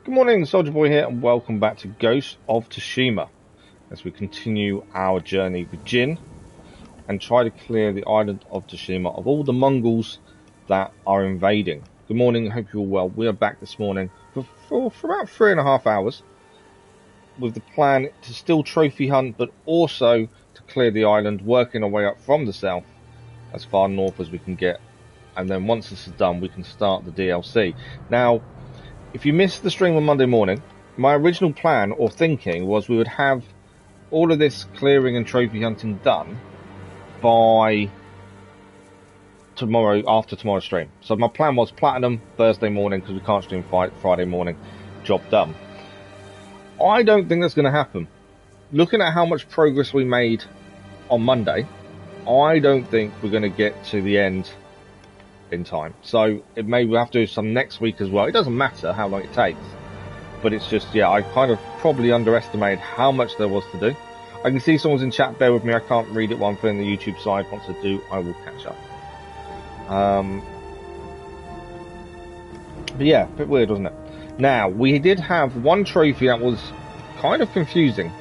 Good morning, Soldier Boy here, and welcome back to Ghost of Tsushima as we continue our journey with Jin and try to clear the island of Tsushima of all the Mongols that are invading. Good morning, I hope you're all well. We are back this morning for about 3.5 hours with the plan to still trophy hunt, but also to clear the island, working our way up from the south as far north as we can get. And then once this is done, we can start the DLC. Now, if you missed the stream on Monday morning, my original plan or thinking was we would have all of this clearing and trophy hunting done by tomorrow, after tomorrow's stream. So my plan was platinum Thursday morning because we can't stream Friday morning, job done. I don't think that's going to happen. Looking at how much progress we made on Monday, I don't think we're going to get to the end in time. So it may we'll have to do some next week as well. It doesn't matter how long it takes, but it's just, yeah, I kind of probably underestimated how much there was to do. I can see someone's in chat, bear with me, I can't read it while I'm filling the YouTube side. Once I do, I will catch up. But yeah, a bit weird, wasn't it? Now, we did have one trophy that was kind of confusing,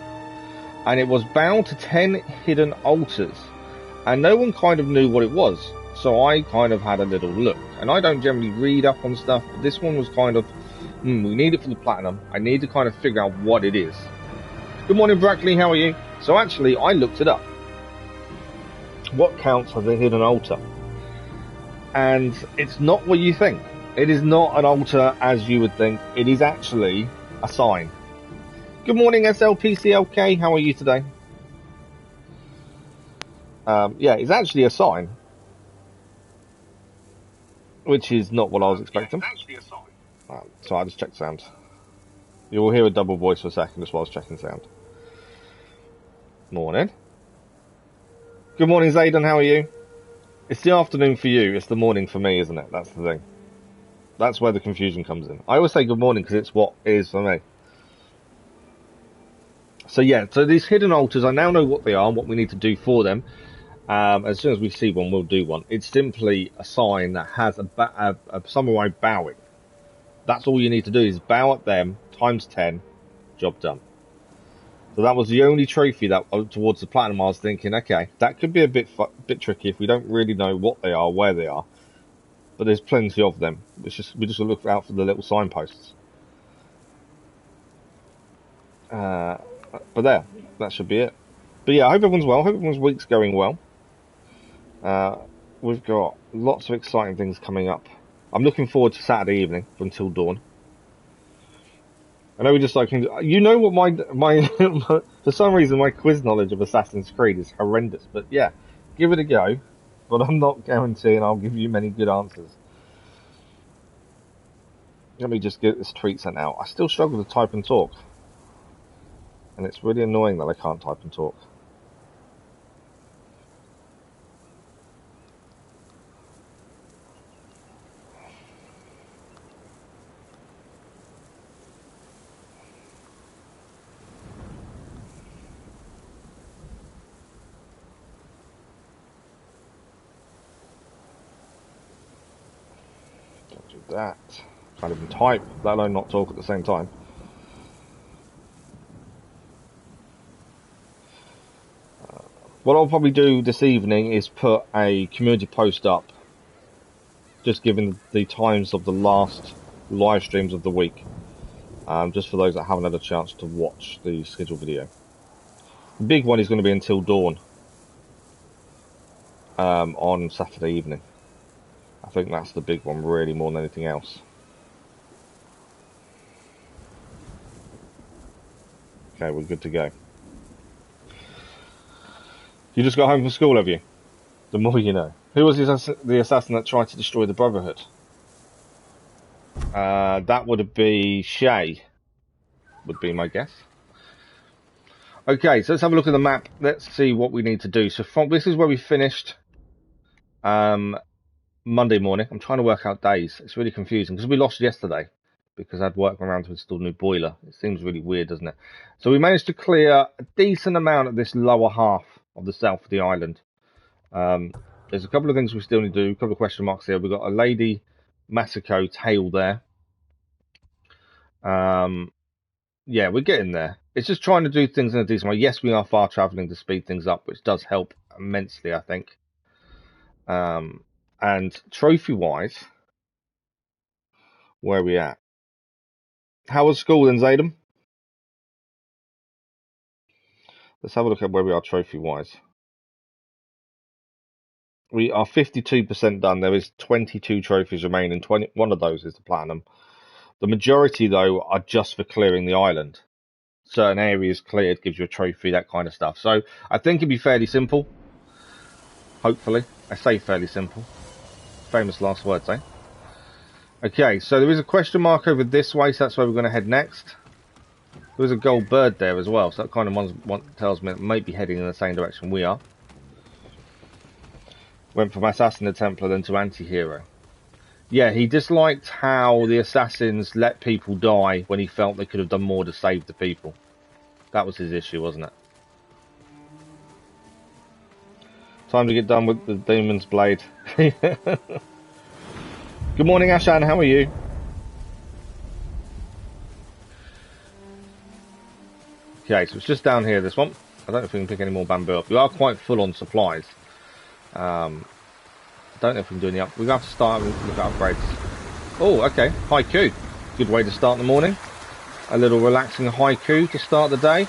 and it was bound to 10 hidden altars, and no one kind of knew what it was. So I kind of had a little look, and I don't generally read up on stuff, but this one was kind of, we need it for the platinum. I need to kind of figure out what it is. Good morning, Brackley, how are you? So actually, I looked it up. What counts as a hidden altar? And it's not what you think. It is not an altar as you would think. It is actually a sign. Good morning, SLPCLK, how are you today? Yeah, it's actually a sign. Which is not what I was expecting. So I just checked sound. You will hear a double voice for a second as well as checking sound. Morning. Good morning, Zayden, how are you? It's the afternoon for you, it's the morning for me, isn't it? That's the thing. That's where the confusion comes in. I always say good morning because it's what it is for me. So yeah, so these hidden altars, I now know what they are and what we need to do for them. As soon as we see one, we'll do one. It's simply a sign that has a samurai bowing. That's all you need to do is bow at them, times 10, job done. So that was the only trophy that towards the platinum I was thinking, okay, that could be a bit tricky if we don't really know what they are, where they are. But there's plenty of them. We just look out for the little signposts. But there, that should be it. But yeah, I hope everyone's well. I hope everyone's week's going well. We've got lots of exciting things coming up. I'm looking forward to Saturday evening until dawn. I know we just like, you know what my for some reason my quiz knowledge of Assassin's Creed is horrendous, but yeah, give it a go. But I'm not guaranteeing I'll give you many good answers. Let me just get this tweet sent out. I still struggle to type and talk, and it's really annoying that I can't type and talk. That can't even type, let alone not talk at the same time. What I'll probably do this evening is put a community post up, just giving the times of the last live streams of the week, just for those that haven't had a chance to watch the scheduled video. The big one is going to be until dawn on Saturday evening. I think that's the big one, really, more than anything else. Okay, we're good to go. You just got home from school, have you? The more you know. Who was the assassin that tried to destroy the Brotherhood? That would be Shay, would be my guess. Okay, so let's have a look at the map. Let's see what we need to do. So this is where we finished Monday morning. I'm trying to work out days. It's really confusing because we lost yesterday because I'd worked around to install a new boiler. It seems really weird, doesn't it? So we managed to clear a decent amount of this lower half of the south of the island. There's a couple of things we still need to do, a couple of question marks here. We've got a Lady Masako tail there. Yeah, we're getting there. It's just trying to do things in a decent way. Yes, we are far traveling to speed things up, which does help immensely, I think. And trophy-wise, where are we at? How was school then, Zadam? Let's have a look at where we are trophy-wise. We are 52% done. There is 22 trophies remaining. One of those is the platinum. The majority, though, are just for clearing the island. Certain areas cleared gives you a trophy, that kind of stuff. So I think it'd be fairly simple. Hopefully. I say fairly simple. Famous last words, eh? Okay, so there is a question mark over this way, so that's where we're going to head next. There's a gold bird there as well, so that kind of tells me it might be heading in the same direction we are. Went from Assassin to Templar, then to Anti-Hero. Yeah, he disliked how the Assassins let people die when he felt they could have done more to save the people. That was his issue, wasn't it? Time to get done with the Demon's Blade. Good morning, Ashan, how are you? Okay, so it's just down here, this one. I don't know if we can pick any more bamboo up. We are quite full on supplies. I don't know if we can do any up. We're going to have to start and look at upgrades. Oh, okay. Haiku. Good way to start the morning. A little relaxing haiku to start the day.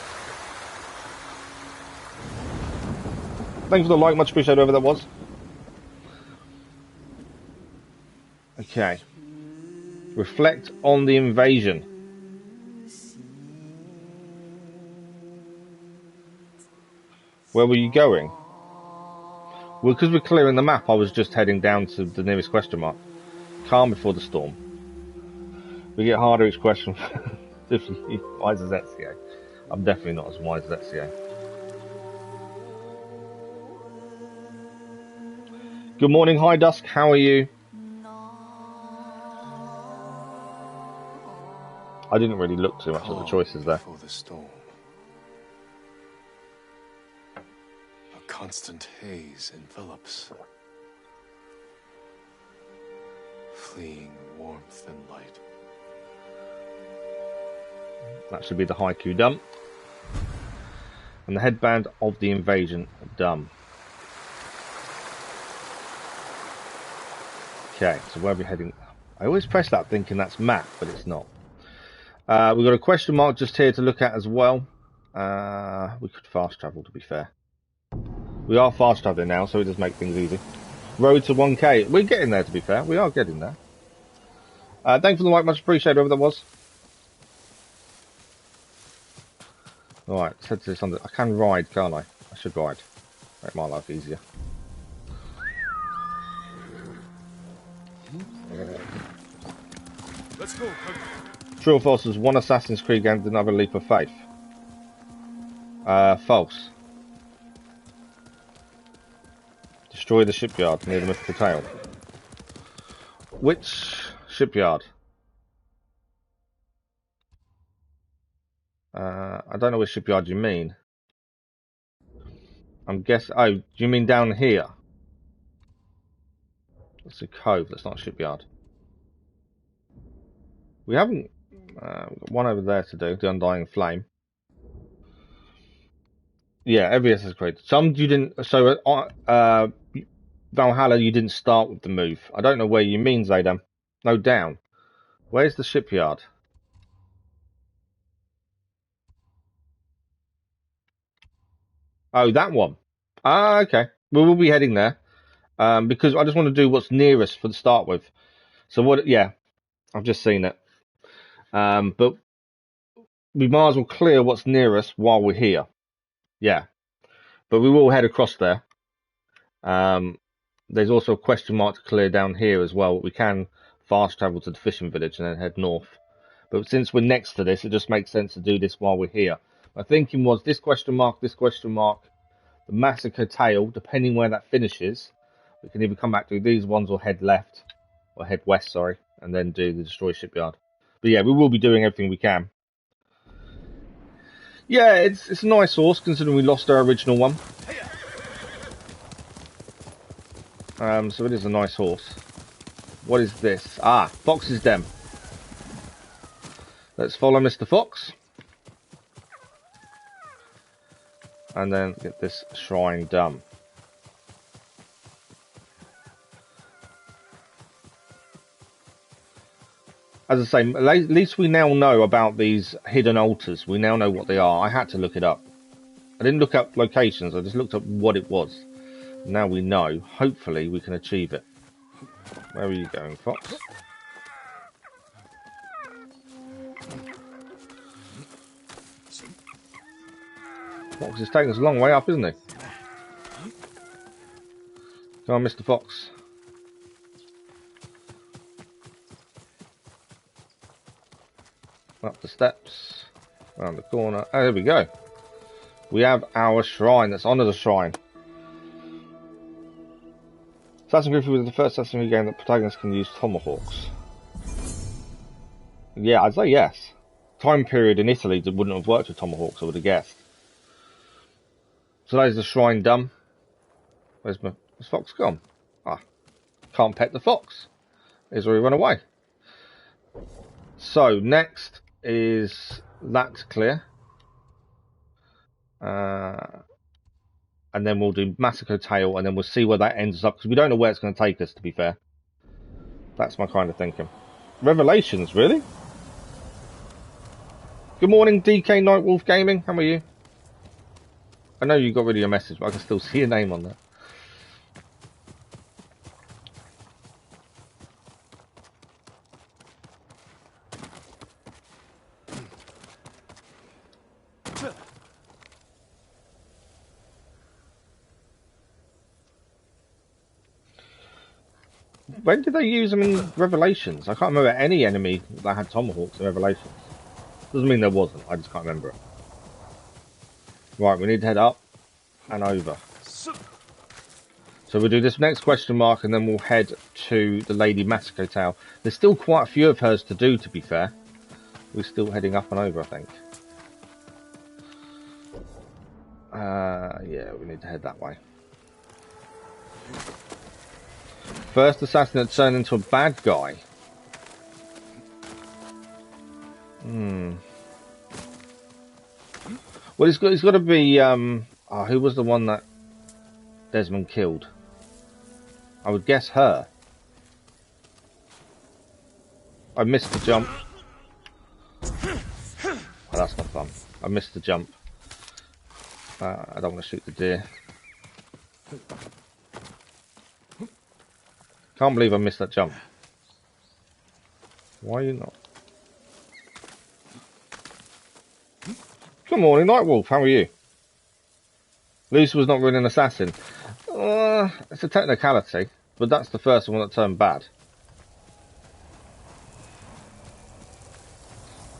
Thanks for the like, much appreciated, whoever that was. Okay. Reflect on the invasion. Where were you going? Well, because we're clearing the map, I was just heading down to the nearest question mark. Calm before the storm. We get harder each question. Wise as Ezio. I'm definitely not as wise as Ezio. Good morning, High Dusk. How are you? I didn't really look too much at the choices there. The storm. A constant haze envelops, fleeing warmth and light. That should be the haiku dump. And the headband of the invasion dumb. Okay, so where are we heading? I always press that thinking that's map, but it's not. We've got a question mark just here to look at as well. We could fast travel, to be fair. We are fast traveling now, so it does make things easy. Road to 1k. We're getting there, to be fair. We are getting there. Thanks for the like, much appreciated, whoever that was. Alright, let's head to this under. I can ride, can't I? I should ride. Make my life easier. Let's go. True or false, was one Assassin's Creed game with another leap of faith? False. Destroy the shipyard near the mythical tale. Which shipyard? I don't know which shipyard you mean. I'm guessing. Oh, do you mean down here? That's a cove. That's not a shipyard. We haven't. We've got one over there to do. The Undying Flame. Yeah, every Assassin's Creed. Some you didn't. So Valhalla, you didn't start with the move. I don't know where you mean, Zadam. No, down. Where's the shipyard? Oh, that one. Ah, okay. We will be heading there. Because I just want to do what's nearest for the start with. So what? Yeah, I've just seen it. But we might as well clear what's nearest while we're here. Yeah, but we will head across there. There's also a question mark to clear down here as well. We can fast travel to the fishing village and then head north. But since we're next to this, it just makes sense to do this while we're here. My thinking was this question mark, the Masako tail, depending where that finishes, we can either come back to these ones or head left, or head west, sorry, and then do the destroy shipyard. But yeah, we will be doing everything we can. Yeah, it's a nice horse considering we lost our original one. So it is a nice horse. What is this? Ah, Fox's Den. Let's follow Mr. Fox. And then get this shrine done. As I say, at least we now know about these hidden altars. We now know what they are. I had to look it up. I didn't look up locations, I just looked up what it was. Now we know. Hopefully we can achieve it. Where are you going, Fox? Fox is taking us a long way up, isn't he? Come on, Mr. Fox. Up the steps. Around the corner. Oh, there we go. We have our shrine. Let's honour the shrine. Assassin's Creed was the first Assassin's Creed game that protagonists can use tomahawks. Yeah, I'd say yes. Time period in Italy that wouldn't have worked with tomahawks, I would have guessed. So there's the shrine done. Where's Fox gone? Ah, can't pet the fox. He's already run away. So next is that's clear. And then we'll do Masako Tale, and then we'll see where that ends up, because we don't know where it's going to take us, to be fair. That's my kind of thinking. Revelations, really? Good morning, DK Nightwolf Gaming. How are you? I know you got rid of your message, but I can still see your name on there. When did they use them in Revelations? I can't remember any enemy that had tomahawks in Revelations. Doesn't mean there wasn't, I just can't remember it. Right, we need to head up and over. So we'll do this next question mark, and then we'll head to the Lady Masako Tale. There's still quite a few of hers to do, to be fair. We're still heading up and over, I think. Yeah, we need to head that way. First assassin that turned into a bad guy. Well, it's got to be, who was the one that Desmond killed? I would guess her. I missed the jump. Oh, that's not fun. I missed the jump. I don't want to shoot the deer. Can't believe I missed that jump. Why are you not? Good morning, Nightwolf. How are you? Lucy was not really an assassin. It's a technicality, but that's the first one that turned bad.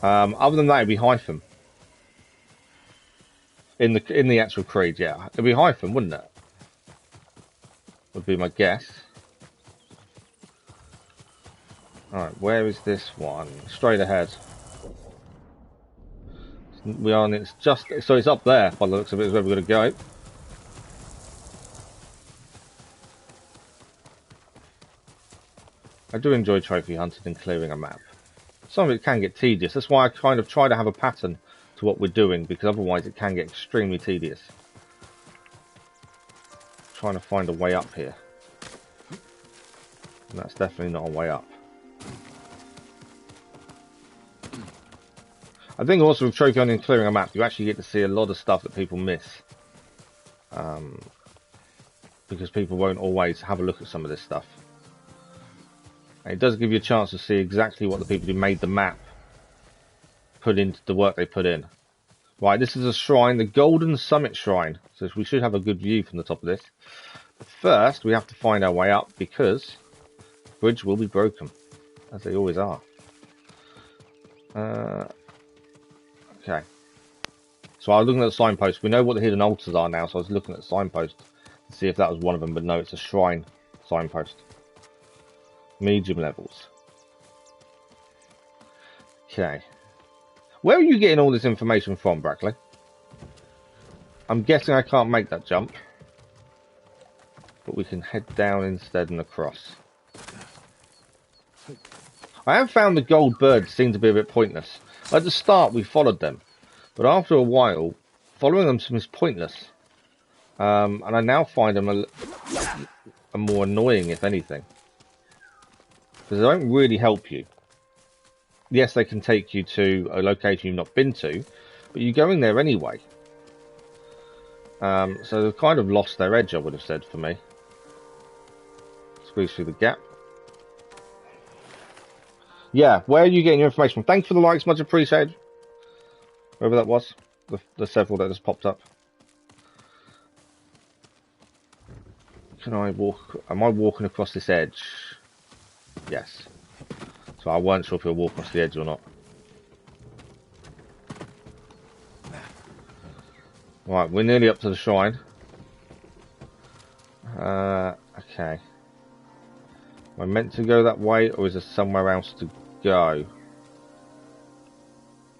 Other than that, it'd be Hyphen. In the actual creed, yeah, it'd be Hyphen, wouldn't it? Would be my guess. Alright, where is this one? Straight ahead. We are, and it's just, so it's up there by the looks of it, is where we're going to go. I do enjoy trophy hunting and clearing a map. Some of it can get tedious, that's why I kind of try to have a pattern to what we're doing, because otherwise it can get extremely tedious. Trying to find a way up here. And that's definitely not a way up. I think also with trophy hunting and clearing a map, you actually get to see a lot of stuff that people miss. Because people won't always have a look at some of this stuff. And it does give you a chance to see exactly what the people who made the map put into the work they put in. Right, this is a shrine, the Golden Summit Shrine. So we should have a good view from the top of this. But first, we have to find our way up, because the bridge will be broken, as they always are. Okay. So I was looking at the signpost. We know what the hidden altars are now, so I was looking at the signpost to see if that was one of them, but no, it's a shrine signpost. Medium levels. Okay. Where are you getting all this information from, Brackley? I'm guessing I can't make that jump. But we can head down instead and across. I have found the gold birds seem to be a bit pointless. At the start, we followed them, but after a while, following them seems pointless. And I now find them a more annoying, if anything, because they don't really help you. Yes, they can take you to a location you've not been to, but you're going there anyway. So they've kind of lost their edge, I would have said, for me. Squeeze through the gap. Yeah, where are you getting your information from? Thanks for the likes, much appreciated. Whoever that was, the several that just popped up. Can I walk? Am I walking across this edge? Yes. So I weren't sure if you'll walk across the edge or not. Right, we're nearly up to the shrine. Okay. Am I meant to go that way, or is there somewhere else to go?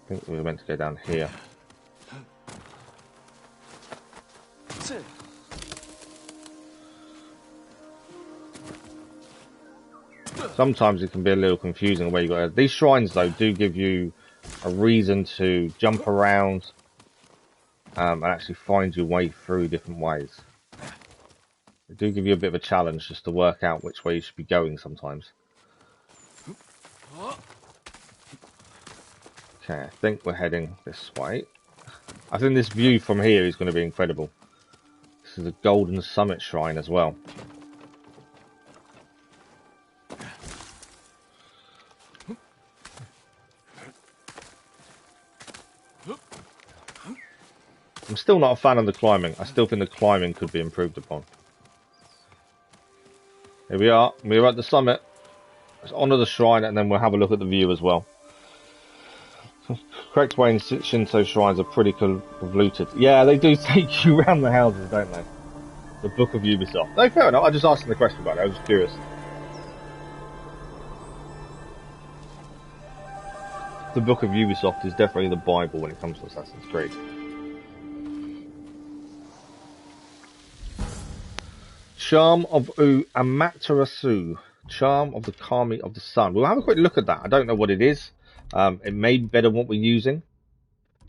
I think we were meant to go down here. Sometimes it can be a little confusing where you got. These shrines, though, do give you a reason to jump around and actually find your way through different ways. They do give you a bit of a challenge just to work out which way you should be going sometimes. Okay, I think we're heading this way. I think this view from here is going to be incredible. This is the Golden Summit Shrine as well. I'm still not a fan of the climbing. I still think the climbing could be improved upon. Here we are. We're at the summit. Let's honour the shrine and then we'll have a look at the view as well. Correct way in Shinto shrines are pretty convoluted. Yeah, they do take you around the houses, don't they? The Book of Ubisoft. No, fair enough. I just asked them the question about it. I was just curious. The Book of Ubisoft is definitely the Bible when it comes to Assassin's Creed. Charm of Amaterasu. Charm of the Kami of the Sun. We'll have a quick look at that. I don't know what it is. It may be better than what we're using.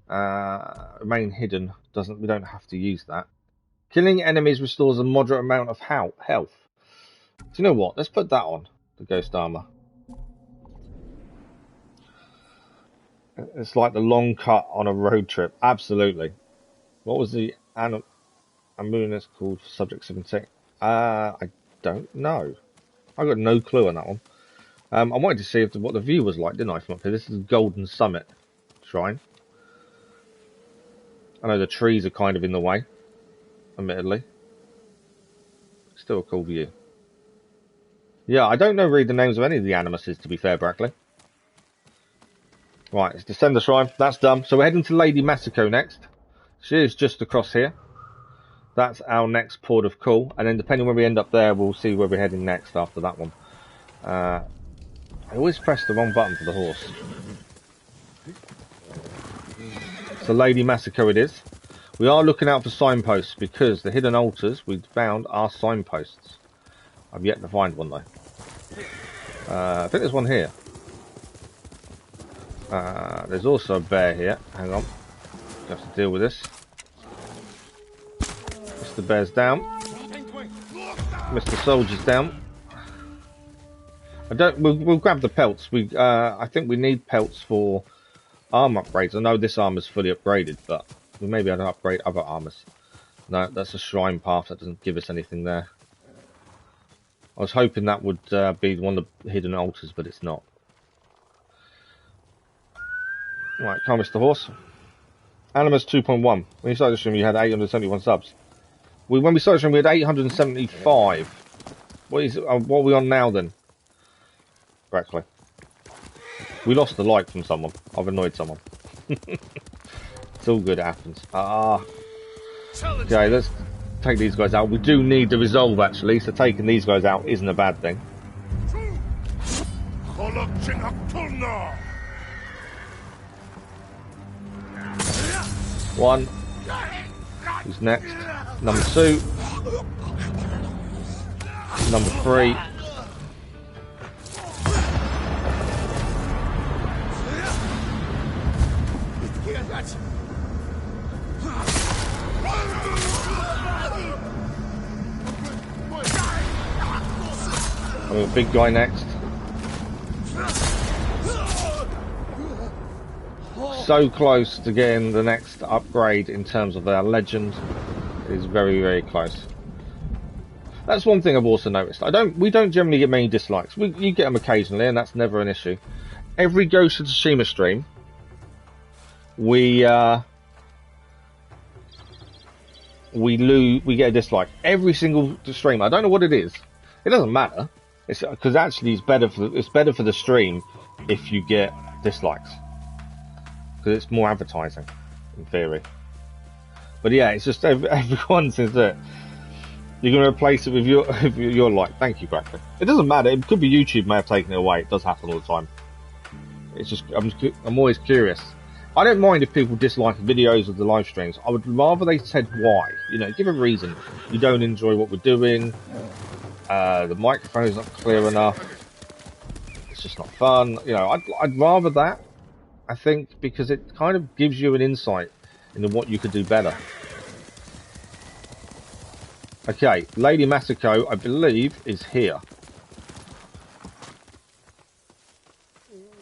Remain hidden. We don't have to use that. Killing enemies restores a moderate amount of health. Do you know what? Let's put that on. The Ghost Armor. It's like the long cut on a road trip. Absolutely. What was the Amulet called for Subject 17? I don't know. I got no clue on that one. I wanted to see what the view was like, didn't I, from up here? This is Golden Summit Shrine. I know the trees are kind of in the way, admittedly. Still a cool view. Yeah, I don't know read the names of any of the animuses, to be fair, Brackley. Right, let's descend the shrine. That's done. So we're heading to Lady Masako next. She is just across here. That's our next port of call. And then depending where we end up there, we'll see where we're heading next after that one. I always press the wrong button for the horse. So Lady Masako it is. We are looking out for signposts because the hidden altars we've found are signposts. I've yet to find one though. I think there's one here. There's also a bear here. Hang on. We have to deal with this. Mr. Bear's down. Mr. Soldier's down. We'll grab the pelts. I think we need pelts for armor upgrades. I know this armor's fully upgraded, but we may be able to upgrade other armors. No, that's a shrine path. That doesn't give us anything there. I was hoping that would be one of the hidden altars, but it's not. Right, come on, Mr. Horse. Animus 2.1. When you started the stream, you had 871 subs. When we started the stream, we had 875. What are we on now then? Correctly. We lost the like from someone. I've annoyed someone. It's all good, it happens. Okay, let's take these guys out. We do need the resolve actually, so taking these guys out isn't a bad thing. One. Who's next? Number 2. Number 3. I mean, a big guy next. So close to getting the next upgrade in terms of our legend. It is very, very close. That's one thing I've also noticed. We don't generally get many dislikes. You get them occasionally, and that's never an issue. Every Ghost of Tsushima stream, we get a dislike. Every single stream. I don't know what it is. It doesn't matter. It's because actually it's better for the stream if you get dislikes, because it's more advertising in theory. But yeah, it's just everyone says that you're going to replace it with your like. Thank you, Cracker. It doesn't matter. It could be YouTube may have taken it away. It does happen all the time. It's just I'm always curious. I don't mind if people dislike videos of the live streams. I would rather they said why. You know, give a reason. You don't enjoy what we're doing. The microphone is not clear enough. It's just not fun. You know, I'd rather that. I think because it kind of gives you an insight into what you could do better. Okay, Lady Masako, I believe, is here.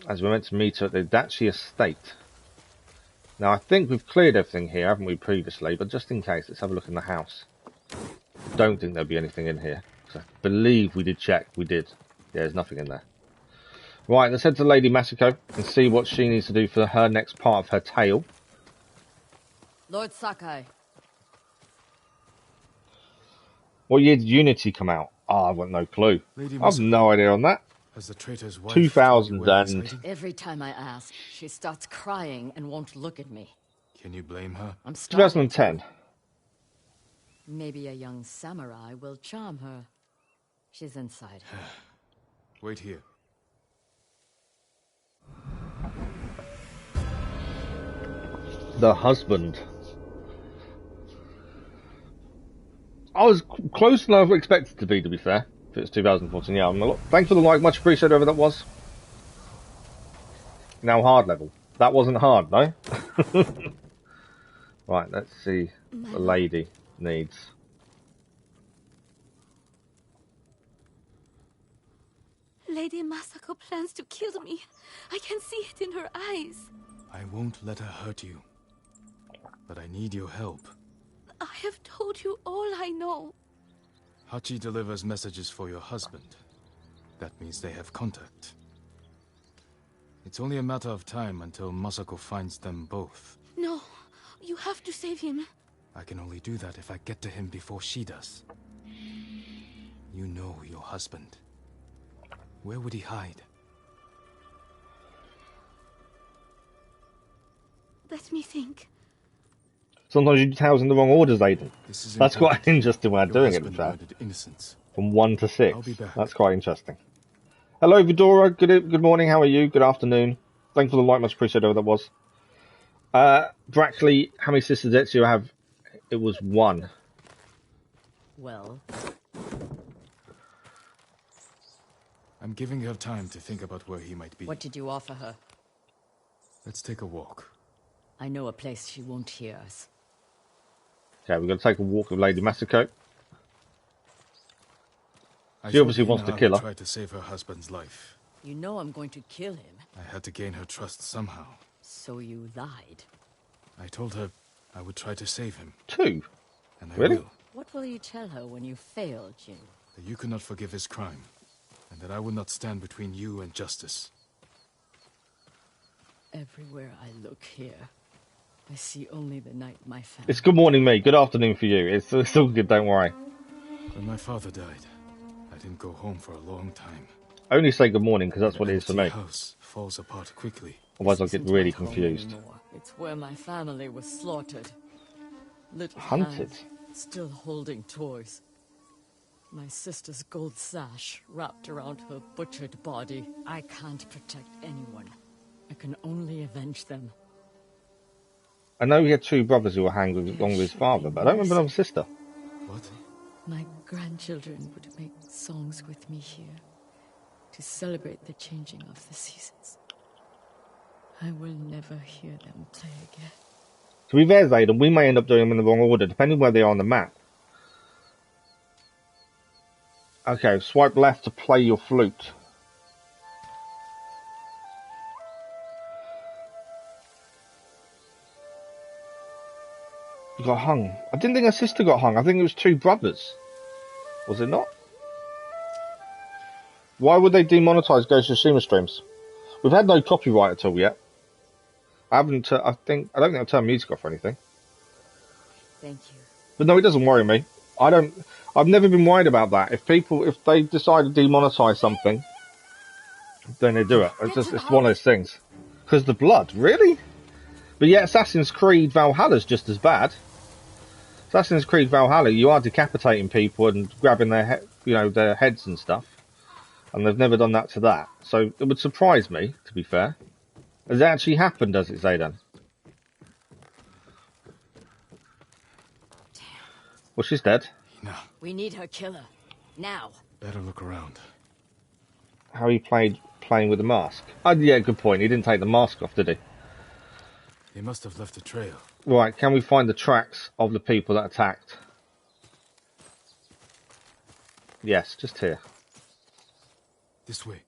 As we're meant to meet her at the Dachi estate. Now, I think we've cleared everything here, haven't we, previously? But just in case, let's have a look in the house. Don't think there'll be anything in here. I believe we did check. We did. Yeah, there's nothing in there. Right, let's head to Lady Masako and see what she needs to do for her next part of her tale. Lord Sakai. What year did Unity come out? I've got no clue. I've no idea on that. Has the traitor's wife 2000 and... Every time I ask, she starts crying and won't look at me. Can you blame her? I'm starting 2010. Maybe a young samurai will charm her. She's inside. Wait here. The husband. I was close than I expected to be fair. If it's 2014, yeah. Thanks for the like, much appreciated, whoever that was. Now hard level. That wasn't hard, no? Right, let's see what the lady needs. Lady Masako plans to kill me. I can see it in her eyes. I won't let her hurt you. But I need your help. I have told you all I know. Hachi delivers messages for your husband. That means they have contact. It's only a matter of time until Masako finds them both. No, you have to save him. I can only do that if I get to him before she does. You know your husband. Where would he hide? Let me think. Sometimes you do tales in the wrong orders, Aiden. That's quite an interesting way of doing it, in fact. From 1 to 6. That's quite interesting. Hello, Vidora. Good morning. How are you? Good afternoon. Thanks for the like. Much appreciated. Whoever that was. Brackley, how many sisters did you have? It was 1. Well, I'm giving her time to think about where he might be. what did you offer her? Let's take a walk. I know a place she won't hear us. Okay, we're going to take a walk with Lady Masako. I She obviously told wants to Izuhara kill her. Try to save her husband's life. You know I'm going to kill him, I had to gain her trust somehow. so you lied. I told her I would try to save him, 2? and I Really? will. What will you tell her when you fail, Jin? That you cannot forgive his crime, and that I will not stand between you and justice. Everywhere I look here, I see only the night my family... It's good morning, me. Good afternoon for you. It's all good, don't worry. When my father died, I didn't go home for a long time. I only say good morning because that's what it is for The me. house falls apart quickly. Otherwise I'll This get isn't really my home confused. anymore. It's where my family was slaughtered. Little Hunted? hands still holding toys. My sister's gold sash wrapped around her butchered body. I can't protect anyone. I can only avenge them. I know he had 2 brothers who were hanged along with his father, but I don't remember his sister. What? My grandchildren would make songs with me here to celebrate the changing of the seasons. I will never hear them play again. To be fair, Zayden, we may end up doing them in the wrong order, depending where they are on the map. Okay, swipe left to play your flute. You got hung. I didn't think her sister got hung. I think it was two brothers. Was it not? Why would they demonetize Ghost of Tsushima streams? We've had no copyright at all yet. I don't think I've turned music off or anything. Thank you. But no, it doesn't worry me. I've never been worried about that. If they decide to demonetize something, then they do it. It's one of those things. Because the blood, really? But yeah, Assassin's Creed Valhalla's just as bad. Assassin's Creed Valhalla, you are decapitating people and grabbing their their heads and stuff, and they've never done that to that. So it would surprise me, to be fair. Has it actually happened? Does it say then? Damn. Well, she's dead. No. We need her killer now. Better look around. How he playing with the mask? Oh yeah, good point. He didn't take the mask off, did he? He must have left a trail. Right, can we find the tracks of the people that attacked? Yes, just here. This way.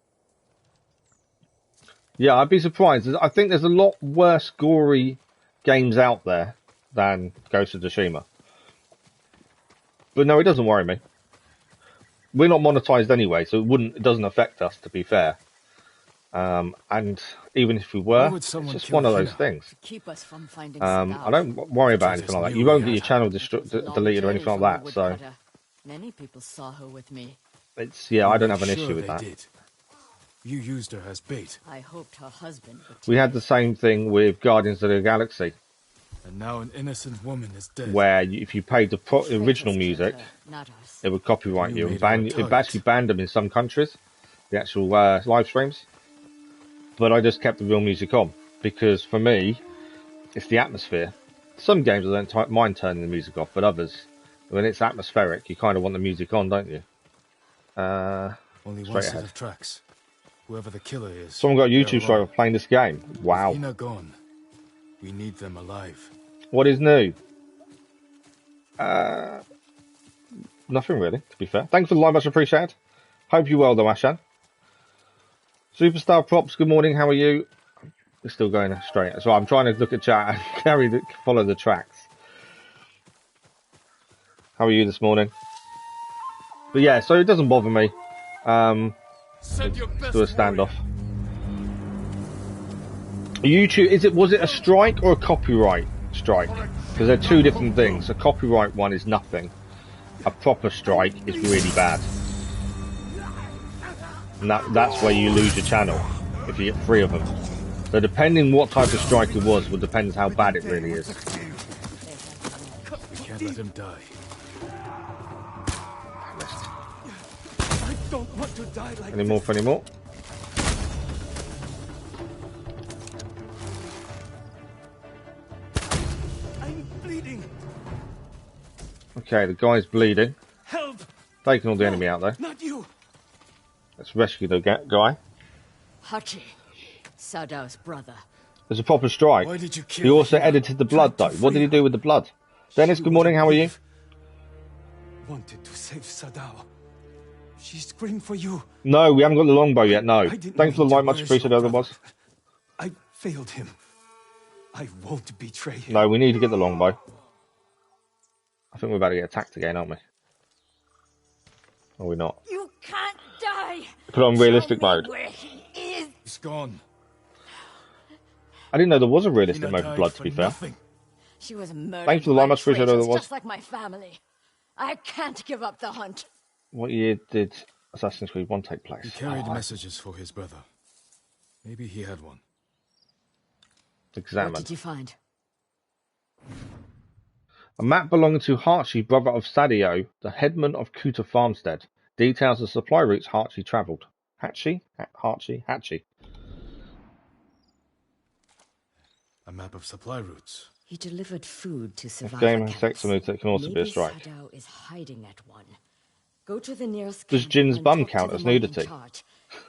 Yeah, I'd be surprised. I think there's a lot worse gory games out there than Ghost of Tsushima. But no, it doesn't worry me. We're not monetized anyway, so it doesn't affect us, to be fair. And even if we were, it's just one of those things. Keep us from finding I don't worry about anything like that. You won't get your channel deleted or anything like that. So many people saw her with me. I don't have an issue with that. Did. You used her as bait. I hoped her husband would. We had the same thing with Guardians of the Galaxy. And now an innocent woman is dead. Where if you paid the original music, it would copyright you and it actually banned them in some countries, the actual live streams. But I just kept the real music on because for me, it's the atmosphere. Some games I don't mind turning the music off, but others, when it's atmospheric, you kind of want the music on, don't you? Only one set of tracks. Whoever the killer is. Someone got a YouTube show of playing this game. Wow. With Ina gone, we need them alive. What is new? Nothing really, to be fair. Thanks for the live, much appreciated. Hope you're well though, Ashan. Superstar Props, good morning, how are you? We're still going straight. So I'm trying to look at chat and follow the tracks. How are you this morning? But yeah, so it doesn't bother me. Send your best do a standoff. YouTube, was it a strike or a copyright strike? Because they're two different things. A copyright one is nothing. A proper strike is really bad. And that's where you lose your channel, if you get 3 of them. So depending what type of strike it was, would depend how bad it really is. We can't let him die. I don't want to die like Any more for any more? I'm bleeding. Okay, the guy's bleeding. Help! Taking all the enemy out though. Not you. Let's rescue the guy. Hachi, Sadao's brother. There's a proper strike. Why did you kill He also him? edited the blood though. What did he do with the blood? Dennis, good morning, how are you? Wanted to save Sadao. She screamed for you. No, we haven't got the longbow yet, no. Thanks for the light, much appreciated, otherwise. I failed him. I won't betray him. No, we need to get the longbow. I think we're about to get attacked again, aren't we? Or are we not? You can't die. Put it on realistic mode. Where he is. He's gone. I didn't know there was a realistic Ina mode for died blood, to be fair. nothing. She was murdered. Thanks for the light, much appreciated, traitors, otherwise. just like my family. I can't give up the hunt. What year did Assassin's Creed 1 take place? He carried messages for his brother. Maybe he had one. Examine. What did you find? A map belonging to Hachi, brother of Sadio, the headman of Kuta Farmstead. Details the supply routes Hachi travelled. Hachi? Hachi. A map of supply routes. He delivered food to survive. Game has sex mode that can also be a Maybe strike. Sadao is hiding at one. Go to the nearest Does camp Jin's and bum talk to count the as monk in nudity? charge.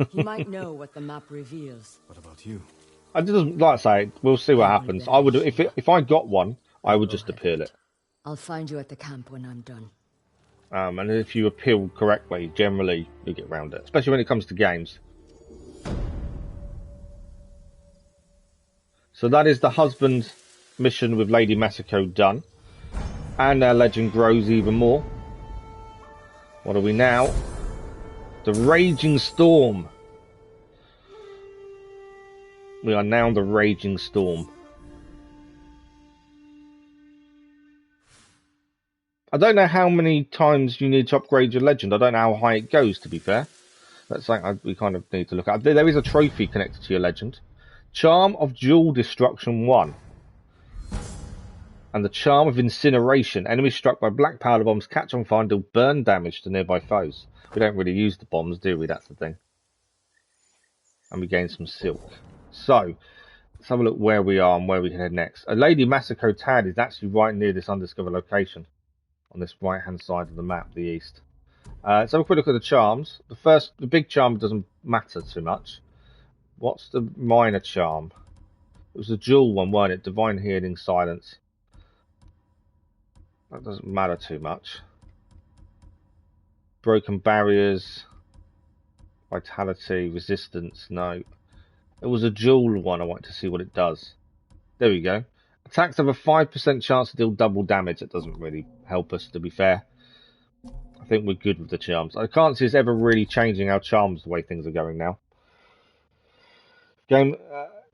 He might know what the map reveals. What about you? I just like I say, we'll see what happens. I would if I got one, I would just appeal it. I'll find you at the camp when I'm done. And if you appeal correctly, generally you get around it, especially when it comes to games. So that is the husband mission with Lady Masako done. And our legend grows even more. What are we now? The Raging Storm. We are now the Raging Storm. I don't know how many times you need to upgrade your legend. I don't know how high it goes, to be fair. That's something we kind of need to look at. There is a trophy connected to your legend. Charm of Jewel Destruction 1. And the Charm of Incineration. Enemies struck by black powder bombs catch on fire and deal burn damage to nearby foes. We don't really use the bombs, do we? That's the thing. And we gain some silk. So, let's have a look where we are and where we can head next. A Lady Masako Tad is actually right near this undiscovered location. On this right-hand side of the map, the east. Let's have a quick look at the charms. The big charm doesn't matter too much. What's the minor charm? It was the dual one, weren't it? Divine Healing, Silence. That doesn't matter too much. Broken Barriers, Vitality, Resistance, no. It was a dual one, I want to see what it does. There we go. Attacks have a 5% chance to deal double damage. It doesn't really help us, to be fair. I think we're good with the charms. I can't see us ever really changing our charms the way things are going now. Game,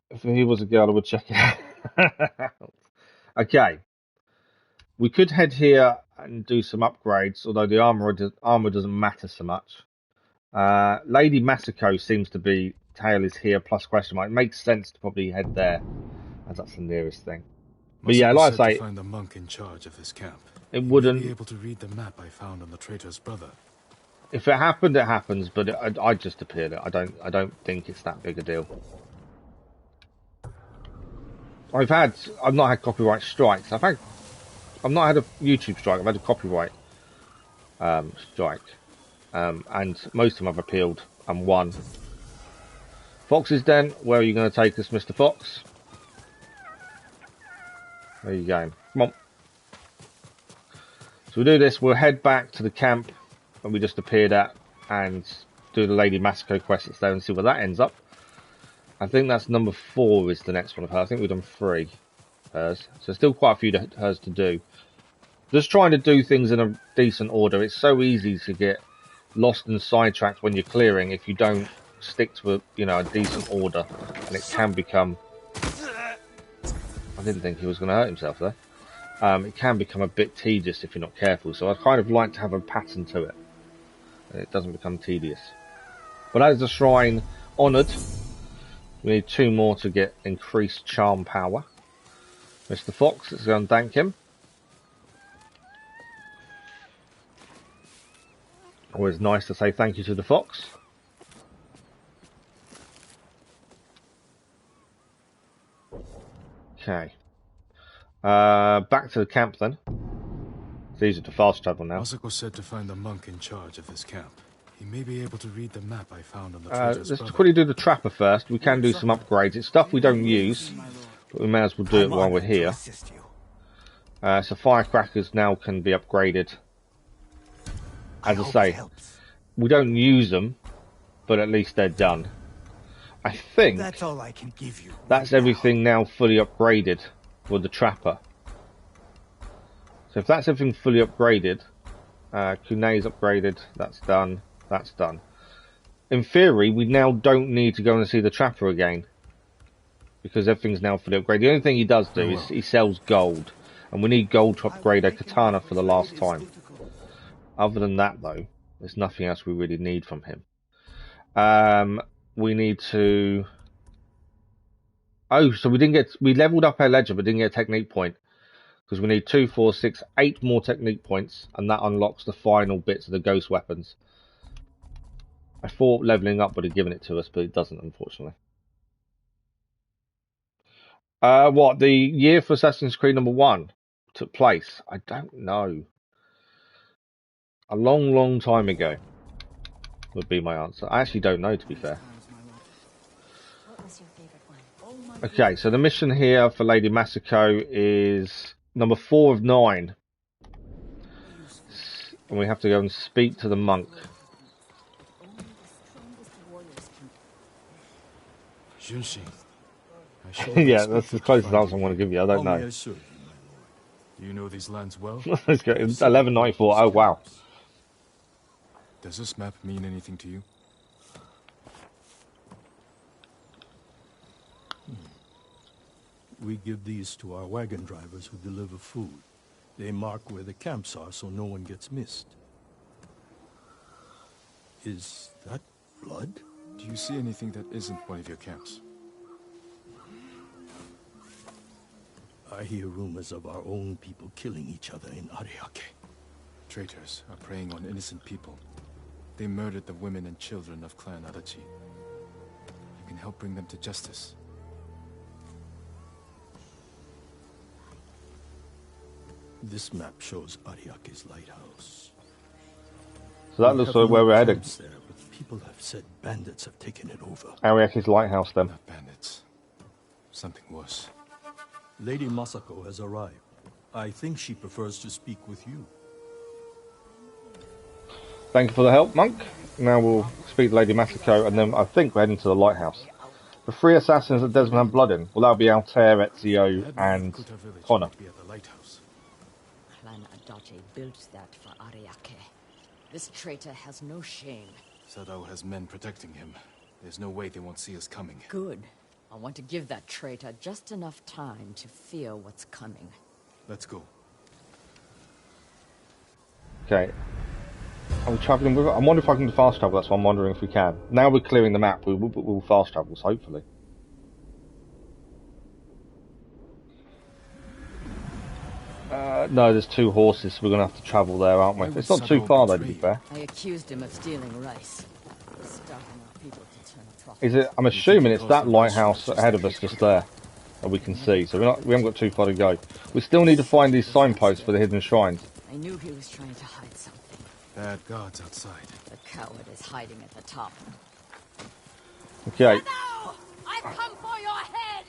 if he was a girl, I would check it out. Okay. We could head here and do some upgrades, although the armor doesn't matter so much. Lady Masako seems to be, tail is here, plus question mark. It makes sense to probably head there, as that's the nearest thing. But yeah, like I say, find the monk in charge of this camp. It wouldn't be able to read the map I found on the traitor's brother. If it happened, it happens. But I just appeared it. I don't think it's that big a deal. I've not had copyright strikes. I've not had a YouTube strike. I've had a copyright strike, and most of them I've appealed and won. Fox's Den. Where are you going to take us, Mr. Fox? There you go. Come on. So we do this, we'll head back to the camp that we just appeared at and do the Lady Masako quest that's there and see where that ends up. I think that's number 4 is the next one of her. I think we've done 3 hers. So still quite a few hers to do. Just trying to do things in a decent order. It's so easy to get lost and sidetracked when you're clearing if you don't stick to a decent order, and it can become... I didn't think he was going to hurt himself there. It can become a bit tedious if you're not careful, so I kind of like to have a pattern to it, and it doesn't become tedious. But as the shrine honoured, we need 2 more to get increased charm power. Mr. Fox, let's go and thank him. Always nice to say thank you to the fox. Okay. Back to the camp then. It's easier to fast travel now. Masako said to find the monk in charge of this camp. He may be able to read the map I found on the traitor's let's brother. quickly do the trapper first. We can do some upgrades. It's stuff we don't use, but we may as well do it while we're here. So firecrackers now can be upgraded. As I say, we don't use them, but at least they're done. I think that's all I can give you. That's everything now fully upgraded for the trapper. So if that's everything fully upgraded, Kune's upgraded, that's done, that's done. In theory, we now don't need to go and see the trapper again, because everything's now fully upgraded. The only thing he does do is he sells gold, and we need gold to upgrade a katana for the last time. Other than that, though, there's nothing else we really need from him. We need to... Oh, so we leveled up our ledger, but didn't get a technique point. Because we need 2, 4, 6, 8 more technique points, and that unlocks the final bits of the ghost weapons. I thought leveling up would have given it to us, but it doesn't, unfortunately. What, the year for Assassin's Creed number 1 took place? I don't know. A long, long time ago would be my answer. I actually don't know, to be fair. Okay, so the mission here for Lady Masako is number 4 of 9. And we have to go and speak to the monk. Junshin, I sure Yeah, expect that's you as to close as find answer I'm going to give you. I don't How may know. I serve you, my lord? Do you know these lands well? Let's go. I've seen 1194. these Oh, wow. camps. Does this map mean anything to you? We give these to our wagon drivers who deliver food. They mark where the camps are so no one gets missed. Is that blood? Do you see anything that isn't one of your camps? I hear rumors of our own people killing each other in Ariake. Traitors are preying on innocent people. They murdered the women and children of Clan Adachi. You can help bring them to justice. This map shows Ariake's lighthouse. So that We looks have like where no we're heading. camps there, but people have said bandits have taken it over. Ariake's lighthouse then. Not bandits. Something worse. Lady Masako has arrived. I think she prefers to speak with you. Thank you for the help, monk. Now we'll speak to Lady Masako, and then I think we're heading to the lighthouse. The 3 assassins that Desmond had blood in. Well, that'll be Altair, Ezio, and Connor. Be at the lighthouse. Clan Adachi built that for Ariake. This traitor has no shame. Sadao has men protecting him. There's no way they won't see us coming. Good. I want to give that traitor just enough time to fear what's coming. Let's go. Okay. Are we travelling with it? I'm wondering if I can fast travel, that's why I'm wondering if we can. Now we're clearing the map, we'll fast travel, so hopefully. No, there's 2 horses, so we're going to have to travel there, aren't we? It's not too far though, to be fair. I accused him of stealing rice. Starting our people to turn a profit. Is it? I'm assuming it's that lighthouse ahead of us just there that we can see, so we haven't got too far to go. We still need to find these signposts for the hidden shrines. I knew he was trying to hide something. Bad guards outside. The coward is hiding at the top. Okay. No! I've come for your head!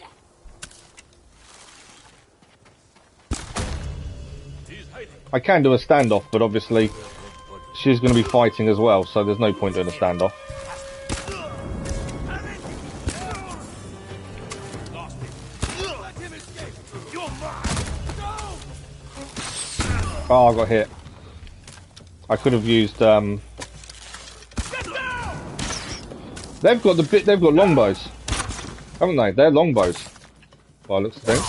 I can do a standoff, but obviously she's going to be fighting as well, so there's no point doing a standoff. Oh, I got hit. I could have used They've got longbows, haven't they? They're longbows. Well, looks the thing.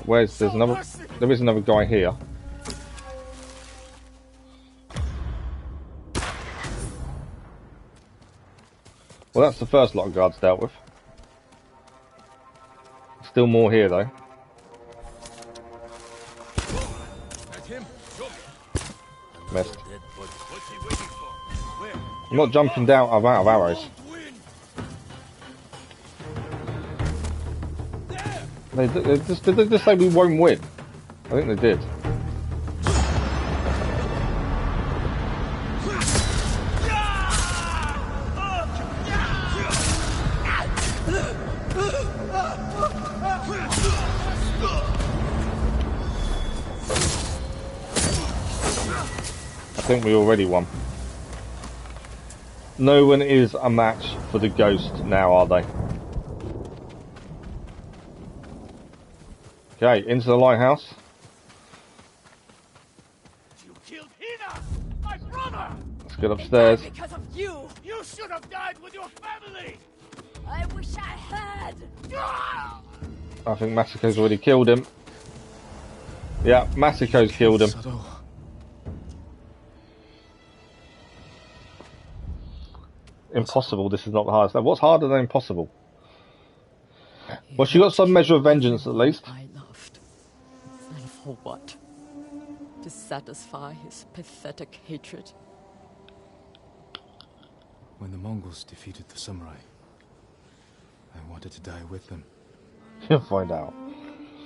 Right, there is another guy here. Well, that's the first lot of guards dealt with. Still more here though. Missed. I'm not jumping down out of arrows. Did they just say we won't win? I think they did. I think we already won. No one is a match for the Ghost now, are they? Okay, into the lighthouse. You killed Hina, my brother. Let's get upstairs. Because of you! You should have died with your family. I wish I had! I think Masako's already killed him. Yeah, Masako's killed him. Sadao. Impossible, this is not the hardest. Now, what's harder than impossible? Well, she got some measure of vengeance at least. I loved. And for what? To satisfy his pathetic hatred? When the Mongols defeated the samurai, I wanted to die with them. You'll find out.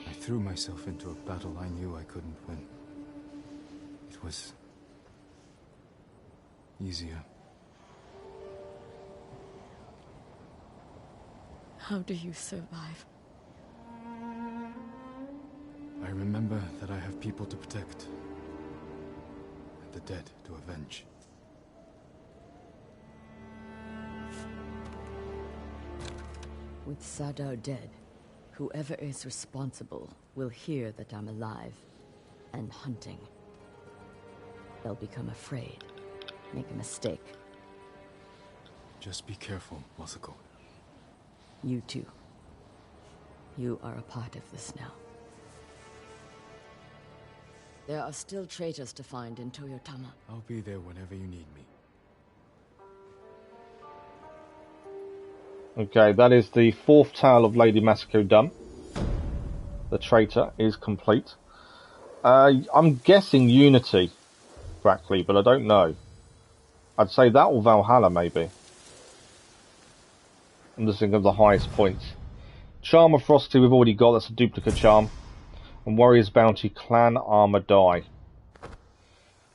I threw myself into a battle I knew I couldn't win. It was easier. How do you survive? I remember that I have people to protect. the dead to avenge. With Sadar dead, whoever is responsible will hear that I'm alive and hunting. They'll become afraid, make a mistake. Just be careful, Masako. You too. You are a part of this now. There are still traitors to find in Toyotama. I'll be there whenever you need me. Okay, that is the 4th tale of Lady Masako done. The traitor is complete. I'm guessing Unity, Brackley, but I don't know. I'd say that or Valhalla, maybe. I'm just thinking of the highest points. Charm of Frosty we've already got, that's a duplicate charm. And Warrior's Bounty, Clan Armor Die.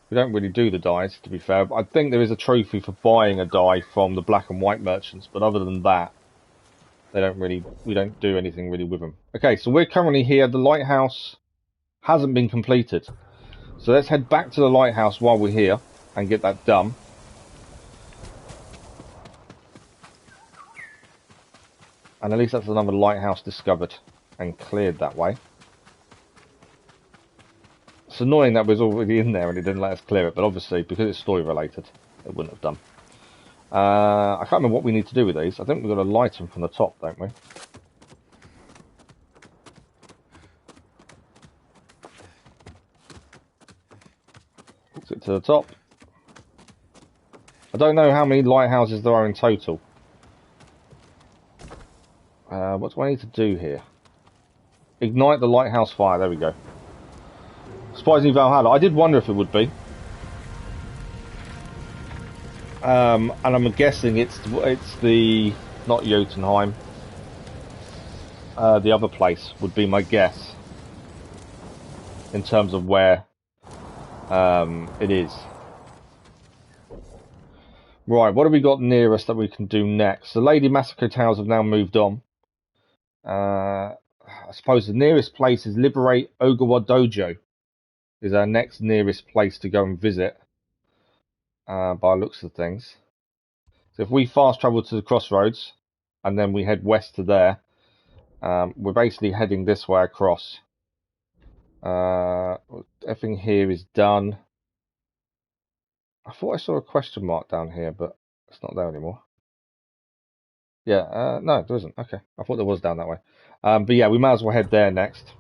We don't really do the dies, to be fair. I think there is a trophy for buying a die from the black and white merchants, but other than that, we don't do anything really with them. Okay, so we're currently here. The lighthouse hasn't been completed. So let's head back to the lighthouse while we're here and get that done. And at least that's another lighthouse discovered and cleared that way. It's annoying that was already in there and it didn't let us clear it, but obviously because it's story related, it wouldn't have done. I can't remember what we need to do with these. I think we've got to light them from the top, don't we? Get to the top. I don't know how many lighthouses there are in total. What do I need to do here? Ignite the lighthouse fire. There we go. Surprisingly, Valhalla. I did wonder if it would be. And I'm guessing it's the not Jotunheim. The other place would be my guess in terms of where it is. Right, what have we got near us that we can do next? The Lady Masako Towers have now moved on. I suppose the nearest place is Liberate Ogawa Dojo. Is our next nearest place to go and visit. By looks of things. So if we fast travel to the crossroads and then we head west to there, we're basically heading this way across. Everything here is done. I thought I saw a question mark down here, but it's not there anymore. Yeah, no, there isn't. Okay, I thought there was down that way. But yeah, we might as well head there next.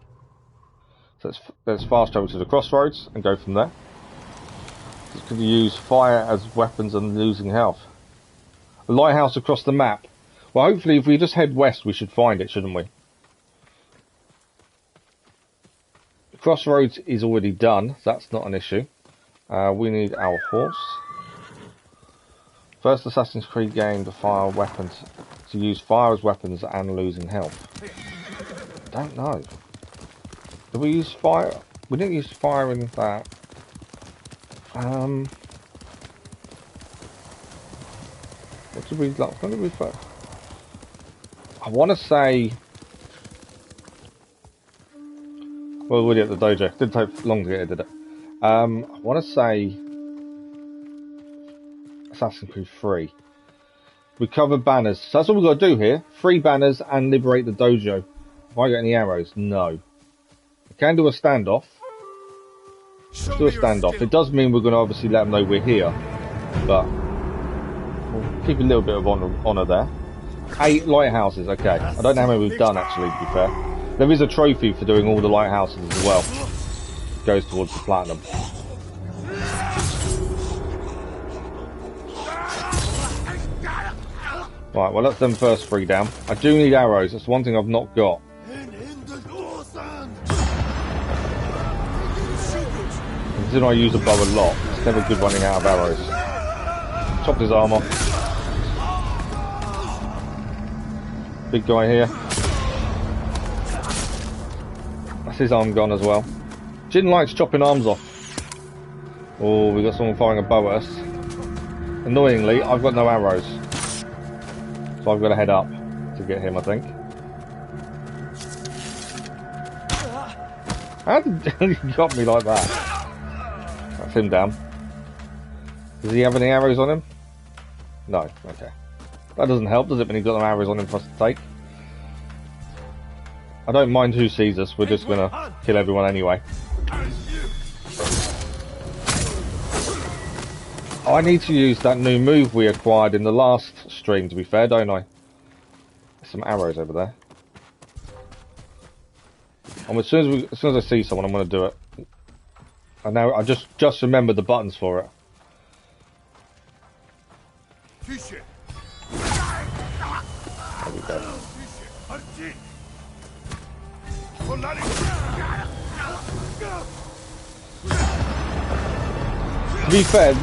So let's fast travel to the crossroads and go from there. Just going to use fire as weapons and losing health. A lighthouse across the map. Well, hopefully if we just head west we should find it, shouldn't we? The crossroads is already done, so that's not an issue. We need our horse. First Assassin's Creed game to fire weapons, to use fire as weapons and losing health. Don't know. Did we use fire? We didn't use fire in that. What did we like? What did we fire? I want to say. Well, we're already at the dojo. Didn't take long to get here, did it? I want to say Assassin's Creed 3. Recover banners. So that's all we've got to do here. 3 banners and liberate the dojo. Have I got any arrows? No. I can do a standoff. Let's do a standoff. It does mean we're going to obviously let them know we're here. But we'll keep a little bit of honour there. 8 lighthouses. Okay. I don't know how many we've done actually, to be fair. There is a trophy for doing all the lighthouses as well. It goes towards the platinum. Right, well that's them first 3 down. I do need arrows, that's one thing I've not got. Considering I use a bow a lot, it's never good running out of arrows. Chopped his arm off. Big guy here. That's his arm gone as well. Jin likes chopping arms off. Oh, we got someone firing a bow at us. Annoyingly, I've got no arrows. So I've got to head up to get him, I think. How did he got me like that? That's him down. Does he have any arrows on him? No. Okay. That doesn't help, does it, when he's got them arrows on him for us to take? I don't mind who sees us, we're just gonna kill everyone anyway. Oh, I need to use that new move we acquired in the last stream, to be fair, don't I? There's some arrows over there. And as soon as I see someone, I'm gonna do it. And now I just remembered the buttons for it. There we go. To be fair,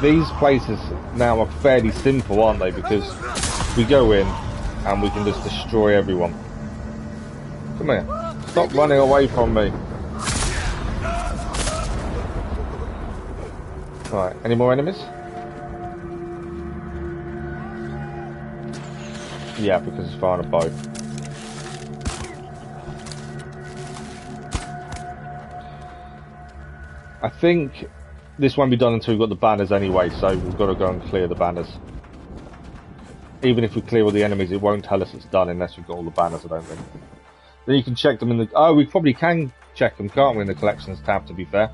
these places now are fairly simple, aren't they? Because we go in and we can just destroy everyone. Come here. Stop running away from me. Right, any more enemies? Yeah, because it's firing a bow. I think this won't be done until we've got the banners anyway, so we've got to go and clear the banners. Even if we clear all the enemies, it won't tell us it's done unless we've got all the banners, I don't think. Then you can check them in the... Oh, we probably can check them, can't we, in the collections tab, to be fair.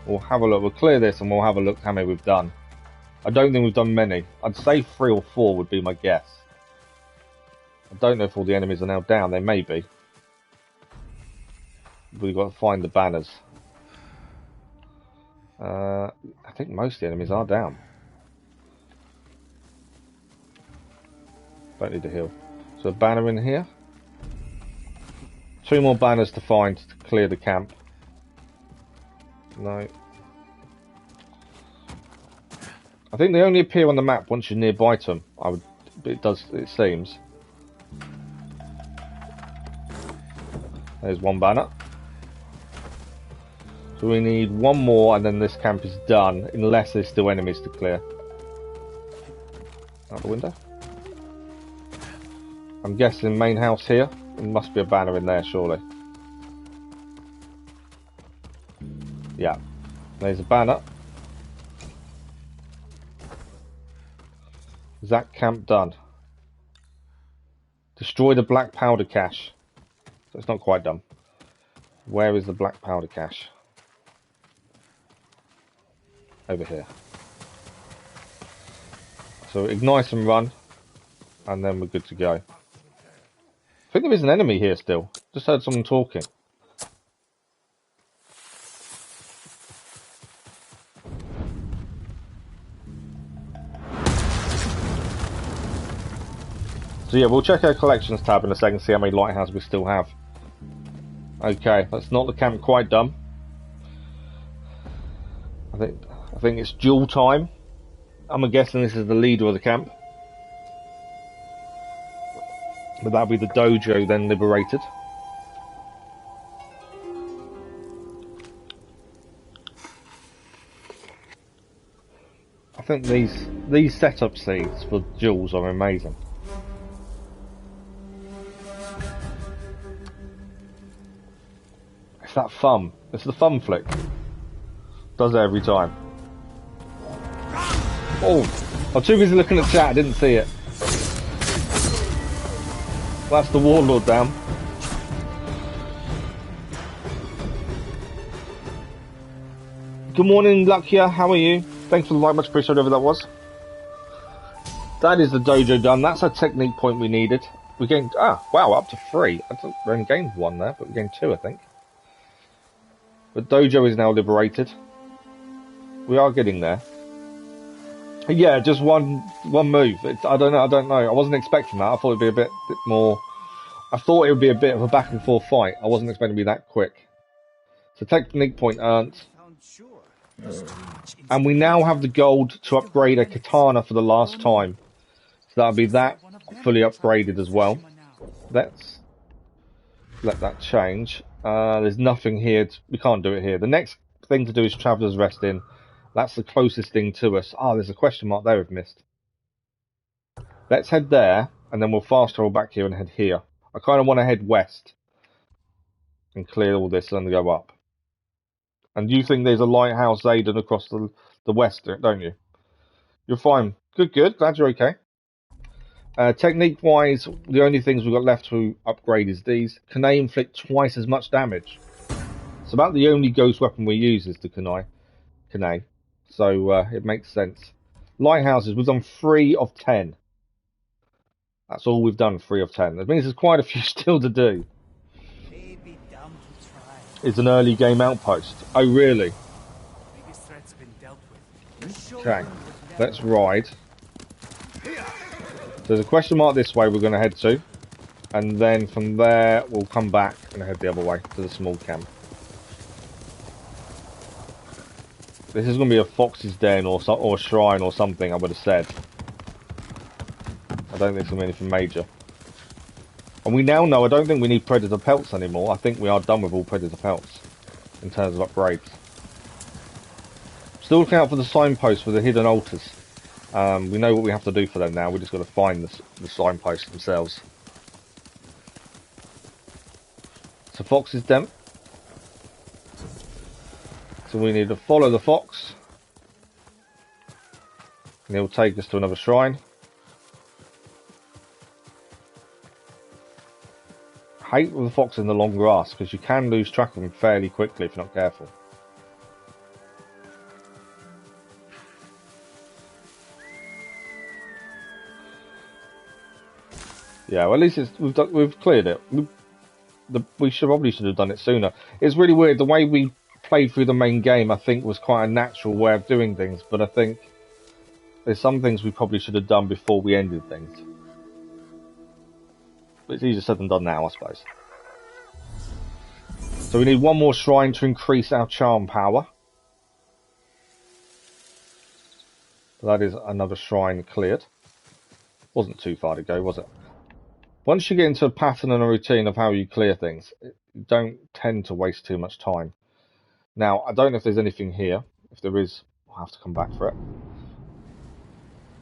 We'll have a look. We'll clear this and we'll have a look how many we've done. I don't think we've done many. I'd say 3 or 4 would be my guess. I don't know if all the enemies are now down. They may be. We've got to find the banners. I think most of the enemies are down. Don't need to heal. So a banner in here. 2 more banners to find to clear the camp. No. I think they only appear on the map once you're nearby to them. It seems. There's one banner. So we need 1 more and then this camp is done, unless there's still enemies to clear. Out the window. I'm guessing main house here. There must be a banner in there, surely. Yeah. There's a banner. Is that camp done? Destroy the black powder cache. So it's not quite done. Where is the black powder cache? Over here. So ignite and run, and then we're good to go. I think there is an enemy here still. Just heard someone talking. So yeah, we'll check our collections tab in a second, see how many lighthouses we still have. Okay, that's not the camp quite done. I think it's duel time. I'm guessing this is the leader of the camp. But that'll be the dojo then liberated. I think these setup seeds for duels are amazing. It's that thumb. It's the thumb flick. Does it every time. Oh, I'm too busy looking at chat, I didn't see it. That's the warlord down. Good morning, Lucia, how are you? Thanks for the like, much appreciated, whatever that was. That is the dojo done. That's a technique point we needed. We gained, wow, up to 3. I thought we only gained 1 there, but we gained 2, I think. But dojo is now liberated. We are getting there. Yeah, just one move. I don't know. I wasn't expecting that. I thought it'd be a bit more. I thought it would be a bit of a back and forth fight. I wasn't expecting to be that quick. So technique point earned. And we now have the gold to upgrade a katana for the last time. So that'll be that fully upgraded as well. Let's let that change. There's nothing here. We can't do it here. The next thing to do is Traveller's Rest Inn. That's the closest thing to us. There's a question mark there we've missed. Let's head there, and then we'll fast travel back here and head here. I kind of want to head west and clear all this and go up. And you think there's a lighthouse, Aiden, across the west, don't you? You're fine. Good, good. Glad you're okay. Technique-wise, the only things we've got left to upgrade is these. Kunai inflict twice as much damage. It's about the only ghost weapon we use is the Kunai. So it makes sense. Lighthouses, we've done 3 of 10. That's all we've done, 3 of 10. That means there's quite a few still to do. It's an early game outpost. Oh, really? Okay, let's ride. There's a question mark this way we're going to head to. And then from there, we'll come back and head the other way to the small camp. This is going to be a fox's den or a shrine or something, I would have said. I don't think it's going to be anything major. And we now know I don't think we need predator pelts anymore. I think we are done with all predator pelts in terms of upgrades. Still looking out for the signposts for the hidden altars. We know what we have to do for them now. We just got to find the signposts themselves. So fox's den. So we need to follow the fox. And he'll take us to another shrine. Hate with the fox in the long grass because you can lose track of them fairly quickly if you're not careful. Yeah, well, at least we've cleared it. We probably should have done it sooner. It's really weird the way we played through the main game. I think was quite a natural way of doing things, but I think there's some things we probably should have done before we ended things. But it's easier said than done now, I suppose. So we need one more shrine to increase our charm power. That is another shrine cleared. Wasn't too far to go, was it? Once you get into a pattern and a routine of how you clear things, you don't tend to waste too much time. Now, I don't know if there's anything here. If there is, I'll have to come back for it.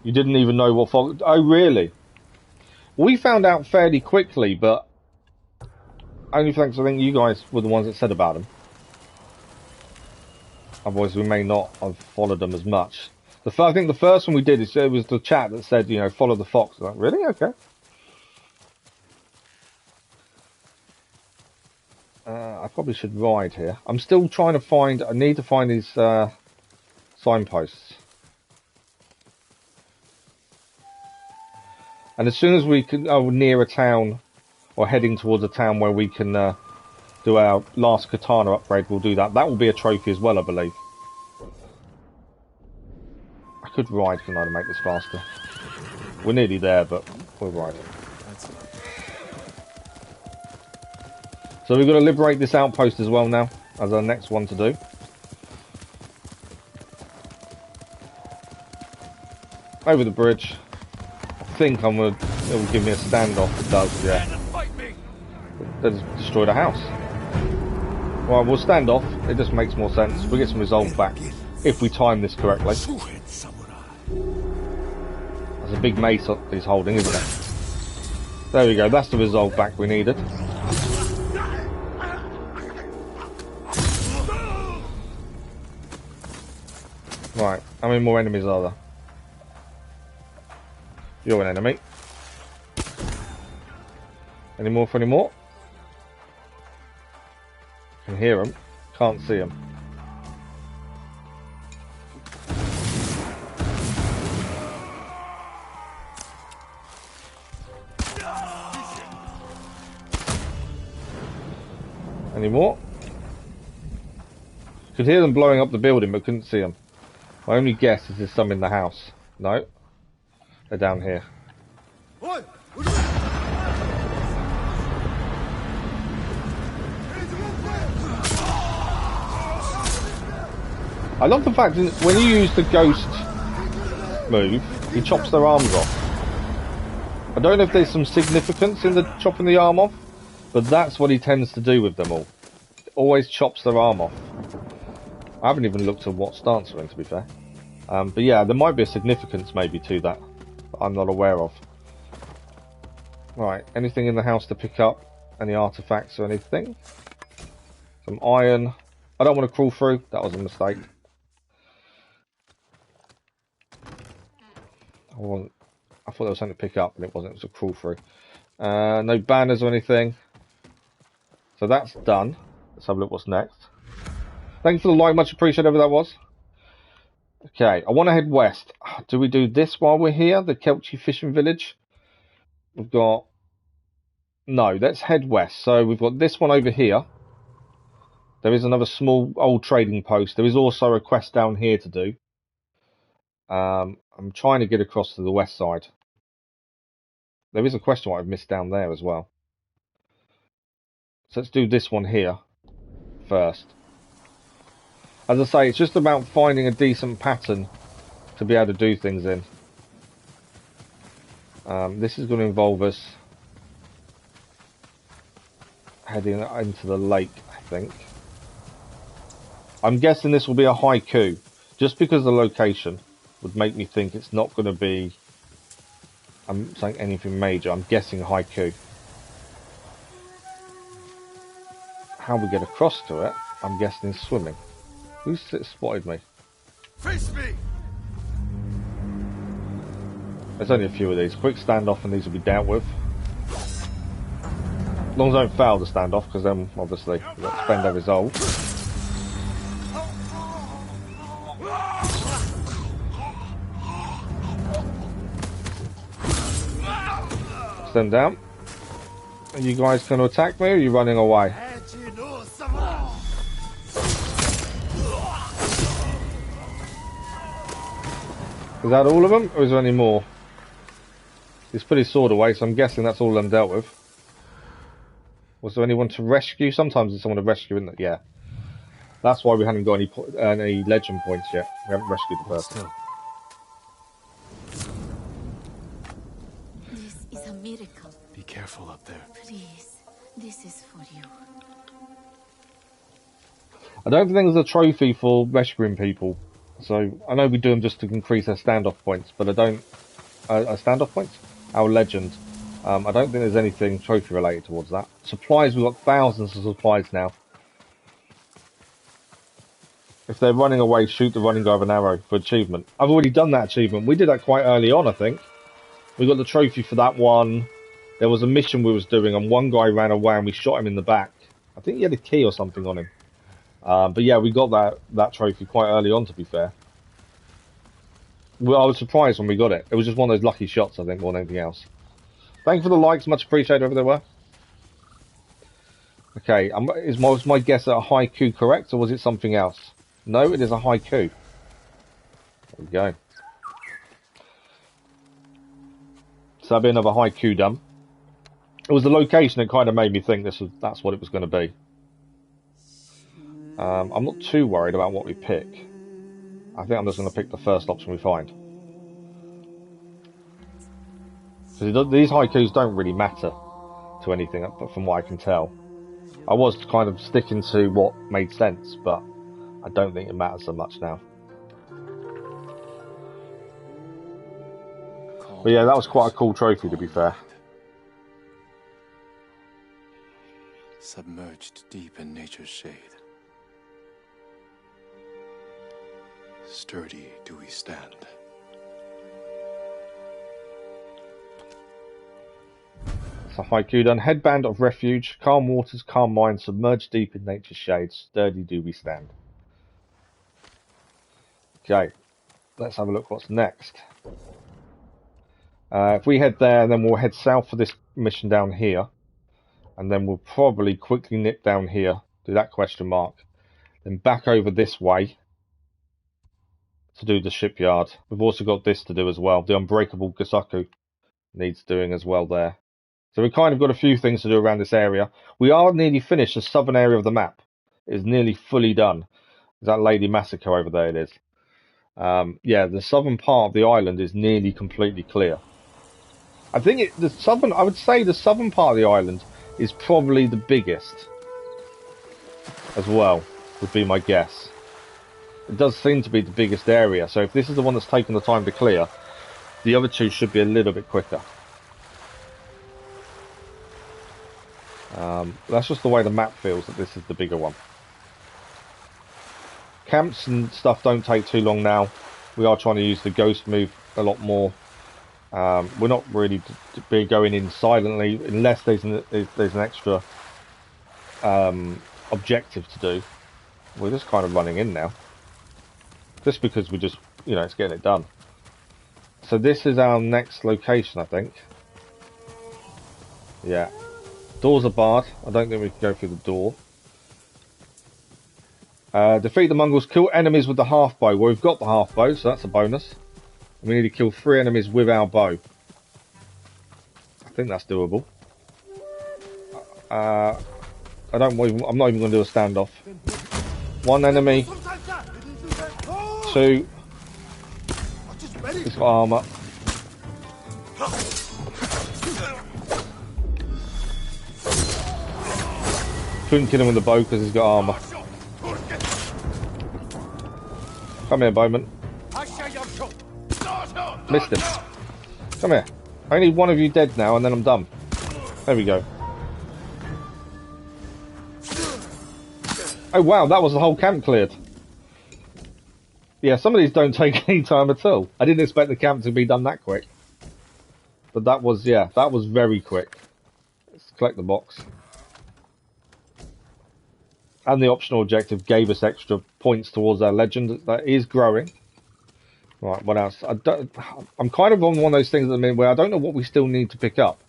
You didn't even know what fog... Oh, really? We found out fairly quickly, but only thanks, I think you guys were the ones that said about them. Otherwise, we may not have followed them as much. I think the first one we did, it was the chat that said, you know, follow the fox. I'm like, really? Okay. I probably should ride here. I'm still trying to find... I need to find these signposts. And as soon as we can go near a town, or heading towards a town where we can do our last katana upgrade, we'll do that. That will be a trophy as well, I believe. I could ride, couldn't I, to make this faster? We're nearly there, but we'll ride. So we've got to liberate this outpost as well now, as our next one to do. Over the bridge. I think it will give me a standoff. It does, yeah. They just destroyed a house. Well, we'll stand off. It just makes more sense. We'll get some resolve back, if we time this correctly. That's a big mace he's holding, isn't it? There we go. That's the resolve back we needed. Right, how many more enemies are there? You're an enemy. Any more for any more? Can hear them, can't see them. Any more? Could hear them blowing up the building, but couldn't see them. My only guess is there's some in the house. No, they're down here. I love the fact that when you use the ghost move, he chops their arms off. I don't know if there's some significance in the chopping the arm off, but that's what he tends to do with them all. Always chops their arm off. I haven't even looked at what stance they're in, to be fair. But yeah, there might be a significance maybe to that I'm not aware of. Right, anything in the house to pick up? Any artifacts or anything? Some iron. I don't want to crawl through. That was a mistake. I thought there was something to pick up, and it wasn't. It was a crawl through. No banners or anything. So that's done. Let's have a look what's next. Thanks for the like, much appreciated, whatever that was. Okay, I want to head west. Do we do this while we're here? The Kelchi fishing village? We've got... No, let's head west. So we've got this one over here. There is another small old trading post. There is also a quest down here to do. I'm trying to get across to the west side. There is a question I've missed down there as well. So let's do this one here first. As I say, it's just about finding a decent pattern to be able to do things in. This is going to involve us heading into the lake, I think. I'm guessing this will be a haiku, just because the location would make me think it's not going to be I'm saying anything major. I'm guessing haiku. How we get across to it, I'm guessing is swimming. Who's spotted me? Face me! There's only a few of these. Quick standoff and these will be dealt with. As long as I don't fail the standoff, because then obviously we've got to spend their resolve. Stand down. Are you guys going to attack me or are you running away? Is that all of them, or is there any more? He's put his sword away, so I'm guessing that's all of them dealt with. Was there anyone to rescue? Sometimes there's someone to rescue, isn't it? Yeah. That's why we haven't got any legend points yet. We haven't rescued the person. This is a miracle. Be careful up there. Please, this is for you. I don't think there's a trophy for rescuing people. So, I know we do them just to increase their standoff points, but I don't... standoff points? Our legend. I don't think there's anything trophy related towards that. Supplies, we've got thousands of supplies now. If they're running away, shoot the running guy with an arrow for achievement. I've already done that achievement. We did that quite early on, I think. We got the trophy for that one. There was a mission we was doing, and one guy ran away and we shot him in the back. I think he had a key or something on him. But yeah, we got that trophy quite early on, to be fair. Well, I was surprised when we got it. It was just one of those lucky shots, I think, more than anything else. Thank you for the likes, much appreciated over there, were. Okay, was my guess at a haiku correct, or was it something else? No, it is a haiku. There we go. So that'll be another haiku done. It was the location that kind of made me think that's what it was going to be. I'm not too worried about what we pick. I think I'm just going to pick the first option we find. Because these haikus don't really matter to anything, from what I can tell. I was kind of sticking to what made sense, but I don't think it matters so much now. But yeah, that was quite a cool trophy, to be fair. Submerged deep in nature's shade. Sturdy do we stand. So haiku done. Headband of refuge, calm waters, calm minds, submerged deep in nature's shade, sturdy do we stand. Okay, let's have a look what's next. If we head there, then we'll head south for this mission down here. And then we'll probably quickly nip down here, do that question mark. Then back over this way to do the shipyard. We've also got this to do as well. The unbreakable Gasaku needs doing as well there. So we've kind of got a few things to do around this area. We are nearly finished the southern area of the map. It is nearly fully done. Is that Lady Masako over there? It is. Yeah, the southern part of the island is nearly completely clear. I think I would say the southern part of the island is probably the biggest as well, would be my guess. It does seem to be the biggest area, so if this is the one that's taken the time to clear, the other two should be a little bit quicker. That's just the way the map feels, that this is the bigger one. camps and stuff don't take too long now. We are trying to use the ghost move a lot more. We're not really be going in silently unless there's an extra objective to do. We're just kind of running in now, just because we just, you know, it's getting it done. So this is our next location, I think. Yeah, doors are barred. I don't think we can go through the door. Defeat the Mongols. Kill enemies with the half bow. Well, we've got the half bow, so that's a bonus. We need to kill 3 enemies with our bow. I think that's doable. I'm not even going to do a standoff. 1 enemy. 2. He's got armor. Couldn't kill him with the bow because he's got armor. Come here, bowman. Missed him. Come here. I need 1 of you dead now, and then I'm done. There we go. Oh wow, that was the whole camp cleared. Yeah, some of these don't take any time at all. I didn't expect the camp to be done that quick. But that was, yeah, that was very quick. Let's collect the box. And the optional objective gave us extra points towards our legend. That is growing. Right, what else? I'm kind of on one of those things at the minute where I don't know what we still need to pick up.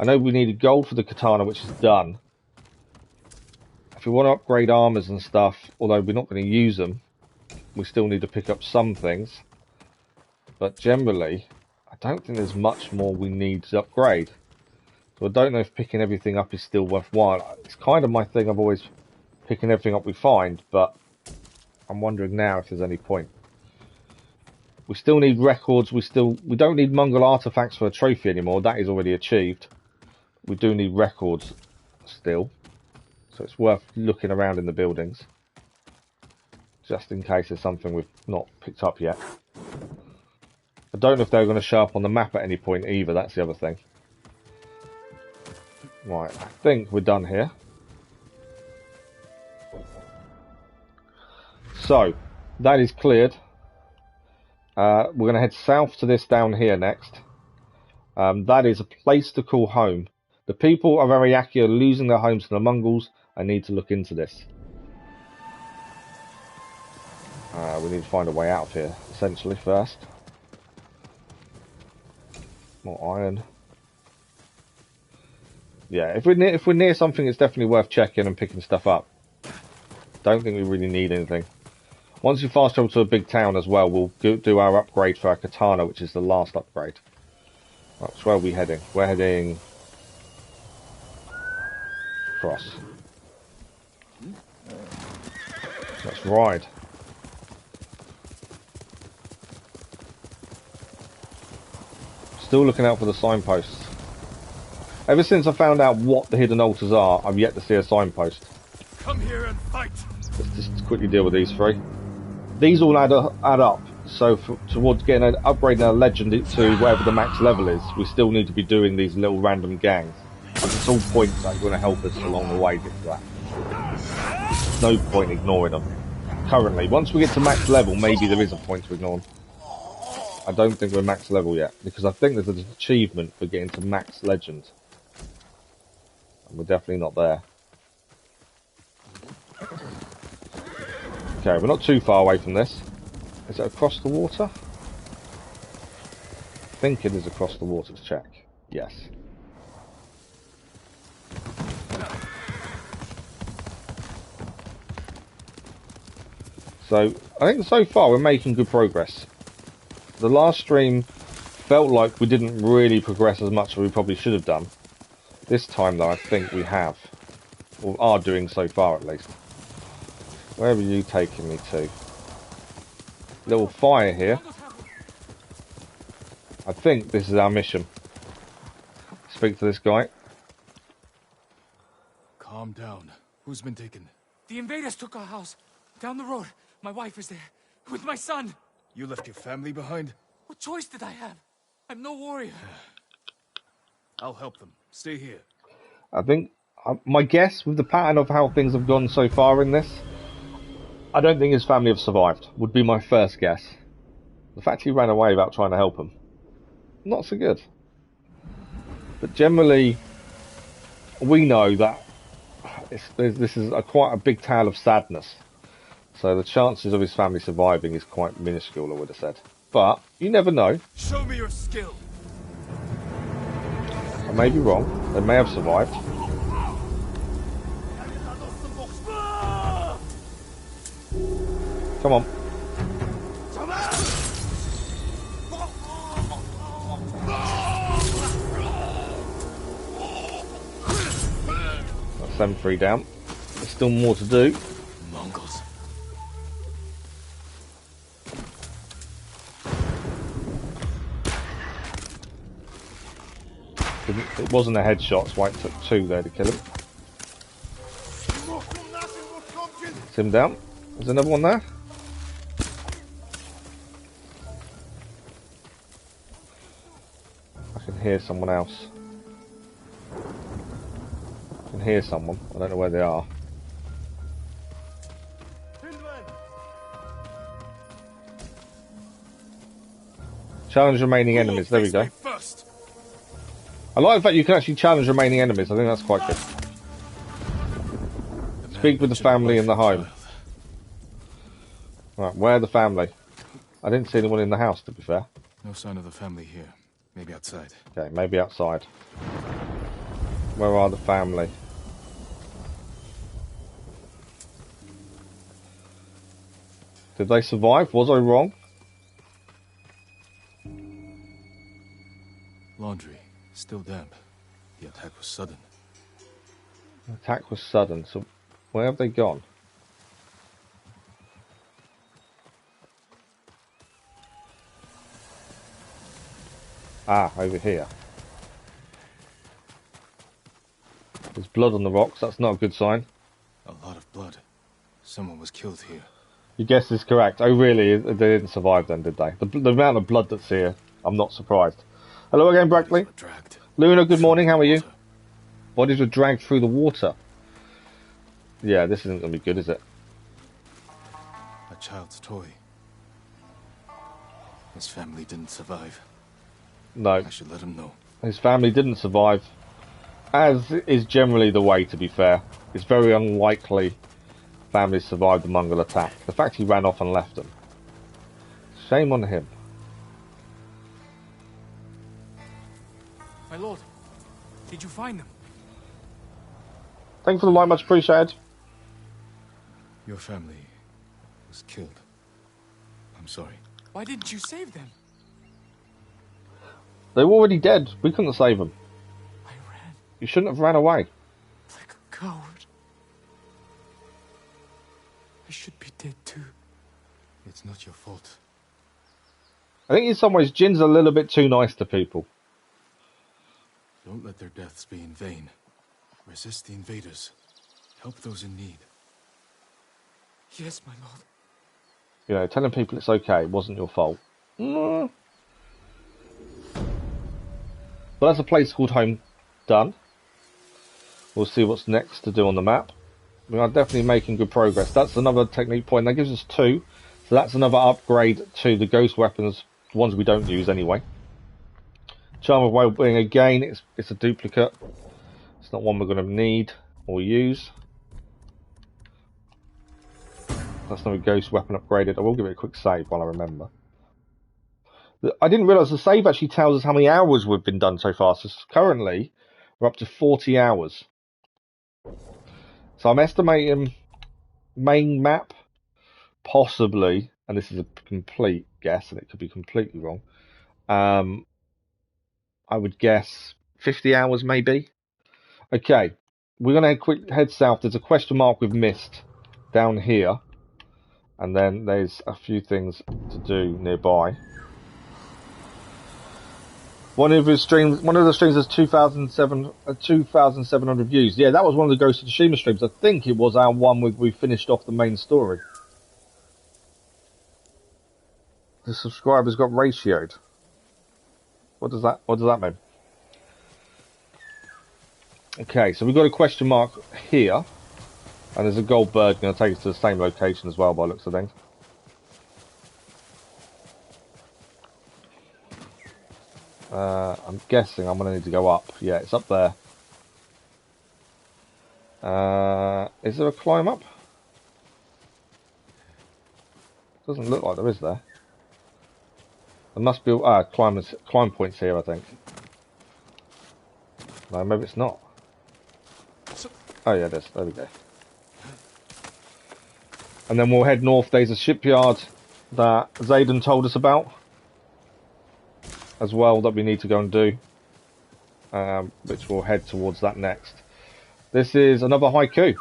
I know we needed gold for the katana, which is done. If we want to upgrade armors and stuff, although we're not going to use them, we still need to pick up some things. But generally, I don't think there's much more we need to upgrade. So I don't know if picking everything up is still worthwhile. It's kind of my thing, I've always picking everything up we find, but I'm wondering now if there's any point. We still need records, we don't need Mongol artifacts for a trophy anymore, that is already achieved. We do need records still, so it's worth looking around in the buildings, just in case there's something we've not picked up yet. I don't know if they're going to show up on the map at any point either, that's the other thing. Right, I think we're done here. So, that is cleared. We're going to head south to this down here next. That is a place to call home. The people of Ariake are losing their homes to the Mongols. I need to look into this. We need to find a way out of here, essentially, first. More iron. Yeah, if we're near something, it's definitely worth checking and picking stuff up. Don't think we really need anything. Once we fast travel to a big town as well, we'll do our upgrade for our katana, which is the last upgrade. Right, so where are we heading? We're heading across. Let's ride. Still looking out for the signposts. Ever since I found out what the hidden altars are, I've yet to see a signpost. Come here and fight. Let's just quickly deal with these 3. These all add up, so towards getting upgrading our legend to whatever the max level is, we still need to be doing these little random gangs. It's all points that are going to help us along the way to get to that. There's no point ignoring them. Currently, once we get to max level, maybe there is a point to ignore them. I don't think we're max level yet, because I think there's an achievement for getting to max legend. And we're definitely not there. Okay, we're not too far away from this. Is it across the water? I think it is across the water, to check. Yes. So, I think so far we're making good progress. The last stream felt like we didn't really progress as much as we probably should have done. This time though, I think we have. Or are doing so far at least. Where are you taking me to? Little fire here. I think this is our mission. Speak to this guy. Calm down. Who's been taken? The invaders took our house. Down the road. My wife is there. With my son. You left your family behind? What choice did I have? I'm no warrior. I'll help them. Stay here. I think, my guess with the pattern of how things have gone so far in this, I don't think his family have survived, would be my first guess. The fact he ran away without trying to help him, not so good. But generally, we know that this is quite a big tale of sadness. So the chances of his family surviving is quite minuscule, I would have said. But you never know. Show me your skill. I may be wrong. They may have survived. Come on. That's 7-3 down. There's still more to do. Mongols. It wasn't a headshot, so it took 2 there to kill him. It's him down. There's another one there. I can hear someone else. I can hear someone. I don't know where they are. Challenge remaining enemies. There we go. I like the fact you can actually challenge remaining enemies. I think that's quite good. Speak with the family in the home. Right, where the family? I didn't see anyone in the house, to be fair. No sign of the family here. Maybe outside. Okay, maybe outside. Where are the family? Did they survive? Was I wrong? Laundry. Still damp. The attack was sudden. The attack was sudden, so where have they gone? Ah, over here. There's blood on the rocks, that's not a good sign. A lot of blood. Someone was killed here. Your guess is correct. Oh really, they didn't survive then, did they? The amount of blood that's here, I'm not surprised. Hello again, Brackley. Luna, good morning, how are you? Bodies were dragged through the water. Yeah, this isn't going to be good, is it? A child's toy. His family didn't survive. No. I should let him know. His family didn't survive. As is generally the way, to be fair. It's very unlikely families survived the Mongol attack. The fact he ran off and left them. Shame on him. My lord, did you find them? Thank you for the light, much appreciated. Your family was killed. I'm sorry. Why didn't you save them? They were already dead. We couldn't save them. I ran You shouldn't have ran away. like a coward. I should be dead too. It's not your fault. I think in some ways Jin's a little bit too nice to people. Don't let their deaths be in vain. Resist the invaders. Help those in need. Yes, my lord. You know, telling people it's okay, it wasn't your fault. But that's a place called home done. We'll see what's next to do on the map. We are definitely making good progress. That's another technique point. That gives us 2. So that's another upgrade to the ghost weapons, the ones we don't use anyway. Charm of Wellbeing, again, it's a duplicate. It's not one we're going to need or use. That's another ghost weapon upgraded. I will give it a quick save while I remember. I didn't realise the save actually tells us how many hours we've been done so far. So currently, we're up to 40 hours. So I'm estimating main map, possibly, and this is a complete guess, and it could be completely wrong. I would guess 50 hours maybe. Okay, we're going to head south. There's a question mark we've missed down here. And then there's a few things to do nearby. One of the streams has 2,700 views. Yeah, that was one of the Ghost of Tsushima streams. I think it was our one where we finished off the main story. The subscribers got ratioed. What does that mean? Okay, so we've got a question mark here. And there's a gold bird going to take us to the same location as well by the looks of things. I'm guessing I'm going to need to go up. Yeah, it's up there. Is there a climb up? Doesn't look like there is there. There must be climb points here, I think. No, maybe it's not. Oh yeah, there we go. And then we'll head north. There's a shipyard that Zayden told us about as well that we need to go and do, which we'll head towards that next. This is another haiku.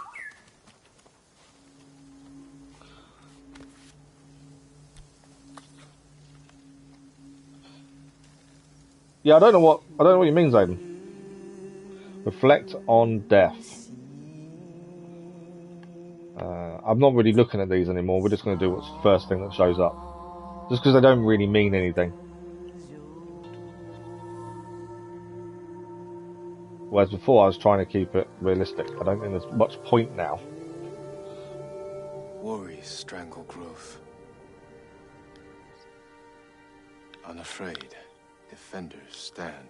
Yeah, I don't know what you mean, Zayden. Reflect on death. I'm not really looking at these anymore. We're just going to do what's the first thing that shows up, just because they don't really mean anything. Whereas before I was trying to keep it realistic. I don't think there's much point now. Worries strangle growth. Unafraid, defenders stand.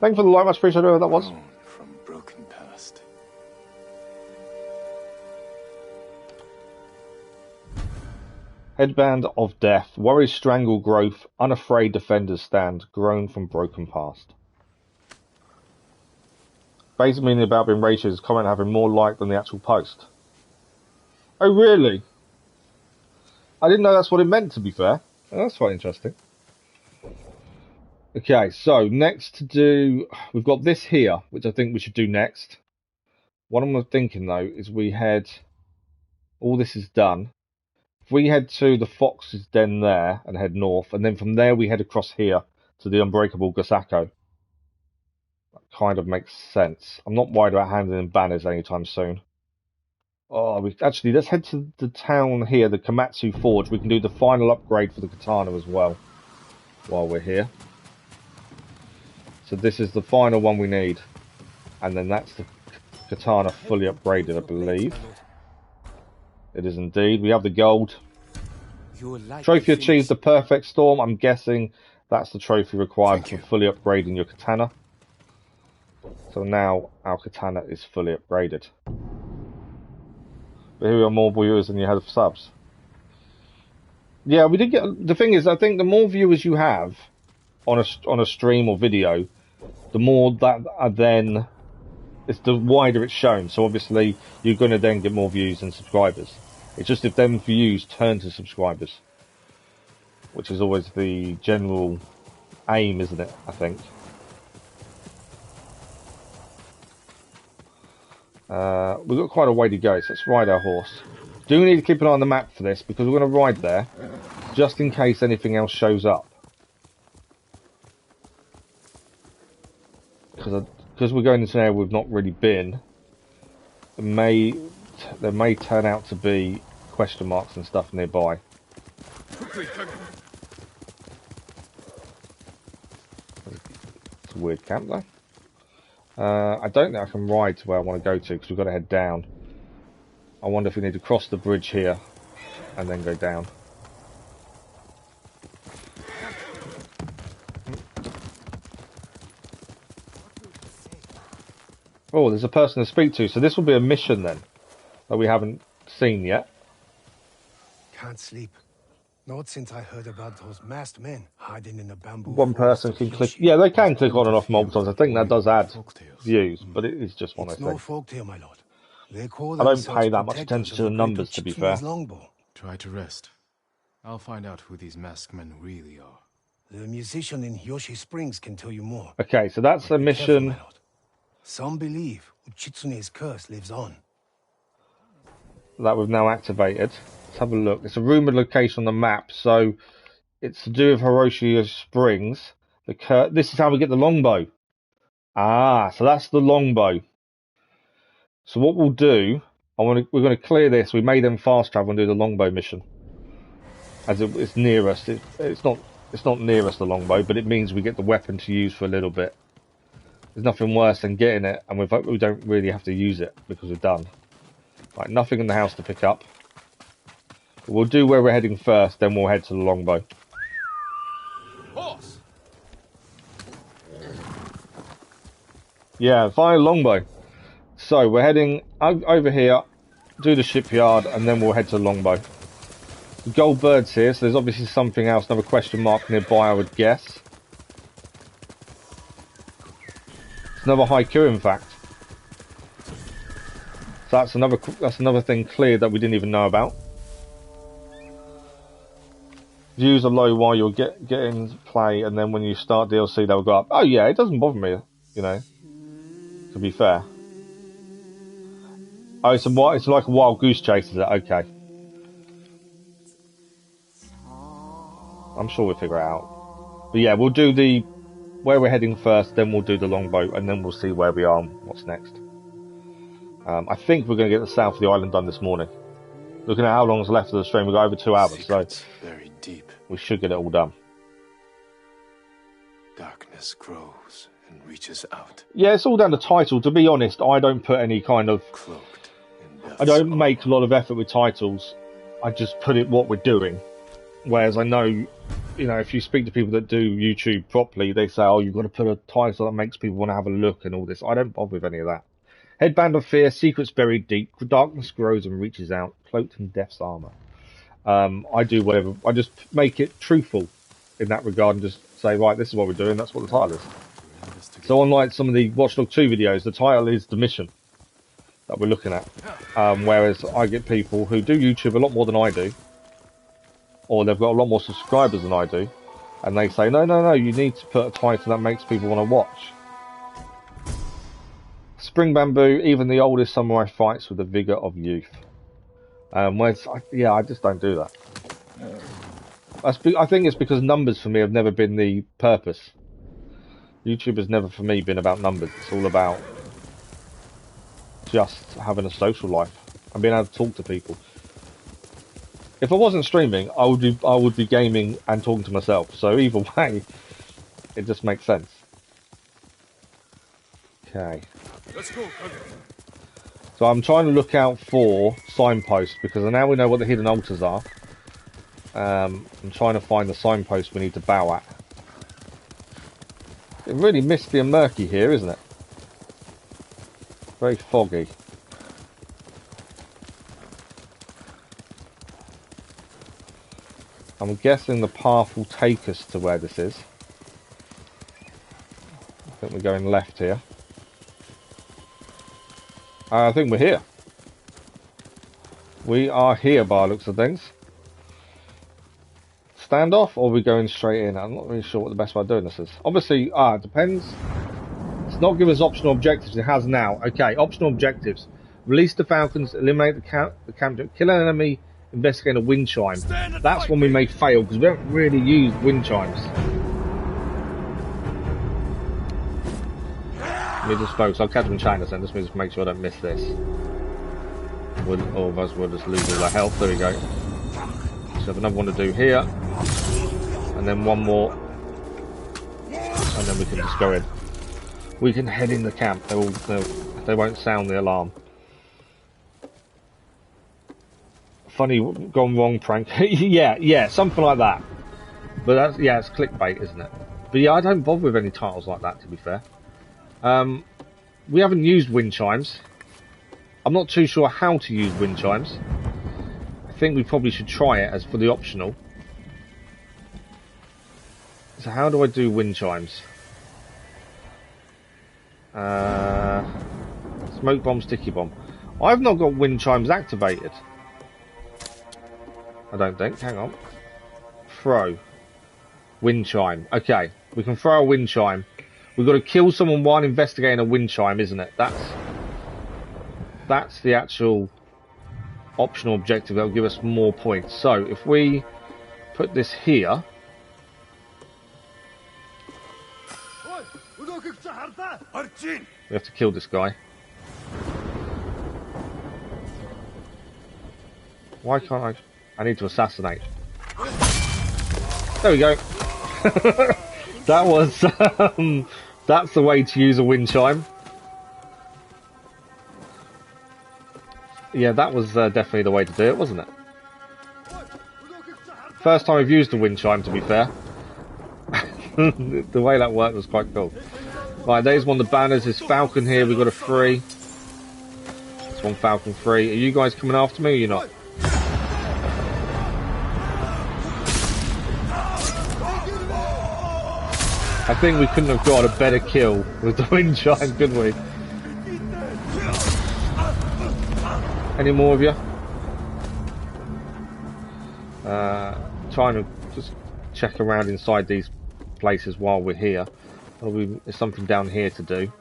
Thanks for the light, much appreciated, whoever that was. Grown from broken past. Headband of death. Worries strangle growth. Unafraid defenders stand. Grown from broken past. Basically meaning about being racist is comment having more like than the actual post. Oh really? I didn't know that's what it meant, to be fair. Oh, that's quite interesting. Okay, so next to do, we've got this here, which I think we should do next. What I'm thinking though is we head, all this is done. If we head to the Fox's Den there and head north, and then from there we head across here to the Unbreakable Gosako. That kind of makes sense. I'm not worried about handing in banners anytime soon. Oh, actually, let's head to the town here, the Komatsu Forge. We can do the final upgrade for the katana as well while we're here. So this is the final one we need. And then that's the katana fully upgraded, I believe. It is indeed. We have the gold. Trophy achieved the perfect storm. I'm guessing that's the trophy required for fully upgrading your katana. So now our katana is fully upgraded. But here we are, more viewers than you had of subs. Yeah, we did get. The thing is, I think the more viewers you have on a stream or video, the more that then it's the wider it's shown. So obviously you're going to then get more views and subscribers. It's just if them views turn to subscribers, which is always the general aim, isn't it? I think. We've got quite a way to go, so let's ride our horse. Do need to keep an eye on the map for this, because we're going to ride there, just in case anything else shows up. Because we're going into an area we've not really been, there may turn out to be question marks and stuff nearby. It's a weird camp though. I don't think I can ride to where I want to go to because we've got to head down. I wonder if we need to cross the bridge here and then go down. Oh, there's a person to speak to, so this will be a mission then that we haven't seen yet. Can't sleep. Not since I heard about those masked men hiding in the bamboo. One person can click. Yeah, they can click on and off multiple times. I think that does add views, but it is just one of those things. No folktale, my lord. They call I don't pay that much attention to the numbers, to be fair. Longbow. Try to rest. I'll find out who these masked men really are. The musician in Yoshi Springs can tell you more. Okay, so that's a mission. Some believe Uchitsune's curse lives on. That we've now activated. Let's have a look. It's a rumoured location on the map, so it's to do with Hiroshima Springs. This is how we get the longbow. Ah, so that's the longbow. So what we'll do, we're going to clear this. We may then fast travel and do the longbow mission, as it's near us. It's not near us, the longbow, but it means we get the weapon to use for a little bit. there's nothing worse than getting it and we don't really have to use it because we're done. Right, nothing in the house to pick up. But we'll do where we're heading first, then we'll head to the longbow. Horse. Yeah, fine longbow. So we're heading over here, do the shipyard, and then we'll head to the longbow. The gold bird's here, so there's obviously something else, another question mark nearby, I would guess. It's another haiku, in fact. So that's another thing clear that we didn't even know about. Views are low while you're getting play, and then when you start DLC, they'll go up. Oh yeah, it doesn't bother me, you know. To be fair. Oh, it's like a wild goose chase, is it? Okay. I'm sure we'll figure it out. But yeah, we'll do where we're heading first, then we'll do the longbow, and then we'll see where we are and what's next. I think we're going to get the south of the island done this morning. Looking at how long's left of the stream, we've got over 2 hours, Secrets very deep. we should get it all done. Darkness grows and reaches out. Yeah, it's all down to title. To be honest, I don't put any kind of... Cloaked in death's I don't make a lot of effort with titles. I just put it what we're doing. Whereas I know, you know, if you speak to people that do YouTube properly, they say, oh, you've got to put a title that makes people want to have a look and all this. I don't bother with any of that. Headband of Fear, secrets buried deep, darkness grows and reaches out, cloaked in death's armor. I do whatever. I just make it truthful in that regard and just say, right, this is what we're doing. That's what the title is. So unlike some of the Watch Dogs 2 videos, the title is the mission that we're looking at. Whereas I get people who do YouTube a lot more than I do, or they've got a lot more subscribers than I do, and they say, no, you need to put a title that makes people want to watch. Spring bamboo, even the oldest samurai fights with the vigour of youth. I just don't do that. I think it's because numbers for me have never been the purpose. YouTube has never for me been about numbers. It's all about just having a social life and being able to talk to people. If I wasn't streaming, I would be gaming and talking to myself. So either way, it just makes sense. Okay. Let's go. So I'm trying to look out for signposts because now we know what the hidden altars are. I'm trying to find the signpost we need to bow at. It's really misty and murky here, isn't it? Very foggy. I'm guessing the path will take us to where this is. I think we're going left here. I think we're here. We are here by the looks of things. Standoff, or are we going straight in? I'm not really sure what the best way of doing this is. Obviously, it depends. It's not giving us optional objectives. It has now. Okay, optional objectives. Release the falcons, eliminate the camp, kill an enemy, investigate a wind chime. That's when we may fail, because we haven't really used wind chimes. Let me just focus. I'll catch them in China, so just make sure I don't miss this. All of us will just lose all our health. There we go. So I have another one to do here. And then one more. And then we can just go in. We can head in the camp. They won't sound the alarm. Funny gone wrong prank. yeah, something like that. But that's, yeah, it's clickbait, isn't it? But yeah, I don't bother with any titles like that, to be fair. We haven't used wind chimes. I'm not too sure how to use wind chimes. I think we probably should try it as for the optional. So how do I do wind chimes? Smoke bomb, sticky bomb. I've not got wind chimes activated. I don't think. Hang on. Throw. Wind chime. Okay. We can throw a wind chime. We've got to kill someone while investigating a wind chime, isn't it? That's the actual optional objective that will give us more points. So if we put this here. We have to kill this guy. Why can't I need to assassinate. There we go. That was That's the way to use a wind chime. Yeah, that was definitely the way to do it, wasn't it? First time I've used a wind chime, to be fair. The way that worked was quite cool. Right, there's one of the banners. There's Falcon here. We've got a 3. There's one Falcon 3. Are you guys coming after me or you're not? I think we couldn't have got a better kill with the wind chime, could we? Any more of you? Trying to just check around inside these places while we're here. There's something down here to do.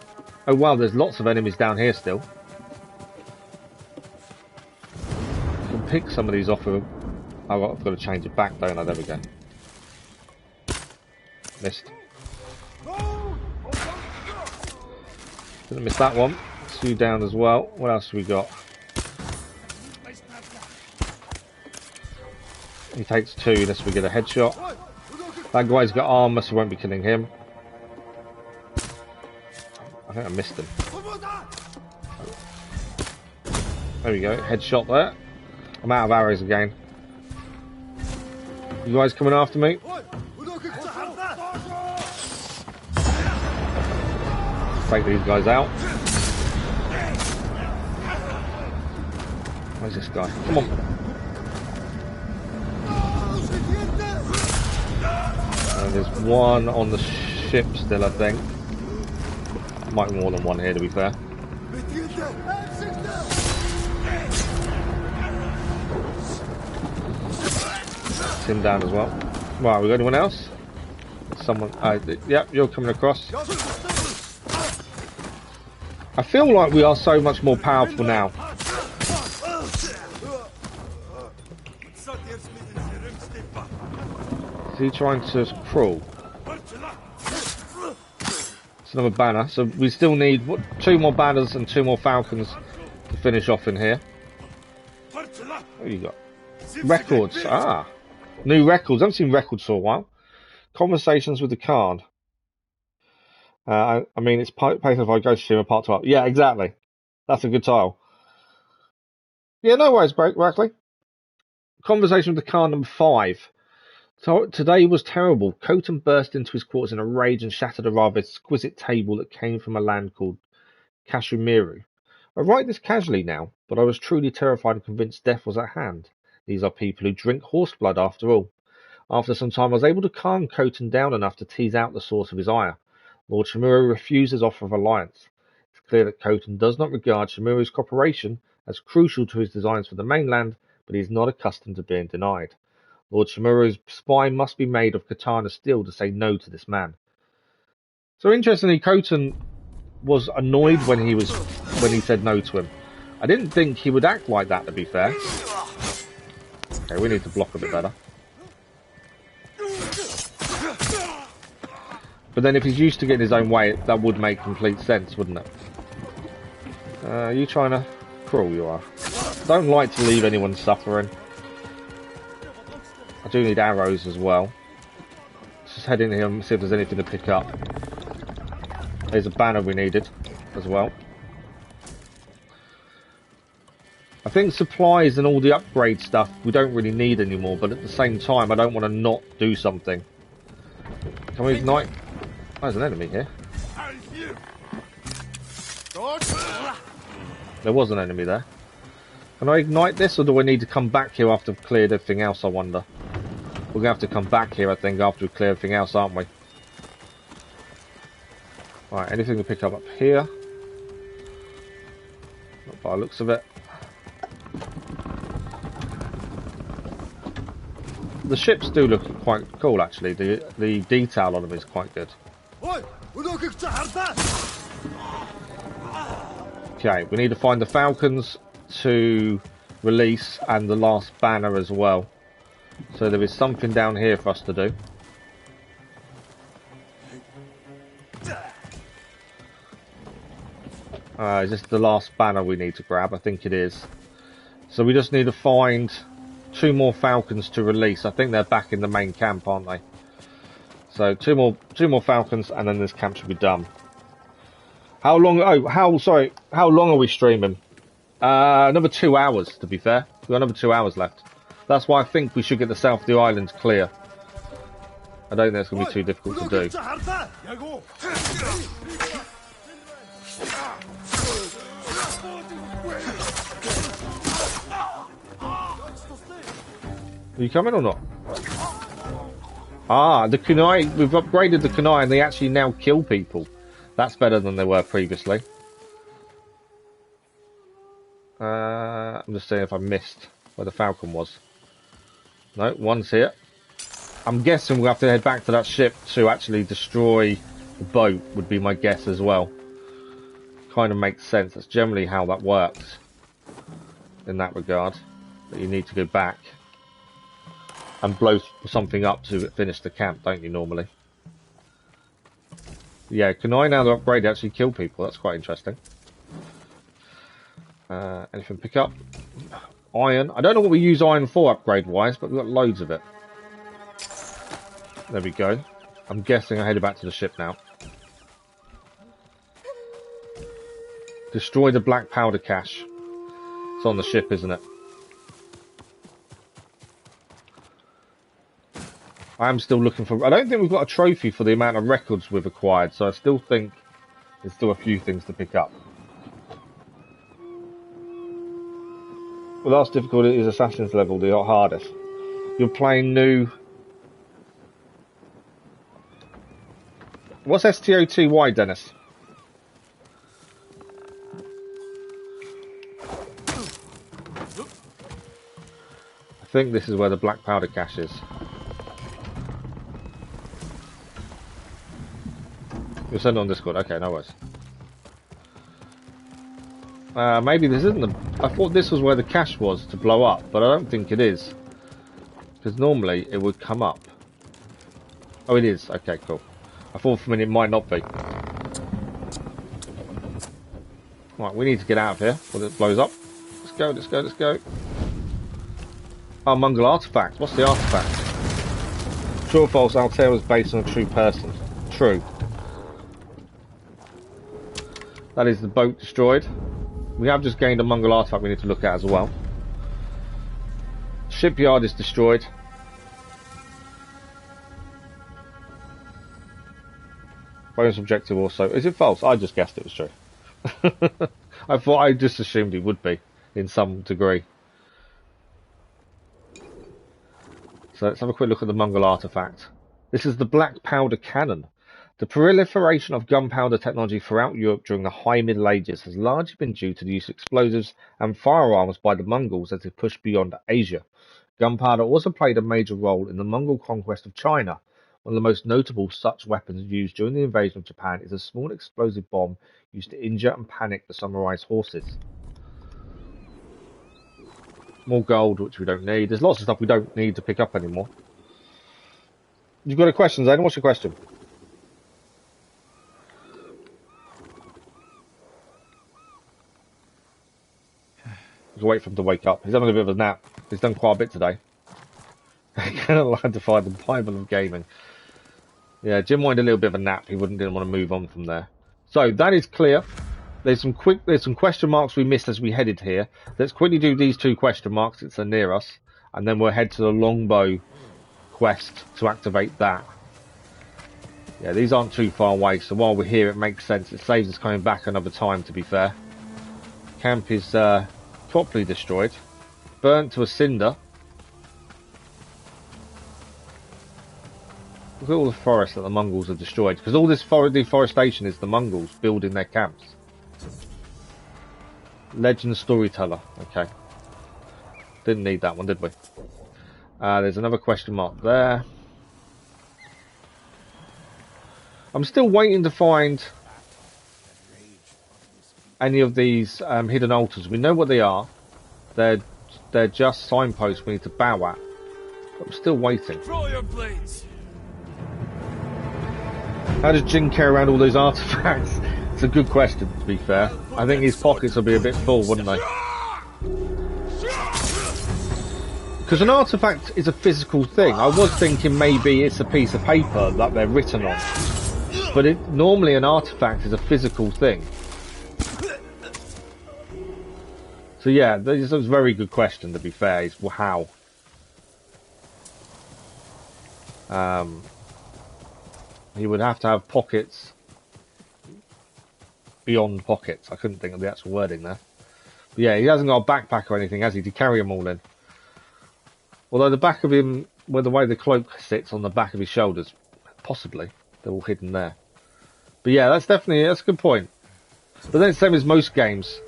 Oh wow, there's lots of enemies down here still. I can pick some of these off of... Oh, I've got to change it back, don't I? There we go. Missed. Didn't miss that one. 2 down as well. What else have we got? He takes 2 unless we get a headshot. That guy's got armor, so we won't be killing him. I think I missed him. There we go, headshot there. I'm out of arrows again. You guys coming after me? Take these guys out. Where's this guy? Come on. There's one on the ship still, I think. Might be more than one here, to be fair. That's him down as well. Right, we got anyone else? Someone. Yep, you're coming across. I feel like we are so much more powerful now. Is he trying to crawl? It's another banner, so we still need 2 more banners and 2 more falcons to finish off in here. What have you got? Records. Ah, new records. I haven't seen records for a while. Conversations with the Khan. I mean, it's Ghost of Tsushima Part 12. Yeah, exactly. That's a good title. Yeah, no worries, Brackley. Conversation with the Khan number 5. So today was terrible. Khotan burst into his quarters in a rage and shattered a rather exquisite table that came from a land called Kashumiru. I write this casually now, but I was truly terrified and convinced death was at hand. These are people who drink horse blood after all. After some time I was able to calm Khotan down enough to tease out the source of his ire. Lord Shimura refused his offer of alliance. It's clear that Khotan does not regard Shimuru's cooperation as crucial to his designs for the mainland, but he is not accustomed to being denied. Lord Shimuru's spine must be made of katana steel to say no to this man. So interestingly, Khotan was annoyed when he said no to him. I didn't think he would act like that, to be fair. Okay, we need to block a bit better. But then if he's used to getting his own way, that would make complete sense, wouldn't it? Are you trying to crawl? You are. Don't like to leave anyone suffering. I do need arrows as well. Let's just head in here and see if there's anything to pick up. There's a banner we needed as well. I think supplies and all the upgrade stuff we don't really need anymore, but at the same time I don't want to not do something. Can we ignite? Oh, there's an enemy here. There was an enemy there. Can I ignite this, or do I need to come back here after I've cleared everything else, I wonder? We're going to have to come back here, I think, after we clear everything else, aren't we? Right, anything to pick up here? Not by the looks of it. The ships do look quite cool, actually. The detail on them is quite good. Okay, we need to find the falcons to release and the last banner as well. So there is something down here for us to do. Is this the last banner we need to grab? I think it is. So we just need to find 2 more falcons to release. I think they're back in the main camp, aren't they? So two more falcons, and then this camp should be done. How long? Oh, how long are we streaming? Another 2 hours, to be fair. We've got another 2 hours left. That's why I think we should get the south of the island clear. I don't think it's going to be too difficult to do. Are you coming or not? Ah, the kunai. We've upgraded the kunai and they actually now kill people. That's better than they were previously. I'm just seeing if I missed where the falcon was. No, one's here. I'm guessing we'll have to head back to that ship to actually destroy the boat, would be my guess as well. Kind of makes sense. That's generally how that works in that regard. But you need to go back and blow something up to finish the camp, don't you, normally? Yeah, kunai now they're upgraded actually kill people. That's quite interesting. Anything pick up? Iron. I don't know what we use iron for upgrade-wise, but we've got loads of it. There we go. I'm guessing I headed back to the ship now. Destroy the black powder cache. It's on the ship, isn't it? I am still looking for... I don't think we've got a trophy for the amount of records we've acquired, so I still think there's still a few things to pick up. The last difficulty is Assassin's level, the hardest. You're playing new... What's STOTY, Dennis? I think this is where the black powder cache is. You'll send it on Discord. Okay, no worries. Maybe this isn't the... I thought this was where the cache was to blow up, but I don't think it is. Because normally it would come up. Oh, it is. Okay, cool. I thought for a minute it might not be. Right, we need to get out of here before it blows up. Let's go, let's go, let's go. Oh, Mongol artifact. What's the artifact? True or false, Altair was based on a true person. True. That is the boat destroyed. We have just gained a Mongol artifact we need to look at as well. Shipyard is destroyed. Bonus objective also. Is it false? I just guessed it was true. I just assumed it would be in some degree. So let's have a quick look at the Mongol artifact. This is the black powder cannon. The proliferation of gunpowder technology throughout Europe during the High Middle Ages has largely been due to the use of explosives and firearms by the Mongols as they pushed beyond Asia. Gunpowder also played a major role in the Mongol conquest of China. One of the most notable such weapons used during the invasion of Japan is a small explosive bomb used to injure and panic the samurai's horses. More gold, which we don't need. There's lots of stuff we don't need to pick up anymore. You've got a question, Zane? What's your question? You can wait for him to wake up. He's having a bit of a nap. He's done quite a bit today. Kind of like to find the Bible of gaming. Yeah, Jim wanted a little bit of a nap. He didn't want to move on from there. So that is clear. There's some question marks we missed as we headed here. Let's quickly do these two question marks since they're near us, and then we'll head to the longbow quest to activate that. Yeah, these aren't too far away, so while we're here, it makes sense. It saves us coming back another time. To be fair, camp is properly destroyed, burnt to a cinder. Look at all the forest that the Mongols have destroyed, because all this deforestation is the Mongols building their camps. Legend storyteller. Okay. Didn't need that one, did we? There's another question mark there. I'm still waiting to find any of these hidden altars. We know what they are. They're just signposts we need to bow at. But I'm still waiting. Control your blades. How does Jin carry around all those artifacts? It's a good question, to be fair. I think his pockets will be a bit full, wouldn't they? Because an artifact is a physical thing. I was thinking maybe it's a piece of paper that they're written on. But normally an artifact is a physical thing. So yeah, this is a very good question, to be fair, is how. He would have to have pockets beyond pockets. I couldn't think of the actual wording there. But yeah, he hasn't got a backpack or anything, has he, to carry them all in? Although the back of him, well, the way the cloak sits on the back of his shoulders, possibly. They're all hidden there. But yeah, that's a good point. But then same as most games,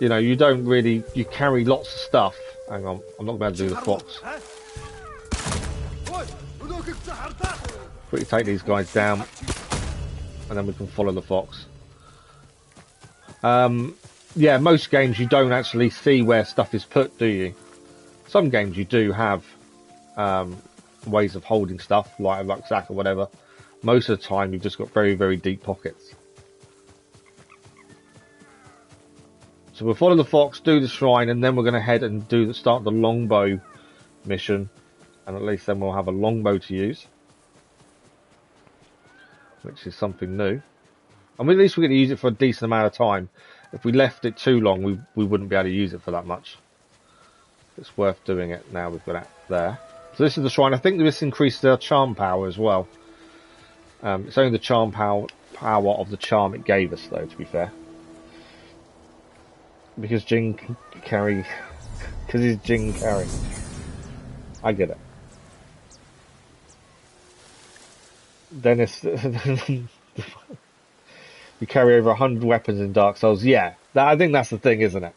you know, you don't really, you carry lots of stuff. Hang on, I'm not about to do the fox. Quickly take these guys down, and then we can follow the fox. Yeah, most games you don't actually see where stuff is put, do you? Some games you do have ways of holding stuff, like a rucksack or whatever. Most of the time you've just got very, very deep pockets. So we'll follow the fox, do the shrine, and then we're going to head and start the longbow mission. And at least then we'll have a longbow to use, which is something new. And at least we're going to use it for a decent amount of time. If we left it too long, we wouldn't be able to use it for that much. It's worth doing it now we've got it there. So this is the shrine. I think this increased our charm power as well. It's only the charm power of the charm it gave us, though, to be fair. Because Jin can carry... Because he's Jin carry. I get it. Dennis... You carry over 100 weapons in Dark Souls. Yeah, I think that's the thing, isn't it?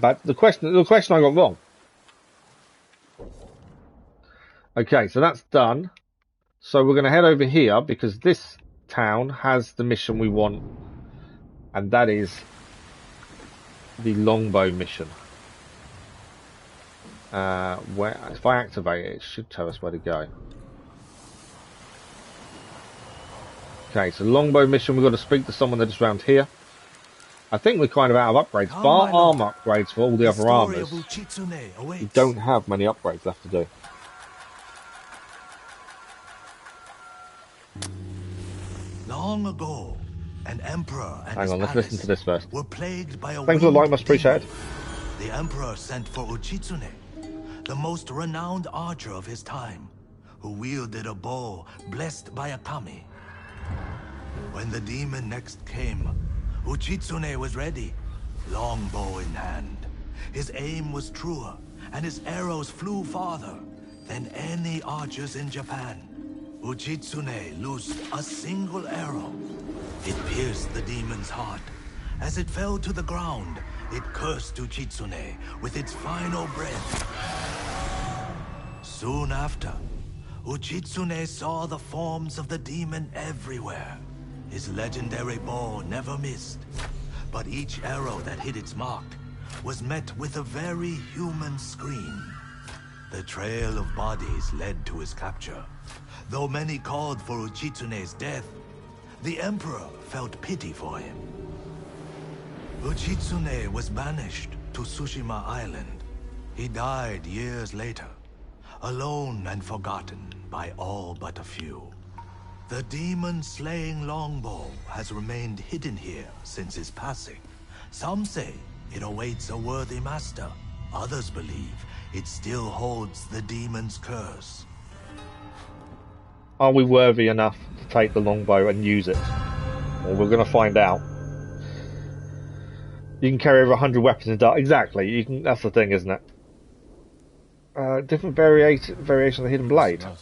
But the question I got wrong. Okay, so that's done. So we're going to head over here because this town has the mission we want, and that is the longbow mission. Where if I activate it, it should tell us where to go. Okay, so longbow mission. We've got to speak to someone that's around here. I think we're kind of out of upgrades. Bar arm upgrades for all the other armors. We don't have many upgrades left to do. Long ago, an emperor and hang on, let's listen to this first. Were plagued by a Thanks for the like, much appreciated. The emperor sent for Uchitsune, the most renowned archer of his time, who wielded a bow blessed by a kami. When the demon next came, Uchitsune was ready, longbow in hand. His aim was truer, and his arrows flew farther than any archers in Japan. Uchitsune loosed a single arrow. It pierced the demon's heart. As it fell to the ground, it cursed Uchitsune with its final breath. Soon after, Uchitsune saw the forms of the demon everywhere. His legendary bow never missed, but each arrow that hit its mark was met with a very human scream. The trail of bodies led to his capture. Though many called for Uchitsune's death, the emperor felt pity for him. Uchitsune was banished to Tsushima Island. He died years later, alone and forgotten by all but a few. The demon-slaying longbow has remained hidden here since his passing. Some say it awaits a worthy master. Others believe it still holds the demon's curse. Are we worthy enough to take the longbow and use it? Well, we're going to find out. You can carry over 100 weapons in dark. Exactly. You can. That's the thing, isn't it? Different variation of the hidden blade. The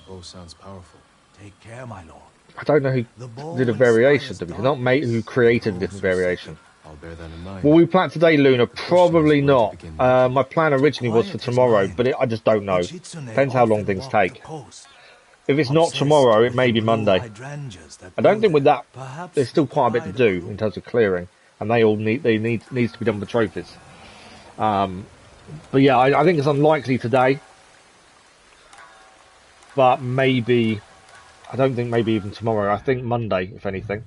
bow sounds powerful. Take care, my lord. I don't know who did a variation to me. It's not mate who created a different variation. I'll bear that in mind. Will we plan today, Luna? Probably not. My plan originally was for tomorrow, but I just don't know. Depends how long things take. If it's not tomorrow, it may be Monday. I don't think with that, there's still quite a bit to do in terms of clearing, and needs to be done with the trophies. But yeah, I think it's unlikely today. But maybe, I don't think maybe even tomorrow. I think Monday, if anything.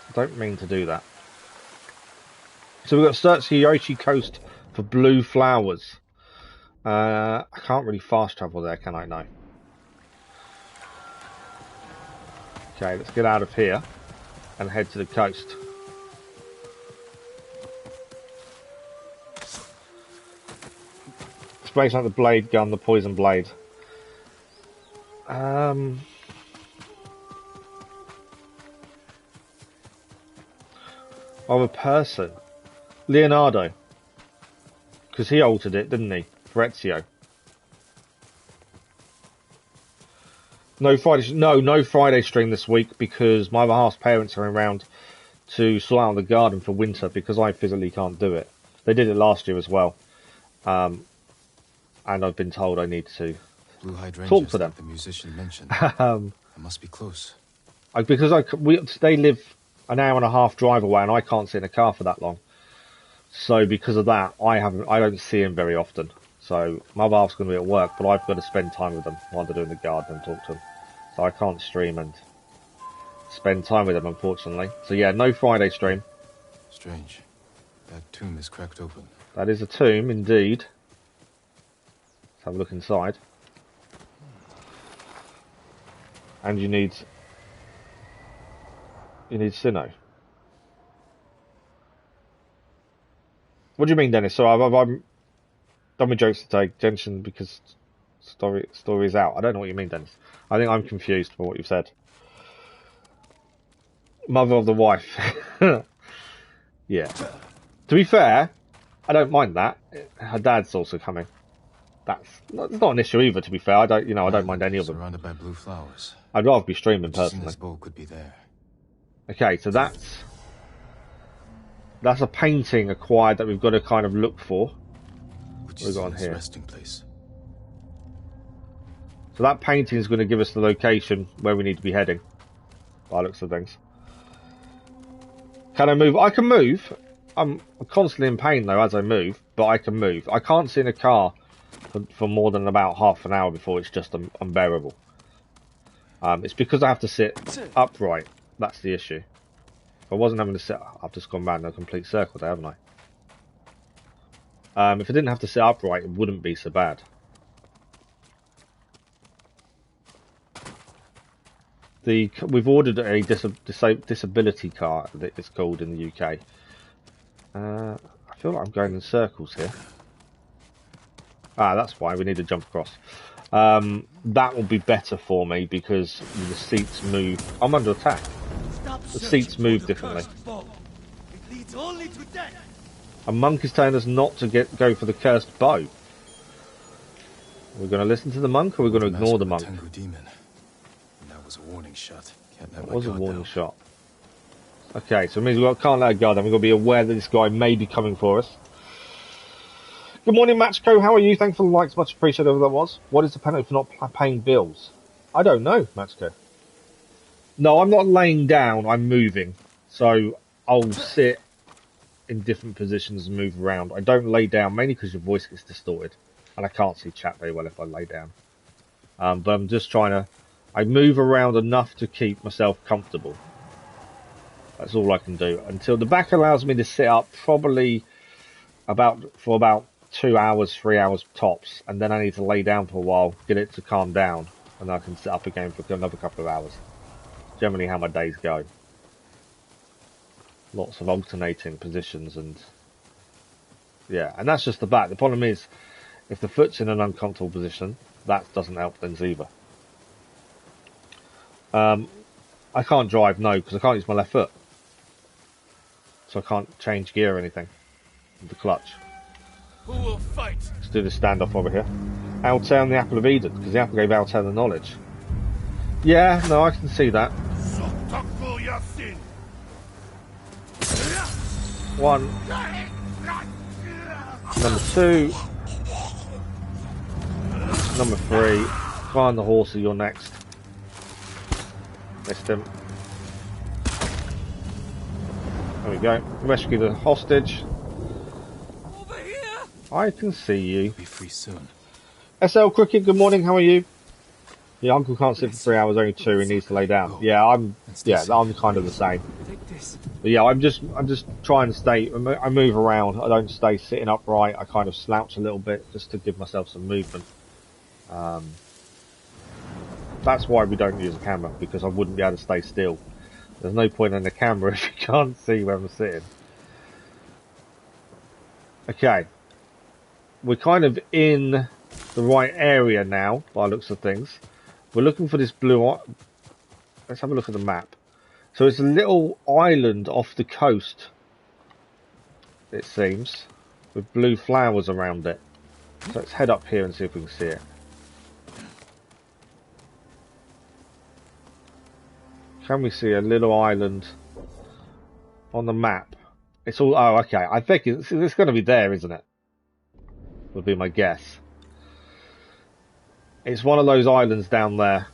I don't mean to do that. So we've got to search the Yoshi coast for blue flowers. I can't really fast travel there, can I? No. Okay, let's get out of here and head to the coast. It's based on the blade gun, the poison blade. I'm a person. Leonardo. Because he altered it, didn't he? For Ezio. No Friday stream this week because my other half's parents are around to sort out the garden for winter because I physically can't do it. They did it last year as well. And I've been told I need to talk to them. The musician mentioned. I must be close. Because they live an hour and a half drive away and I can't sit in a car for that long. So because of that, I don't see him very often. So my other half's going to be at work, but I've got to spend time with them while they're doing the garden and talk to them. So I can't stream and spend time with them, unfortunately. So yeah, no Friday stream. Strange. That tomb is cracked open. That is a tomb, indeed. Let's have a look inside. And you need Sinnoh. What do you mean, Dennis? So I've done my jokes to take attention because story is out. I don't know what you mean, Dennis. I think I'm confused by what you've said. Mother of the wife. Yeah. To be fair, I don't mind that. Her dad's also coming. That's not an issue either. To be fair, I don't mind any of them. Surrounded by blue flowers. I'd rather be streaming personally. This bowl could be there. Okay, so that's a painting acquired that we've got to kind of look for. What have we got on here? Resting place. So that painting is going to give us the location where we need to be heading. By the looks of things. Can I move? I can move. I'm constantly in pain though as I move, but I can move. I can't sit in a car for more than about half an hour before it's just unbearable. It's because I have to sit upright. That's the issue. If I wasn't having to sit, I've just gone round in a complete circle there, haven't I? If I didn't have to sit upright, it wouldn't be so bad. We've ordered a disability car, that it's called in the UK. I feel like I'm going in circles here. Ah, that's why we need to jump across. That will be better for me because the seats move. I'm under attack. The seats move differently. It leads only to death. A monk is telling us not to go for the cursed bow. We're going to listen to the monk, or we're going to ignore the monk? Demon. That was a warning shot. That was a warning shot. Okay, so it means we can't let it go then. We've got to be aware that this guy may be coming for us. Good morning, Matchco. How are you? Thanks for the likes. Much appreciated, whoever that was. What is the penalty for not paying bills? I don't know, Matchco. No, I'm not laying down. I'm moving. So I'll sit in different positions and move around. I don't lay down, mainly because your voice gets distorted. And I can't see chat very well if I lay down. But I'm just trying to... I move around enough to keep myself comfortable. That's all I can do. Until the back allows me to sit up probably for about 2 hours, 3 hours tops. And then I need to lay down for a while, get it to calm down. And then I can sit up again for another couple of hours. Generally how my days go. Lots of alternating positions and... Yeah, and that's just the back. The problem is, if the foot's in an uncomfortable position, that doesn't help things either. I can't drive, no, because I can't use my left foot. So I can't change gear or anything with the clutch. Who will fight? Let's do this standoff over here. Altair and the Apple of Eden, because the apple gave Altair the knowledge. Yeah, no, I can see that. One. Number two. Number three. Find the horse, you're next. Missed him. There we go. Rescue the hostage. Over here. I can see you. Be free soon. SL Cricket, good morning, how are you? Yeah, Uncle can't sit for 3 hours, only 2, he needs to lay down. Yeah, I'm kind of the same. But yeah, I'm just trying to stay, I move around, I don't stay sitting upright, I kind of slouch a little bit just to give myself some movement. That's why we don't use a camera, because I wouldn't be able to stay still. There's no point in the camera if you can't see where I'm sitting. Okay. We're kind of in the right area now, by the looks of things. We're looking for this blue... Let's have a look at the map. So it's a little island off the coast, it seems, with blue flowers around it. So let's head up here and see if we can see it. Can we see a little island on the map? It's all... Oh, okay. I think it's going to be there, isn't it? Would be my guess. It's one of those islands down there.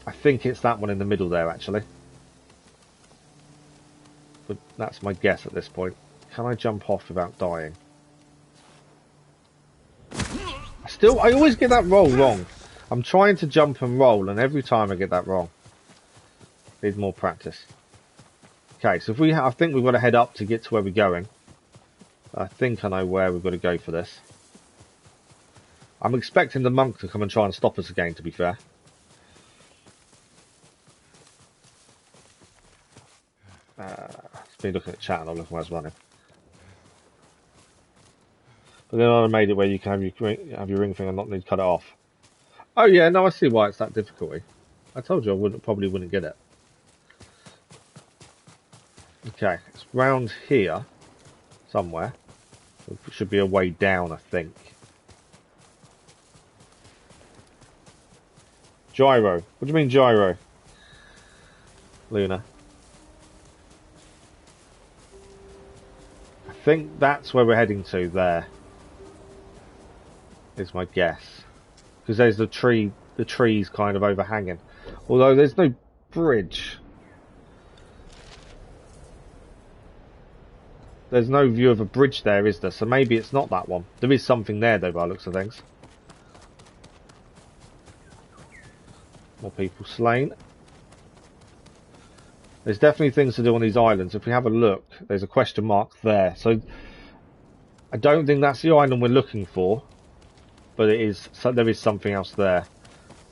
I think it's that one in the middle there, actually. But that's my guess at this point. Can I jump off without dying? I always get that roll wrong. I'm trying to jump and roll, and every time I get that wrong. Need more practice. Okay, so if I think we've got to head up to get to where we're going. I think I know where we've got to go for this. I'm expecting the monk to come and try and stop us again, to be fair. It's me looking at chat and I'm looking where I was running. But then I made it where you can have your ring thing and not need to cut it off. Oh yeah, no, I see why it's that difficulty. I told you I probably wouldn't get it. Okay, it's round here somewhere. It should be a way down, I think. Gyro. What do you mean gyro? Luna. I think that's where we're heading to there. Is my guess. Because there's the trees kind of overhanging. Although there's no bridge. There's no view of a bridge there, is there? So maybe it's not that one. There is something there though, by the looks of things. More people slain. There's definitely things to do on these islands. If we have a look, there's a question mark there. So I don't think that's the island we're looking for, but it is. So there is something else there.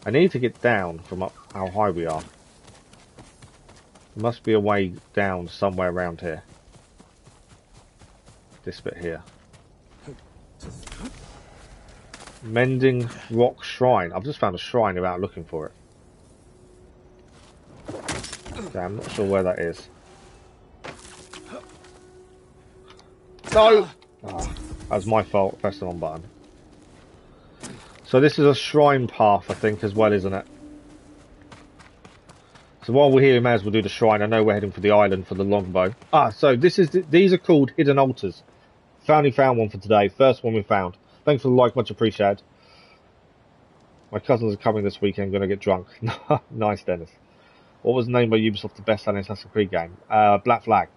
I need to get down from up how high we are. There must be a way down somewhere around here. This bit here. Mending Rock Shrine. I've just found a shrine without looking for it. Okay, I'm not sure where that is. No! Oh, that was my fault. Press the wrong button. So this is a shrine path, I think, as well, isn't it? So while we're here, we may as well do the shrine. I know we're heading for the island for the longbow. So these are called hidden altars. Finally found one for today. First one we found. Thanks for the like, much appreciated. My cousins are coming this weekend. Going to get drunk. Nice, Dennis. What was named by Ubisoft the best-selling Assassin's Creed game? Black Flag.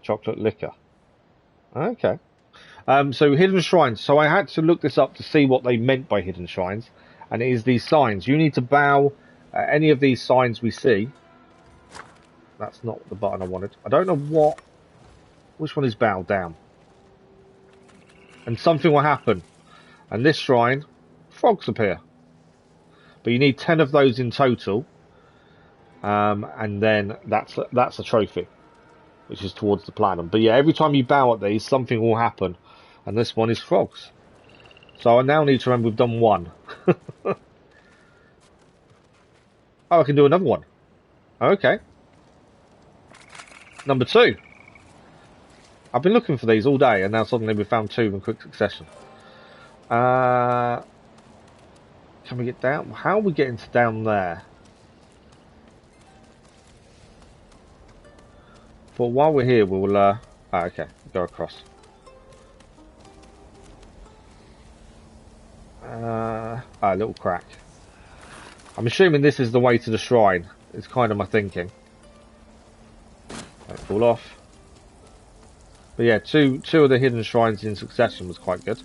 Chocolate liquor. Okay. So hidden shrines. So I had to look this up to see what they meant by hidden shrines. And it is these signs. You need to bow at any of these signs we see. That's not the button I wanted. I don't know which one is bow down. And something will happen. And this shrine, frogs appear. But you need 10 of those in total. And then that's a trophy. Which is towards the platinum. But yeah, every time you bow at these, something will happen. And this one is frogs. So I now need to remember we've done one. Oh, I can do another one. Okay. Number 2. I've been looking for these all day, and now suddenly we found 2 in quick succession. Can we get down? How are we getting to down there? But while we're here, we'll... okay, go across. A little crack. I'm assuming this is the way to the shrine. It's kind of my thinking. Don't fall off. But yeah, two of the hidden shrines in succession was quite good.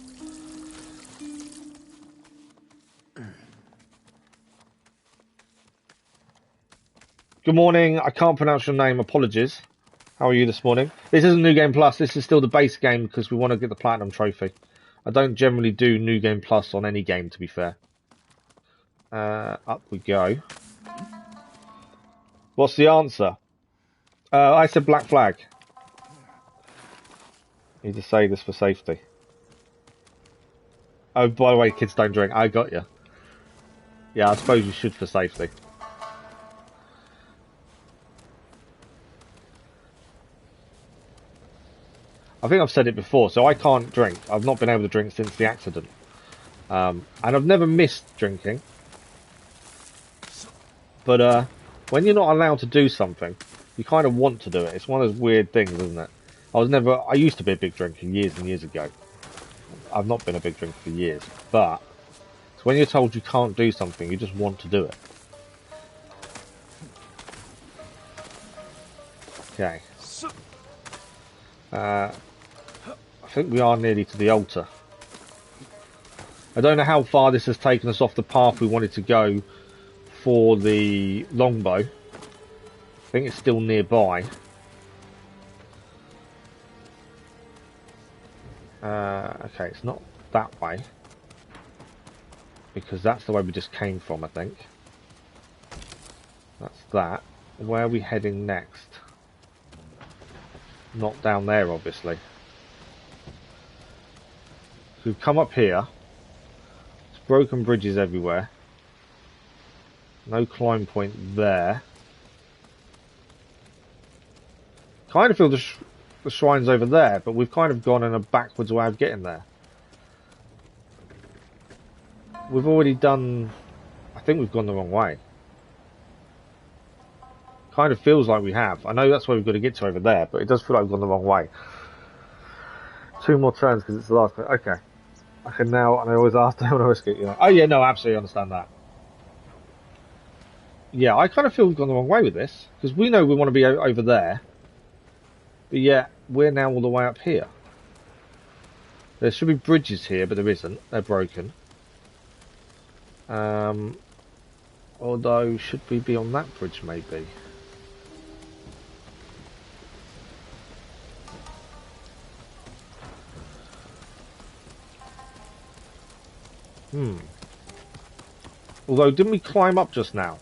Good morning. I can't pronounce your name. Apologies. How are you this morning? This isn't New Game Plus. This is still the base game because we want to get the Platinum Trophy. I don't generally do New Game Plus on any game, to be fair. Up we go. What's the answer? I said black flag. Need to say this for safety. Oh, by the way, kids don't drink. I got you. Yeah, I suppose you should for safety. I think I've said it before, so I can't drink. I've not been able to drink since the accident. And I've never missed drinking. But when you're not allowed to do something, you kind of want to do it. It's one of those weird things, isn't it? I used to be a big drinker years and years ago. I've not been a big drinker for years. But when you're told you can't do something, you just want to do it. Okay. I think we are nearly to the altar. I don't know how far this has taken us off the path we wanted to go for the longbow. I think it's still nearby. Okay, it's not that way. Because that's the way we just came from, I think. That's that. Where are we heading next? Not down there, obviously. So we've come up here. There's broken bridges everywhere. No climb point there. Kind of feel the shrine's over there, but we've kind of gone in a backwards way of getting there. We've already done... I think we've gone the wrong way. Kind of feels like we have. I know that's where we've got to get to over there, but it does feel like we've gone the wrong way. 2 more turns because it's the last one. Okay. I can now, and I always ask, don't want to risk it, you know. Oh yeah, no, absolutely understand that. Yeah, I kind of feel we've gone the wrong way with this, because we know we want to be over there, but yet we're now all the way up here. There should be bridges here, but there isn't. They're broken. Although, should we be on that bridge, maybe? Although, didn't we climb up just now?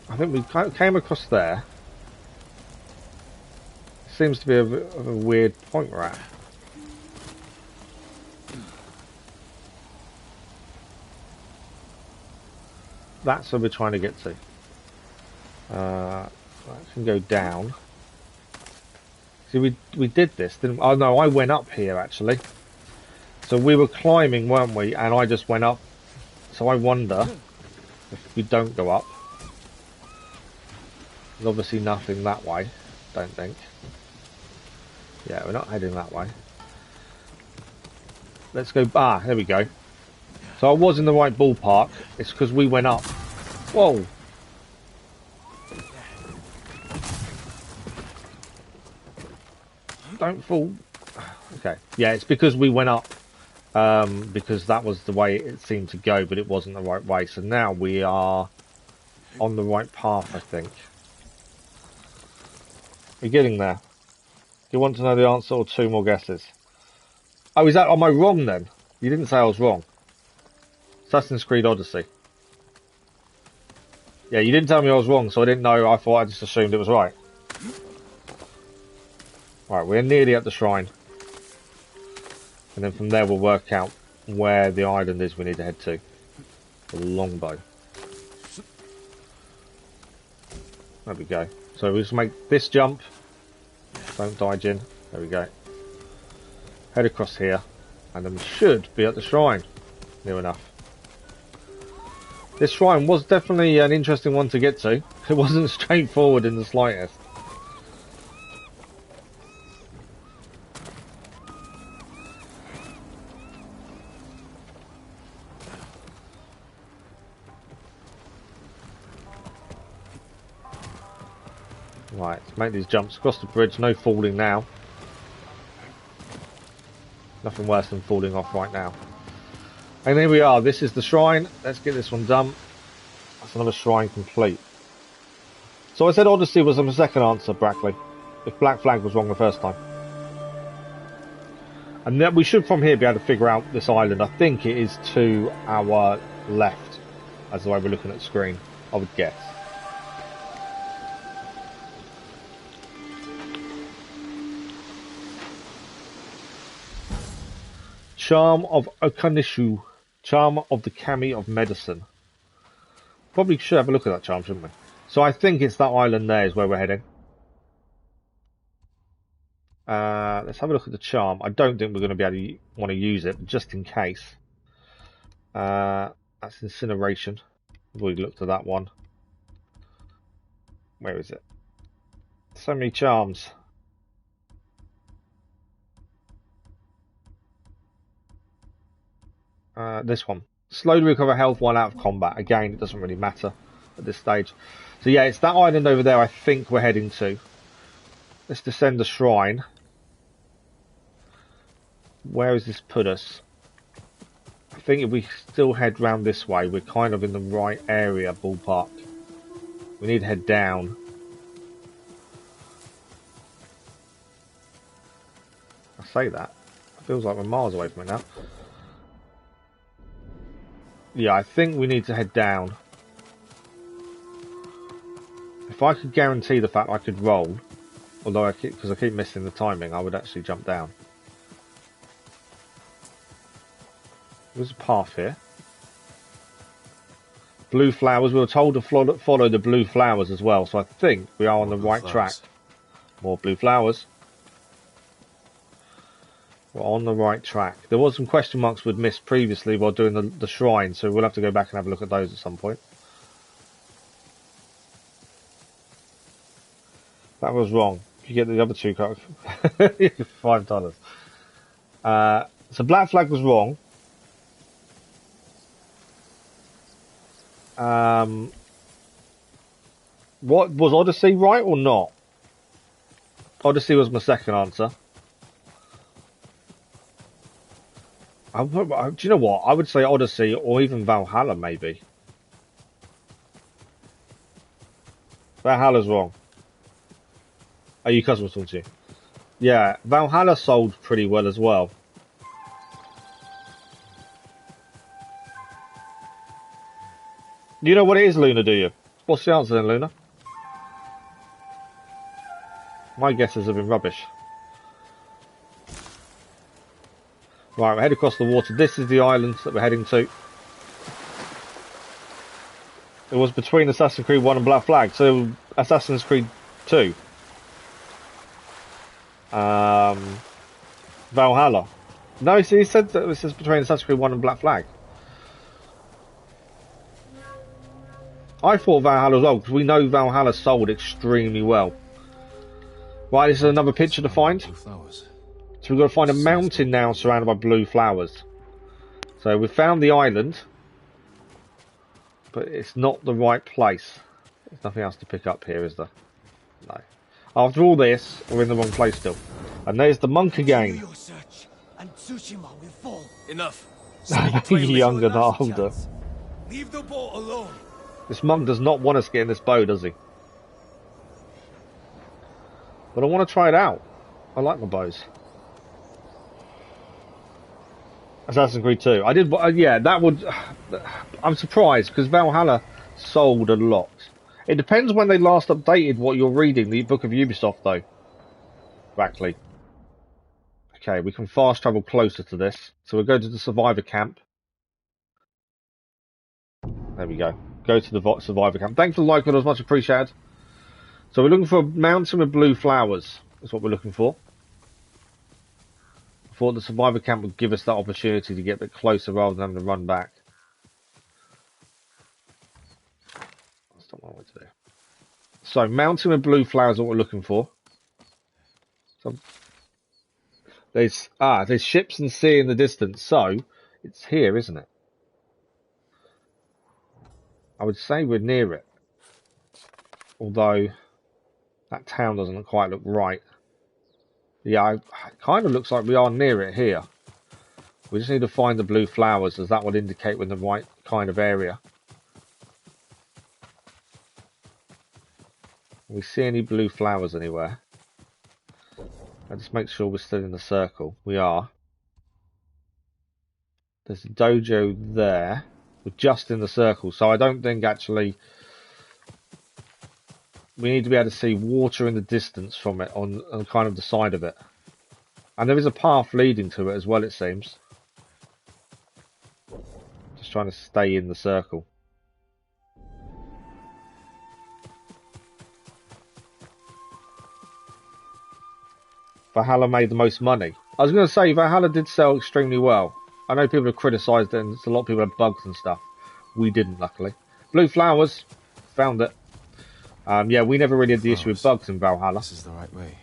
I think we came across there. Seems to be a weird point we're at. That's where we're trying to get to. That can go down. See, we did this, didn't we? Oh no, I went up here actually. So we were climbing, weren't we? And I just went up. So I wonder if we don't go up. There's obviously nothing that way, don't think. Yeah, we're not heading that way. Let's go. Ah, there we go. So I was in the right ballpark. It's because we went up. Whoa. Don't fall. Okay. Yeah, it's because we went up. Because that was the way it seemed to go, but it wasn't the right way. So now we are on the right path, I think. We're getting there. Do you want to know the answer or 2 more guesses? Oh, am I wrong then? You didn't say I was wrong. Assassin's Creed Odyssey. Yeah, you didn't tell me I was wrong, so I didn't know. I thought I just assumed it was right. Right, we're nearly at the shrine. And then from there we'll work out where the island is we need to head to. The longbow. There we go. So we just make this jump. Don't die, Jin. There we go. Head across here. And then we should be at the shrine. Near enough. This shrine was definitely an interesting one to get to. It wasn't straightforward in the slightest. Right, let's make these jumps across the bridge. No falling now. Nothing worse than falling off right now. And here we are. This is the shrine. Let's get this one done. That's another shrine complete. So I said Odyssey was my second answer, Brackley. If Black Flag was wrong the first time. And then we should from here be able to figure out this island. I think it is to our left, as the way we're looking at the screen, I would guess. Charm of Okanishu. Charm of the Kami of Medicine. Probably should have a look at that charm, shouldn't we? So I think it's that island there is where we're heading. Let's have a look at the charm. I don't think we're going to be able to want to use it, but just in case. That's incineration. We've already looked at that one. Where is it? So many charms. This one. Slowly recover health while out of combat. Again, it doesn't really matter at this stage. So yeah, it's that island over there I think we're heading to. Let's descend the shrine. Where has this put us? I think if we still head round this way, we're kind of in the right area, ballpark. We need to head down. I say that. It feels like we're miles away from it now. Yeah, I think we need to head down. If I could guarantee the fact I could roll, although because I keep missing the timing, I would actually jump down. There's a path here. Blue flowers. We were told to follow the blue flowers as well, so I think we are on the right track. More blue flowers. We're on the right track. There was some question marks we'd missed previously while doing the shrine, so we'll have to go back and have a look at those at some point. That was wrong. You get the other two cards. $5. So Black Flag was wrong. What was Odyssey right or not? Odyssey was my second answer. Do you know what? I would say Odyssey or even Valhalla, maybe. Valhalla's wrong. Are you customers talking to you? Yeah, Valhalla sold pretty well as well. You know what it is, Luna, do you? What's the answer then, Luna? My guesses have been rubbish. Right, we're heading across the water. This is the island that we're heading to. It was between Assassin's Creed 1 and Black Flag, so Assassin's Creed 2. Valhalla. No, he said that this is between Assassin's Creed 1 and Black Flag. I thought Valhalla as well, because we know Valhalla sold extremely well. Right, this is another picture to find. So we've got to find a mountain now surrounded by blue flowers. So we've found the island, but it's not the right place. There's nothing else to pick up here, is there? No. After all this, we're in the wrong place still. And there's the monk again. Enough. Younger than older. Leave the boat alone. This monk does not want us to get in this bow, does he? But I want to try it out. I like my bows. Assassin's Creed 2. I did, yeah, that would... I'm surprised, because Valhalla sold a lot. It depends when they last updated what you're reading, the Book of Ubisoft, though. Exactly. Okay, we can fast travel closer to this. So we'll go to the survivor camp. There we go. Go to the survivor camp. Thanks for the like, it was much appreciated. So we're looking for a mountain with blue flowers. That's what we're looking for. I thought the survivor camp would give us that opportunity to get a bit closer rather than having to run back. That's not what I want to do. So, mountain with blue flowers is what we're looking for. So, there's ships and sea in the distance. So, it's here, isn't it? I would say we're near it. Although, that town doesn't quite look right. Yeah, it kind of looks like we are near it here. We just need to find the blue flowers, as that would indicate we're in the right kind of area. Can we see any blue flowers anywhere? Let's make sure we're still in the circle. We are. There's a dojo there. We're just in the circle, so I don't think actually we need to be able to see water in the distance from it on kind of the side of it. And there is a path leading to it as well, it seems. Just trying to stay in the circle. Valhalla made the most money. I was going to say, Valhalla did sell extremely well. I know people have criticised it and a lot of people have bugs and stuff. We didn't, luckily. Blue flowers. Found it. Yeah, we never really had the issue with bugs in Valhalla. This is the right way.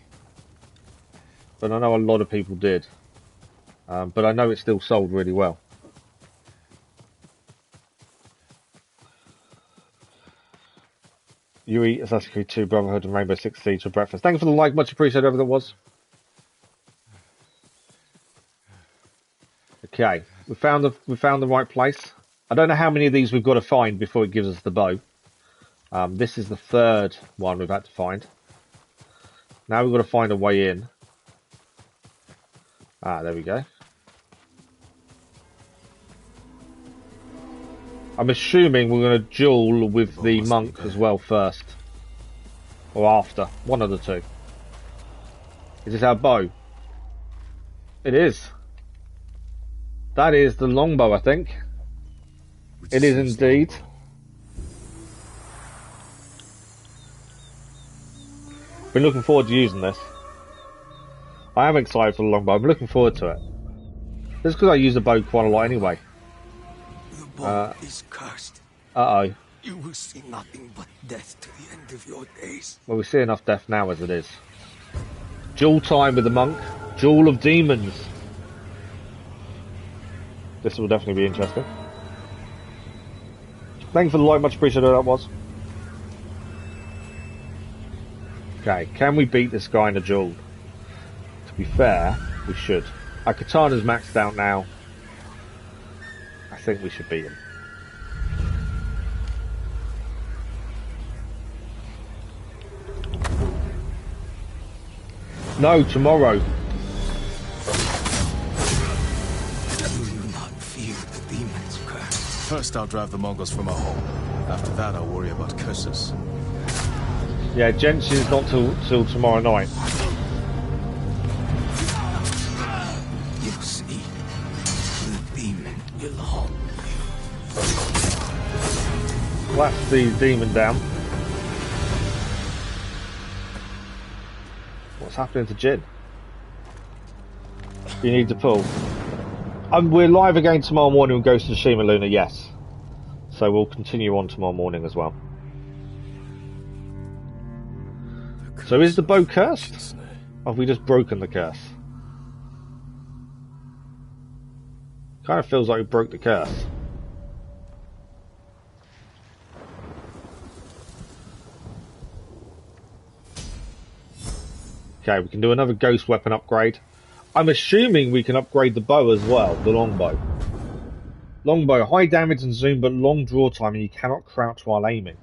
But I know a lot of people did. But I know it still sold really well. You eat Assassin's Creed 2, Brotherhood and Rainbow Six Siege for breakfast. Thank you for the like, much appreciated, whoever that was. Okay, we found the right place. I don't know how many of these we've got to find before it gives us the bow. This is the third one we've had to find. Now we've got to find a way in. Ah, there we go. I'm assuming we're going to duel with the monk as well first. Or after. One of the two. Is this our bow? It is. That is the longbow, I think. It is indeed. Been looking forward to using this. I am excited for the longbow. I'm looking forward to it. Just because I use the bow quite a lot anyway. The bow is cursed. Uh-oh. You will see nothing but death to the end of your days. Well, we see enough death now as it is. Duel time with the monk. Duel of demons. This will definitely be interesting. Thank you for the like, much appreciated, that was. Okay, can we beat this guy in a duel? To be fair, we should. Our katana's maxed out now. I think we should beat him. No, tomorrow. Do you not fear the demon's curse? First I'll drive the Mongols from our home. After that I'll worry about curses. Yeah, Genshin's not till tomorrow night. You see, the demon will haunt you. Blast the demon down. What's happening to Jin? You need to pull. We're live again tomorrow morning with Ghost of Tsushima, Luna, yes. So we'll continue on tomorrow morning as well. So is the bow cursed? Or have we just broken the curse? Kind of feels like we broke the curse. Okay, we can do another ghost weapon upgrade. I'm assuming we can upgrade the bow as well, the longbow. Longbow, high damage and zoom, but long draw time, and you cannot crouch while aiming.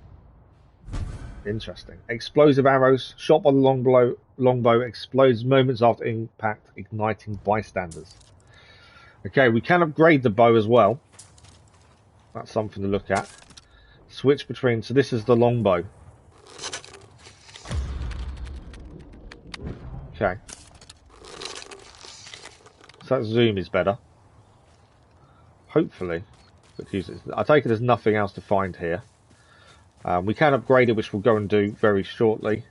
Interesting. Explosive arrows, shot by the longbow explodes moments after impact, igniting bystanders. Okay, we can upgrade the bow as well. That's something to look at. Switch between, so this is the longbow. Okay. So that zoom is better. Hopefully. I take it there's nothing else to find here. We can upgrade it, which we'll go and do very shortly.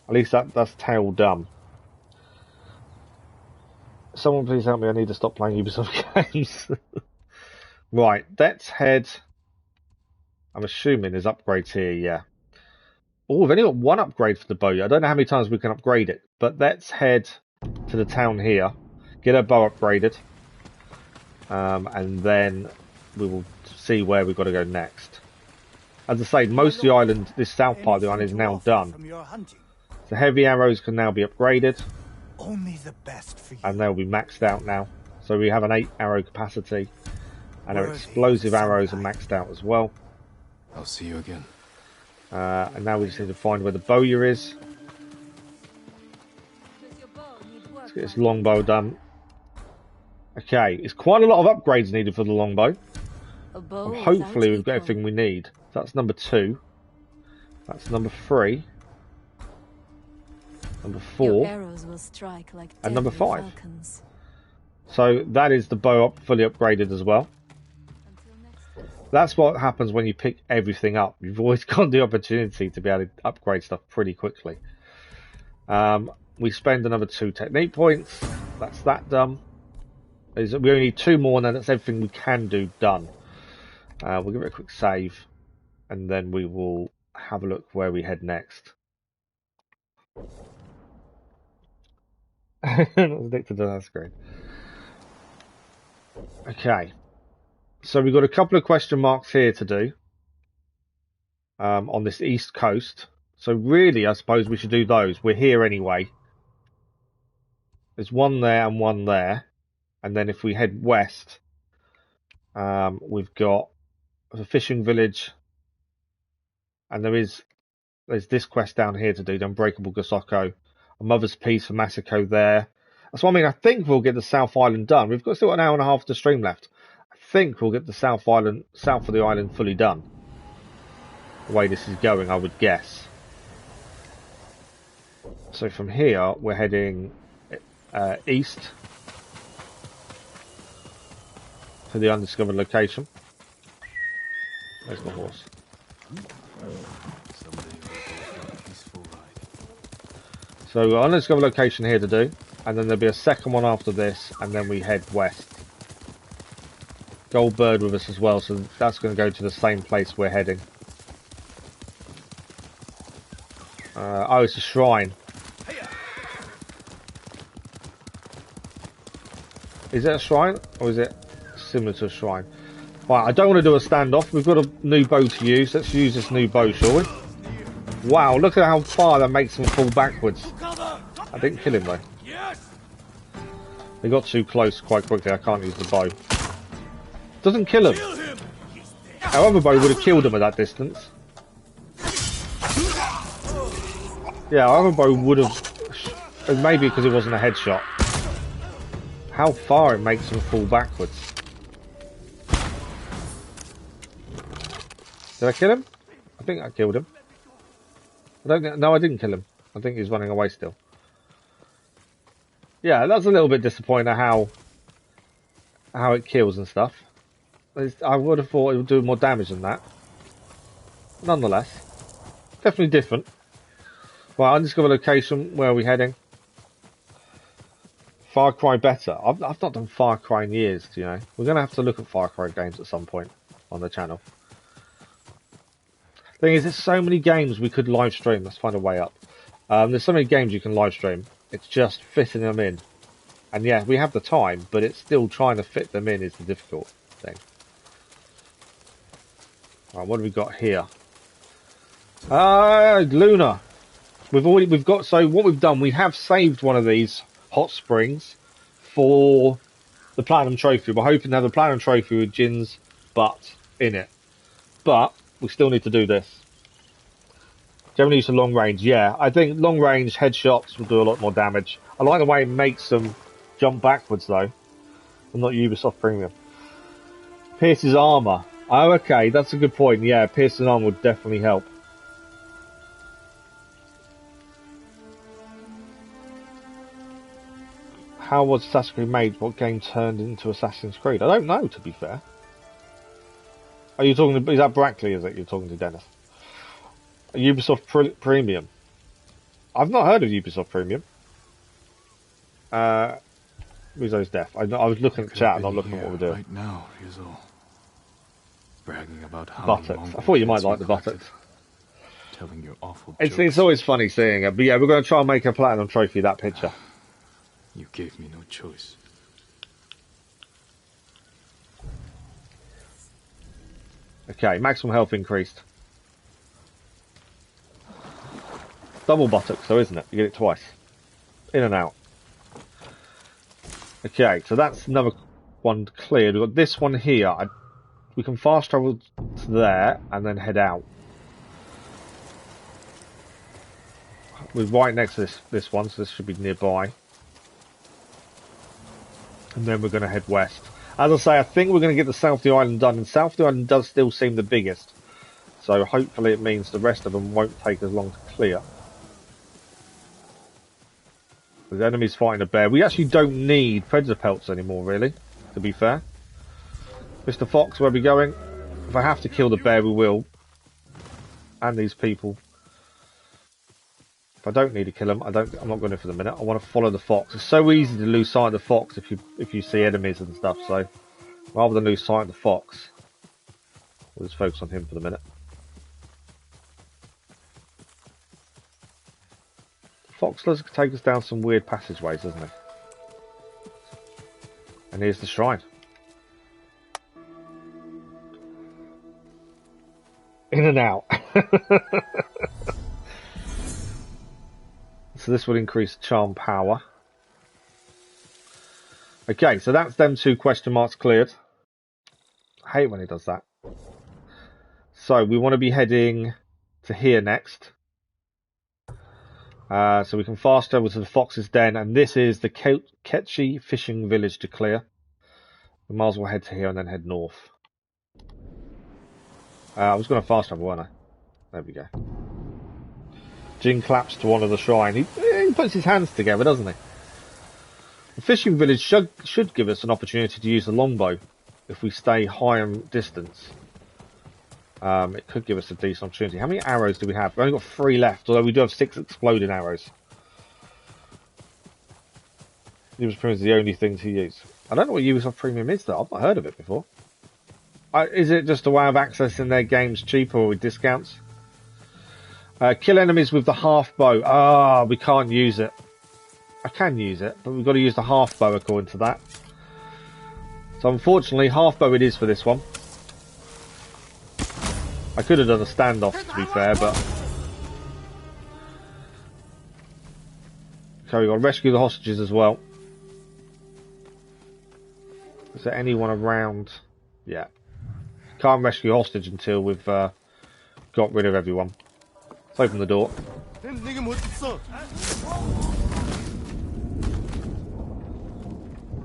At least that's tail done. Someone please help me, I need to stop playing Ubisoft games. Right, let's head... I'm assuming there's upgrades here, yeah. Oh, we've only got one upgrade for the bow. I don't know how many times we can upgrade it. But let's head to the town here. Get our bow upgraded. And then we will see where we've got to go next. As I say, most of the island, this south part of the island is now done. The heavy arrows can now be upgraded. Only the best for you. And they'll be maxed out now. So we have an 8 arrow capacity. And our explosive arrows are maxed out as well. I'll see you again. And now we just need to find where the bowyer is. Let's get this longbow done. Okay, it's quite a lot of upgrades needed for the longbow. Hopefully we've got everything we need. So that's number 2. That's number 3. Number 4. And number 5. So that is the bow up, fully upgraded as well. That's what happens when you pick everything up. You've always got the opportunity to be able to upgrade stuff pretty quickly. We spend another 2 technique points. That's that done. We only need 2 more, and then that's everything we can do done. We'll give it a quick save, and then we will have a look where we head next. Addicted to that screen. Okay, so we've got a couple of question marks here to do on this east coast. So really, I suppose we should do those. We're here anyway. There's one there and one there. And then if we head west, we've got a fishing village. And there's this quest down here to do, the Unbreakable Gosoko. A Mother's Peace for Masako there. That's what I mean. I think we'll get the South Island done. We've got still an hour and a half to stream left. I think we'll get the south of the island fully done. The way this is going, I would guess. So from here, we're heading east to the undiscovered location. There's my horse. So we've got an undiscovered location here to do, and then there'll be a second one after this, and then we head west. Gold bird with us as well, so that's going to go to the same place we're heading. Oh, it's a shrine. Is it a shrine, or is it similar to a shrine? Right, I don't want to do a standoff. We've got a new bow to use. Let's use this new bow, shall we? Wow, look at how far that makes them fall backwards. I didn't kill him, though. They got too close quite quickly. I can't use the bow. Doesn't kill him. Our other bow would have killed him at that distance. Yeah, our other bow would have... Maybe because it wasn't a headshot. How far it makes them fall backwards. Did I kill him? I think I killed him. No, I didn't kill him. I think he's running away still. Yeah, that's a little bit disappointing how it kills and stuff. I would have thought it would do more damage than that. Nonetheless, definitely different. Right, undiscovered location. Where are we heading? Far Cry better. I've not done Far Cry in years, you know. We're going to have to look at Far Cry games at some point on the channel. Thing is, there's so many games we could live stream. Let's find a way up. There's so many games you can live stream. It's just fitting them in. And yeah, we have the time, but it's still trying to fit them in is the difficult thing. Right, what have we got here? Luna. So what we've done, we have saved one of these hot springs for the Platinum Trophy. We're hoping to have the Platinum Trophy with Jin's butt in it. But we still need to do this. Generally use a long range, yeah. I think long range headshots will do a lot more damage. I like the way it makes them jump backwards though. And not Ubisoft Premium. Pierce's armour. Oh, okay, that's a good point. Yeah, Pierce's armour would definitely help. How was Assassin's Creed made? What game turned into Assassin's Creed? I don't know, to be fair. Are you talking to... Is that Brackley, is it? You're talking to Dennis? Ubisoft Premium. I've not heard of Ubisoft Premium. Rizzo's deaf. I was looking at the chat and not looking at what we're doing. Right now, Rizzo. Bragging about how buttocks. I thought you might like the buttocks. Telling your awful it's always funny seeing it. But yeah, we're going to try and make a Platinum Trophy that picture. You gave me no choice. Okay, maximum health increased. Double buttocks though, isn't it? You get it twice. In and out. Okay, so that's another one cleared. We've got this one here. We can fast travel to there and then head out. We're right next to this one, so this should be nearby. And then we're going to head west. As I say, I think we're going to get the south of the island done, and south of the island does still seem the biggest. So hopefully it means the rest of them won't take as long to clear. The enemy's fighting a bear. We actually don't need predator pelts anymore, really, to be fair. Mr. Fox, where are we going? If I have to kill the bear, we will. And these people. If I don't need to kill them, I'm not going to for the minute. I want to follow the fox. It's so easy to lose sight of the fox if you see enemies and stuff. So rather than lose sight of the fox, we'll just focus on him for the minute. Fox does take us down some weird passageways, doesn't he? And here's the shrine. In and out. So this will increase charm power. Okay, so that's them 2 question marks cleared. I hate when he does that. So we want to be heading to here next. So we can fast travel to the Fox's Den, and this is the Ketchi fishing village to clear. We might as well head to here and then head north. I was going to fast travel, weren't I? There we go. Jin claps to one of the shrine. He puts his hands together, doesn't he? The fishing village should give us an opportunity to use the longbow if we stay high in distance. It could give us a decent opportunity. How many arrows do we have? We've only got 3 left, although we do have 6 exploding arrows. Ubisoft Premium is the only thing to use. I don't know what Ubisoft Premium is, though. I've not heard of it before. Is it just a way of accessing their games cheaper or with discounts? Kill enemies with the half bow. We can't use it. I can use it, but we've got to use the half bow according to that. So unfortunately, half bow it is for this one. I could have done a standoff, to be fair, but... So we've got to rescue the hostages as well. Is there anyone around? Yeah. Can't rescue hostage until we've got rid of everyone. Let's open the door.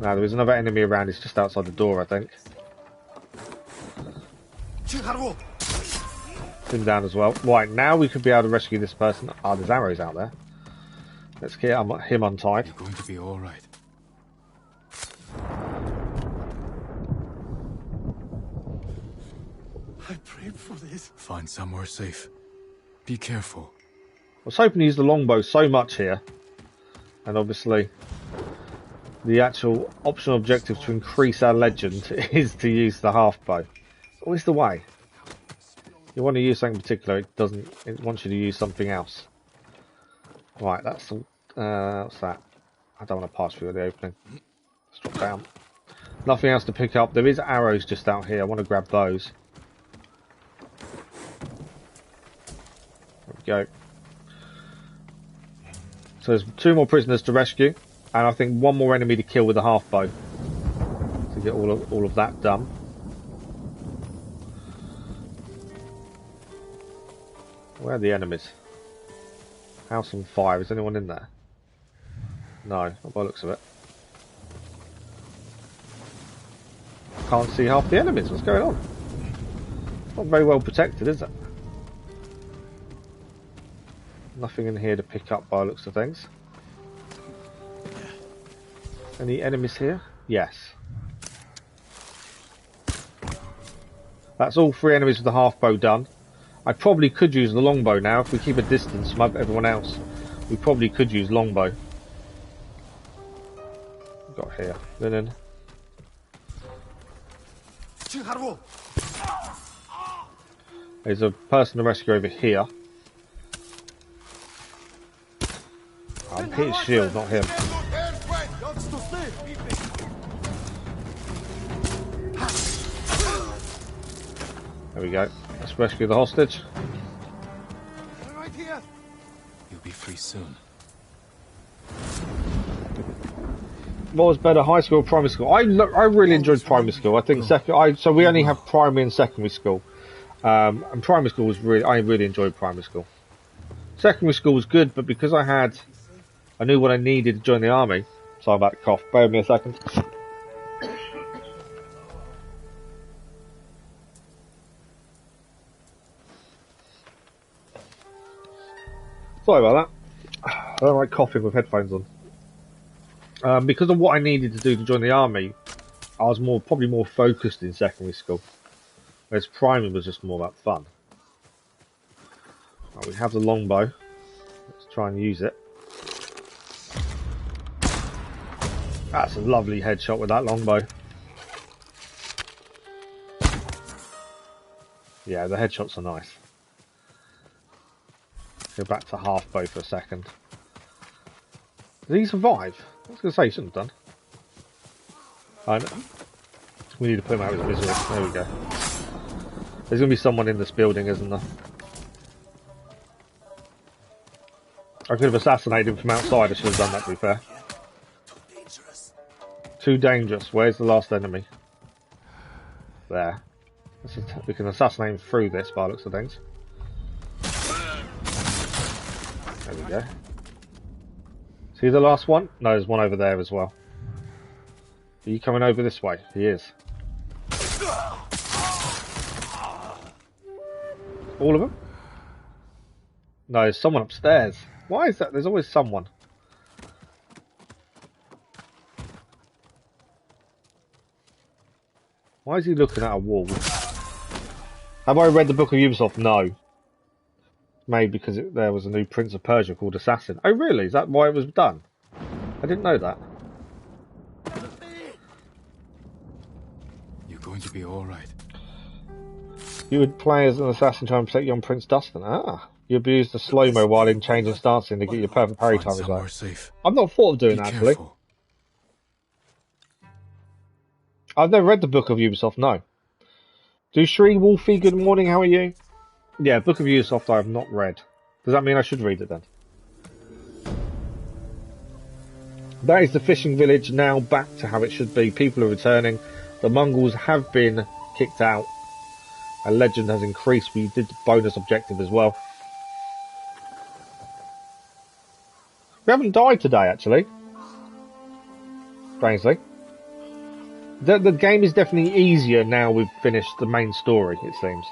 Now there is another enemy around. It's just outside the door, I think. Him down as well. Right, now we could be able to rescue this person. There's arrows out there. Let's get him untied. You're going to be all right. I prayed for this. Find somewhere safe. Be careful. I was hoping to use the longbow so much here. And obviously, the actual optional objective to increase our legend is to use the half bow. It's always the way. You want to use something in particular, it wants you to use something else. Right, that's what's that? I don't want to pass through the opening. Let's drop down. Nothing else to pick up. There is arrows just out here. I want to grab those. There we go. So there's 2 more prisoners to rescue, and I think 1 more enemy to kill with a half bow to get all of that done. Where are the enemies? House on fire. Is anyone in there? No, not by the looks of it. Can't see half the enemies. What's going on? It's not very well protected, is it? Nothing in here to pick up by the looks of things. Any enemies here? Yes. That's all 3 enemies with the half bow done. I probably could use the longbow now. If we keep a distance from everyone else, we probably could use longbow. We've got here linen. There's a person to rescue over here. I'll hit his shield, not him. There we go. Let's rescue the hostage. Right here. You'll be free soon. What was better, high school or primary school? I really enjoyed primary school. I think so we only have primary and secondary school. And primary school was I really enjoyed primary school. Secondary school was good, but because I knew what I needed to join the army. Sorry about the cough. Bear with me a second. Sorry about that. I don't like coughing with headphones on. Because of what I needed to do to join the army, I was probably more focused in secondary school. Whereas primary was just more about fun. Right, we have the longbow. Let's try and use it. That's a lovely headshot with that longbow. Yeah, the headshots are nice. Go back to half bow for a second. Did he survive? I was going to say he shouldn't have done. I know. We need to put him out of his misery. There we go. There's going to be someone in this building, isn't there? I could have assassinated him from outside. I should have done that, to be fair. Too dangerous. Where's the last enemy? There. We can assassinate him through this by the looks of things. There we go. See the last one? No, there's one over there as well. Are you coming over this way? He is. All of them? No, there's someone upstairs. Why is that? There's always someone. Why is he looking at a wall? Have I read the Book of Ubisoft? No. Maybe because there was a new Prince of Persia called Assassin. Oh really? Is that why it was done? I didn't know that. You're going to be alright. You would play as an assassin trying to protect young Prince Dustin. Ah. You abused the slow-mo while in changing stancing to get your perfect parry time. I've not thought of doing that actually. I've never read the Book of Ubisoft, no. Do Shri Wolfie, good morning, how are you? Yeah, Book of Ubisoft I have not read. Does that mean I should read it then? That is the fishing village now back to how it should be. People are returning. The Mongols have been kicked out. A legend has increased. We did the bonus objective as well. We haven't died today, actually. Strangely. The game is definitely easier now we've finished the main story, it seems.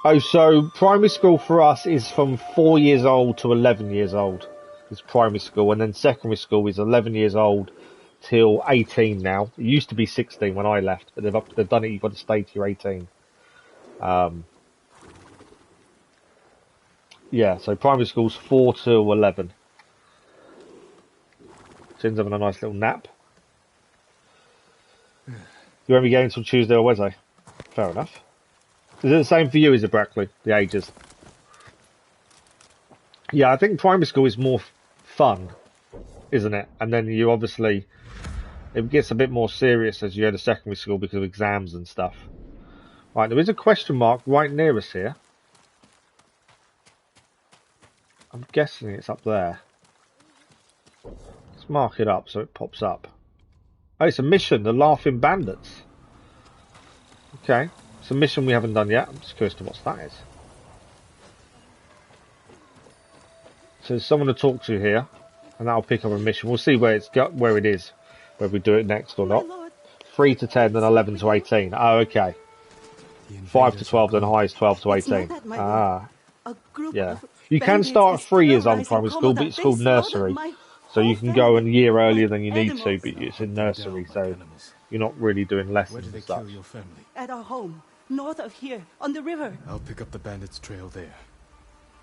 Oh, so primary school for us is from 4 years old to 11 years old. It's primary school, and then secondary school is 11 years old till 18 now. It used to be 16 when I left, but they've done it. You've got to stay till you're 18. Yeah, so primary school's 4 till 11. Jin's having a nice little nap. You won't be going until Tuesday or Wednesday. Fair enough. Is it the same for you, is it, Brackley? The ages? Yeah, I think primary school is more fun, isn't it? And then you obviously... It gets a bit more serious as you go to secondary school because of exams and stuff. Right, there is a question mark right near us here. I'm guessing it's up there. Let's mark it up so it pops up. Oh, it's a mission, the Laughing Bandits. Okay, it's a mission we haven't done yet. I'm just curious to what that is. So there's someone to talk to here, and that'll pick up a mission. We'll see where it is, whether we do it next or not. 3 to 10, then 11 to 18. Oh, okay. 5 to 12, then high is 12 to 18. Ah, yeah. You can start at 3 years old in primary school, but it's called nursery. So you can go a year earlier than you need to, but it's in nursery, so you're not really doing lessons and stuff. At our home, north of here, on the river. I'll pick up the bandits' trail there.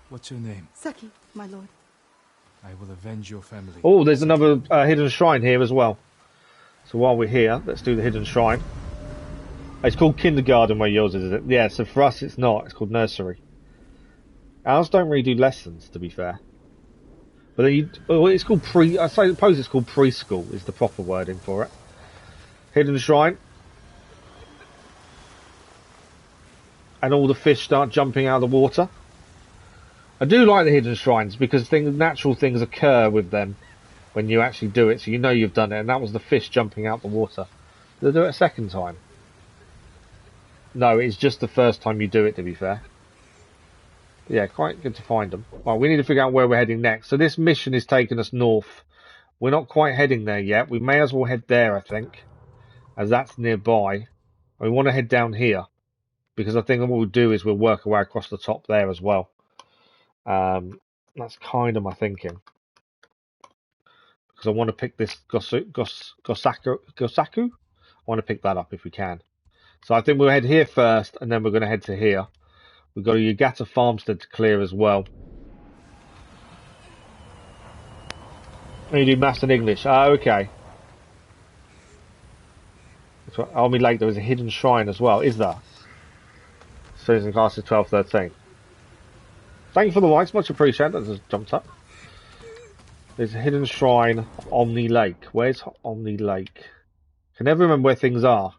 What's your name? Saki, my lord. I will avenge your family. Oh, there's another hidden shrine here as well. So while we're here, let's do the hidden shrine. It's called kindergarten where yours is it? Yeah, so for us it's not. It's called nursery. Ours don't really do lessons, to be fair. But then it's called I suppose it's called preschool is the proper wording for it. Hidden shrine. And all the fish start jumping out of the water. I do like the hidden shrines because natural things occur with them when you actually do it, so you know you've done it, and that was the fish jumping out the water. Did they do it a second time? No, it's just the first time you do it, to be fair. Yeah, quite good to find them. Well, we need to figure out where we're heading next. So this mission is taking us north. We're not quite heading there yet. We may as well head there, I think, as that's nearby. We want to head down here, because I think what we'll do is we'll work our way across the top there as well. That's kind of my thinking. Because I want to pick this Gosaku. I want to pick that up if we can. So I think we'll head here first, and then we're going to head to here. We've got a Yagata Farmstead to clear as well. You do Maths and English. Oh, okay. Army Lake, there is a hidden shrine as well. Is there? Students in classes 12, 13. Thank you for the likes. Much appreciated. That just jumped up. There's a hidden shrine of Omni Lake. Where's Omni Lake? Can never remember where things are.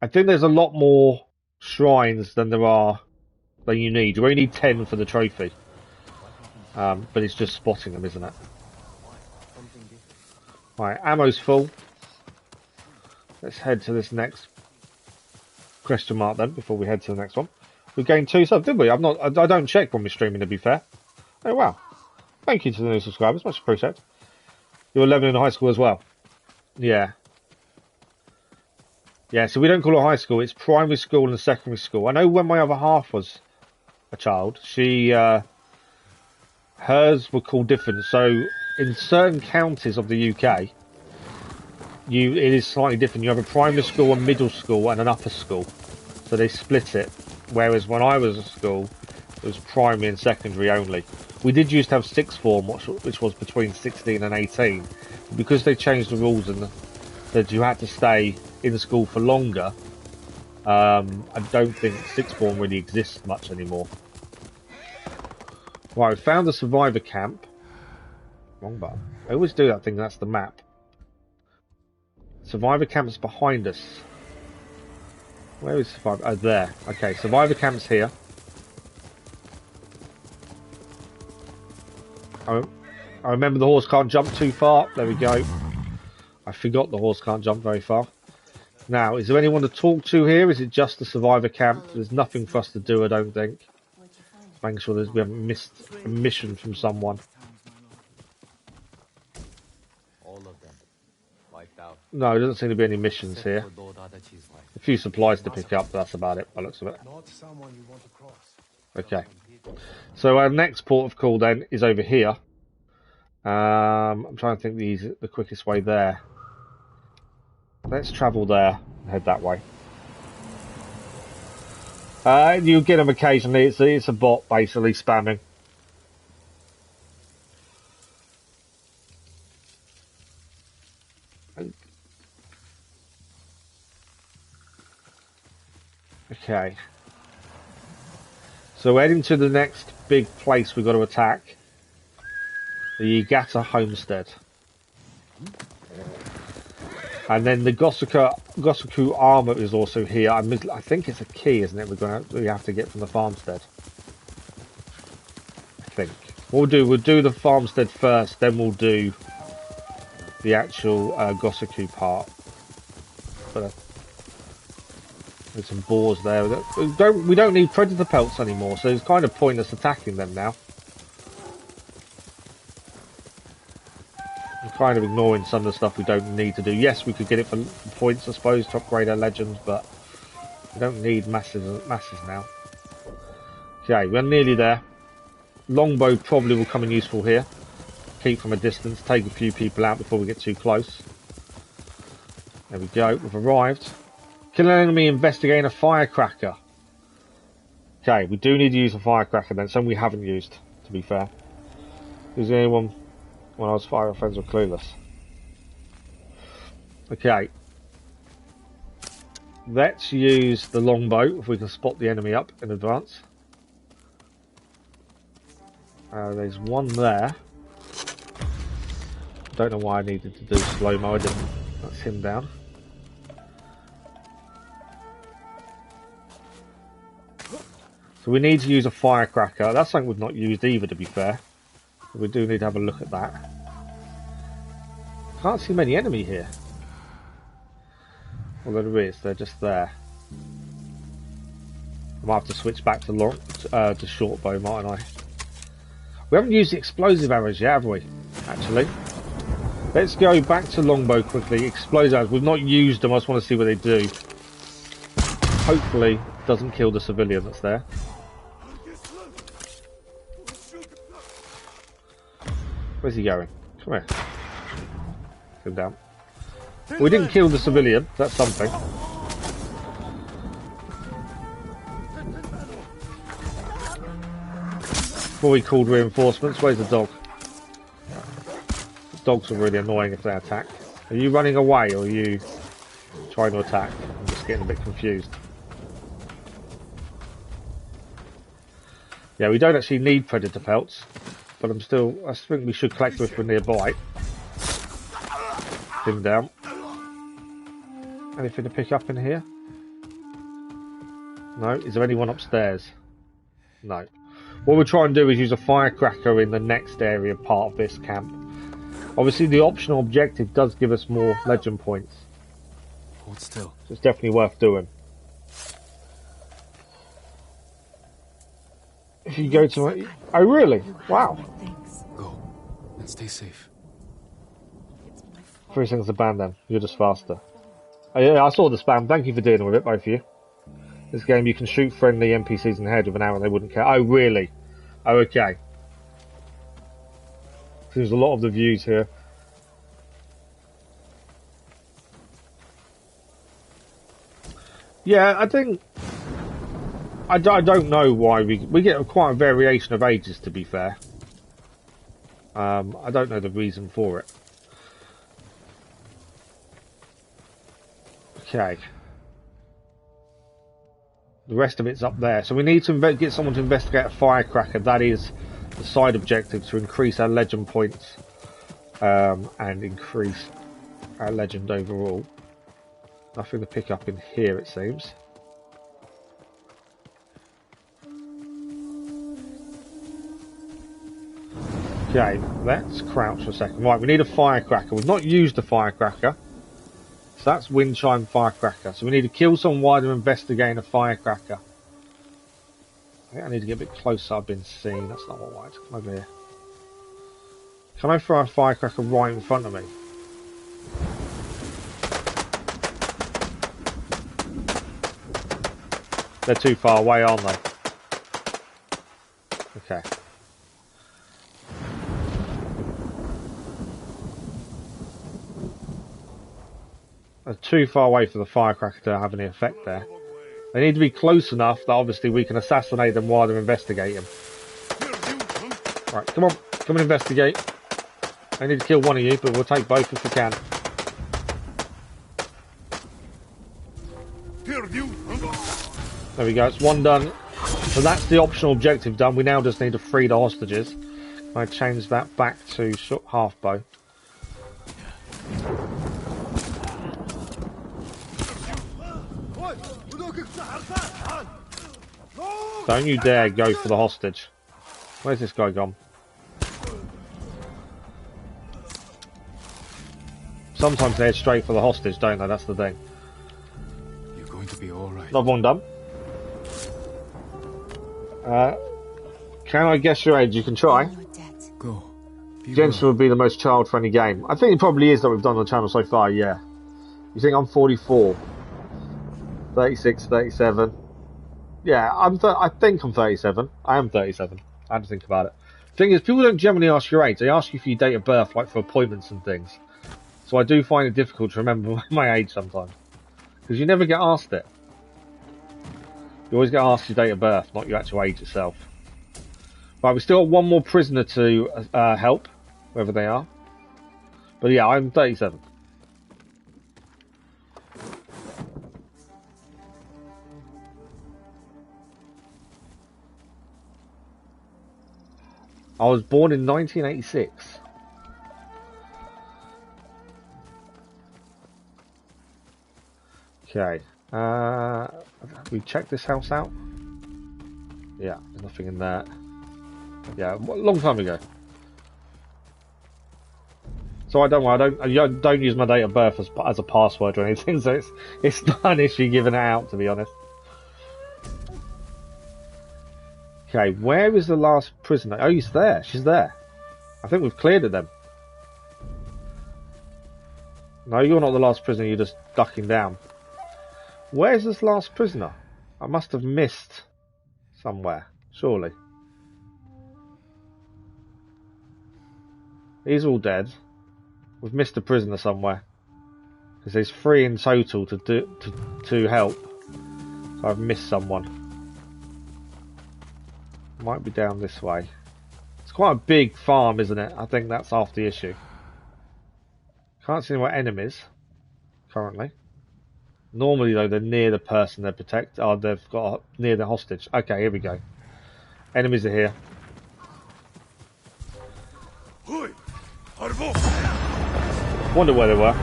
I think there's a lot more shrines than you need. You only need 10 for the trophy. But it's just spotting them, isn't it? Right, ammo's full. Let's head to this next question mark then, before we head to the next one. We gained 2 subs, did we? I don't check when we're streaming, to be fair. Oh wow! Thank you to the new subscribers, much appreciated. You're 11 in high school as well. Yeah. Yeah, so we don't call it high school. It's primary school and secondary school. I know when my other half was a child, hers were called different. So in certain counties of the UK, it is slightly different. You have a primary school, a middle school, and an upper school. So they split it. Whereas when I was at school, it was primary and secondary only. We did used to have sixth form, which was between 16 and 18. Because they changed the rules and that you had to stay in school for longer, I don't think sixth form really exists much anymore. Right, we found the survivor camp. Wrong button. I always do that thing, that's the map. Survivor camp's behind us. Where is survivor? Oh, there. Okay, survivor camp's here. I remember the horse can't jump too far. There we go. I forgot the horse can't jump very far. Now, is there anyone to talk to here? Is it just the survivor camp? There's nothing for us to do, I don't think. Making sure we haven't missed a mission from someone. No, there doesn't seem to be any missions here. A few supplies to pick up, but that's about it by the looks of it. Okay. So our next port of call then is over here. I'm trying to think the quickest way there. Let's travel there and head that way. You get them occasionally. It's a bot basically spamming. Okay. So we're heading to the next big place we've got to attack. The Yagata Homestead. And then the Gosaku armor is also here. I think it's a key, isn't it? We have to get from the farmstead. I think. What we'll do the farmstead first, then we'll do the actual Gosaku part. But there's some boars there. We don't need predator pelts anymore, so it's kind of pointless attacking them now. I'm kind of ignoring some of the stuff we don't need to do. Yes, we could get it for points, I suppose, to upgrade our legends, but we don't need masses now. Okay, we're nearly there. Longbow probably will come in useful here. Keep from a distance, take a few people out before we get too close. There we go, we've arrived. Kill an enemy investigating a firecracker. Okay, we do need to use a firecracker then, some we haven't used, to be fair. Is anyone... When I was firing, friends were clueless. Okay. Let's use the longbow if we can spot the enemy up in advance. There's one there. Don't know why I needed to do slow-mo, I didn't. That's him down. So we need to use a firecracker. That's something we've not used either, to be fair. We do need to have a look at that. Can't see many enemy here. Although there is, they're just there. I might have to switch back to short bow, mightn't I? We haven't used the explosive arrows yet, have we? Actually. Let's go back to longbow quickly. Explosive arrows. We've not used them. I just want to see what they do. Hopefully, it doesn't kill the civilian that's there. Where's he going? Come here. Go down. We didn't kill the civilian. That's something. Before we called reinforcements, where's the dog? The dogs are really annoying if they attack. Are you running away or are you trying to attack? I'm just getting a bit confused. Yeah, we don't actually need predator pelts, but I think we should collect them if we're nearby. Him down. Anything to pick up in here? No? Is there anyone upstairs? No. What we'll try and do is use a firecracker in the next area part of this camp. Obviously the optional objective does give us more legend points. Hold still. So it's definitely worth doing. If you go to... Oh really? Wow. Go. And stay safe. 3 seconds to ban then. You're just faster. Oh yeah, I saw the spam. Thank you for dealing with it, both of you. This game you can shoot friendly NPCs in the head with an arrow and they wouldn't care. Oh really? Oh okay. There's a lot of the views here. Yeah, I think... I don't know why we get quite a variation of ages, to be fair. I don't know the reason for it. Okay. The rest of it's up there. So we need to get someone to investigate a firecracker. That is the side objective, to increase our legend points and increase our legend overall. Nothing to pick up in here, it seems. Okay, let's crouch for a second. Right, we need a firecracker. We've not used a firecracker. So that's wind chime firecracker. So we need to kill someone while they're investigating a firecracker. I think I need to get a bit closer. I've been seen. That's not what I want. Come over here. Can I throw a firecracker right in front of me? They're too far away, aren't they? Okay. They're too far away for the firecracker to have any effect there. They need to be close enough that obviously we can assassinate them while they're investigating. Right, come on. Come and investigate. I need to kill one of you, but we'll take both if we can. There we go, it's one done. So that's the optional objective done. We now just need to free the hostages. I change that back to half bow. Don't you dare go for the hostage. Where's this guy gone? Sometimes they head straight for the hostage, don't they? That's the thing. You're going to be alright. Another one done. Can I guess your age? You can try. Go. Genshin would be the most child-friendly game. I think it probably is that we've done on the channel so far, yeah. You think I'm 44? 36, 37. Yeah, I think I'm 37. I am 37. I had to think about it. Thing is, people don't generally ask your age. They ask you for your date of birth, like for appointments and things. So I do find it difficult to remember my age sometimes. Because you never get asked it. You always get asked your date of birth, not your actual age itself. Right, we've still got one more prisoner to help, wherever they are. But yeah, I'm 37. I was born in 1986. Okay. We checked this house out. Yeah, there's nothing in there. Yeah, a long time ago. So I don't use my date of birth as a password or anything. So it's not an issue giving it out, to be honest. Okay, where is the last prisoner? Oh, he's there. She's there. I think we've cleared it then. No, you're not the last prisoner. You're just ducking down. Where's this last prisoner? I must have missed somewhere, surely. He's all dead. We've missed a prisoner somewhere. Because there's 3 in total to help. So I've missed someone. Might be down this way. It's quite a big farm, isn't it? I think that's half the issue. Can't see any more enemies currently. Normally though, they're near the person they protect. Oh, they've got near the hostage. Okay, here we go. Enemies are here. Wonder where they were.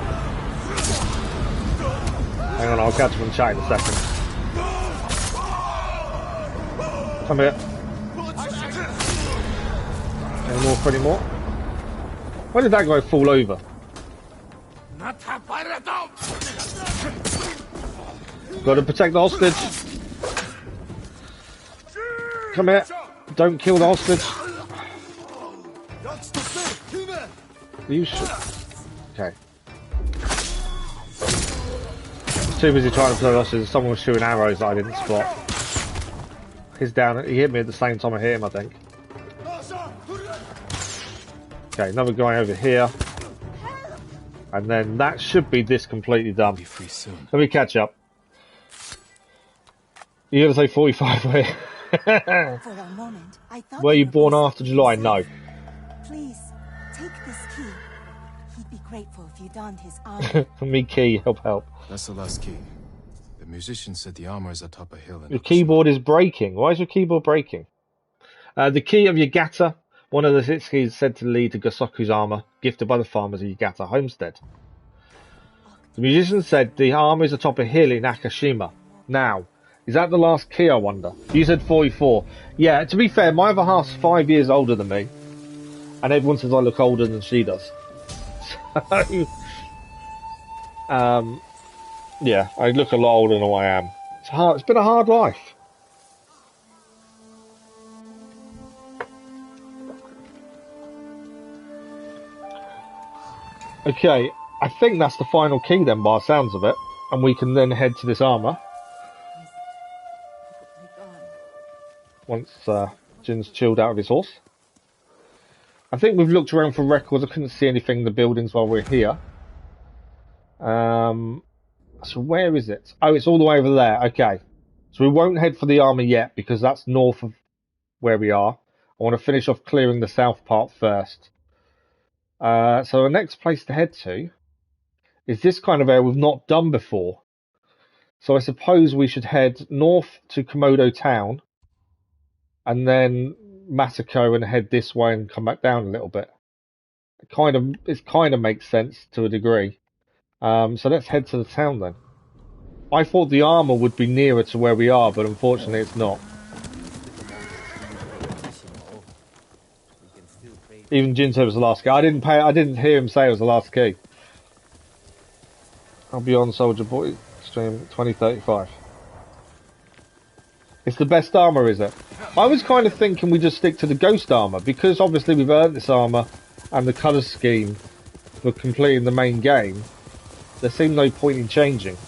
Hang on, I'll catch them in chat in a second. Come here. Any more for any more? Where did that guy fall over? Got to protect the hostage. Come here. Don't kill the hostage. You should. Okay. Too busy trying to play the hostage. Someone was shooting arrows that I didn't spot. He's down. He hit me at the same time I hit him, I think. Okay, another guy over here. And then that should be this completely done. Be free soon. Let me catch up. You gonna say 45 where? For a moment, I thought Were you born after July? No. Please, take this key. He'd be grateful if you donned his armor. For me, key, help. That's the last key. The musician said the armor is atop a hill. Your keyboard is breaking. Why is your keyboard breaking? The key of Yagata, one of the 6 keys said to lead to Gosoku's armor, gifted by the farmers of Yagata homestead. The musician said the armor is atop a hill in Akashima. Now, is that the last key, I wonder? You said 44. Yeah, to be fair, my other half's 5 years older than me. And everyone says I look older than she does. So, yeah, I look a lot older than I am. It's hard. It's been a hard life. Okay, I think that's the final key then, by the sounds of it. And we can then head to this armor. Once Jin's chilled out of his horse. I think we've looked around for records. I couldn't see anything in the buildings while we're here. So where is it? Oh, it's all the way over there. Okay. So we won't head for the armor yet because that's north of where we are. I want to finish off clearing the south part first. So the next place to head to is this kind of area we've not done before. So I suppose we should head north to Komodo Town and then Masako and head this way and come back down a little bit. It kind of makes sense to a degree. So let's head to the town then. I thought the armor would be nearer to where we are, but unfortunately it's not. Even Jin said it was the last key. I didn't hear him say it was the last key. I'll be on Soldier Boy stream 2035. It's the best armor, is it? I was kind of thinking we just stick to the ghost armor, because obviously we've earned this armor and the colour scheme for completing the main game. There seemed no point in changing.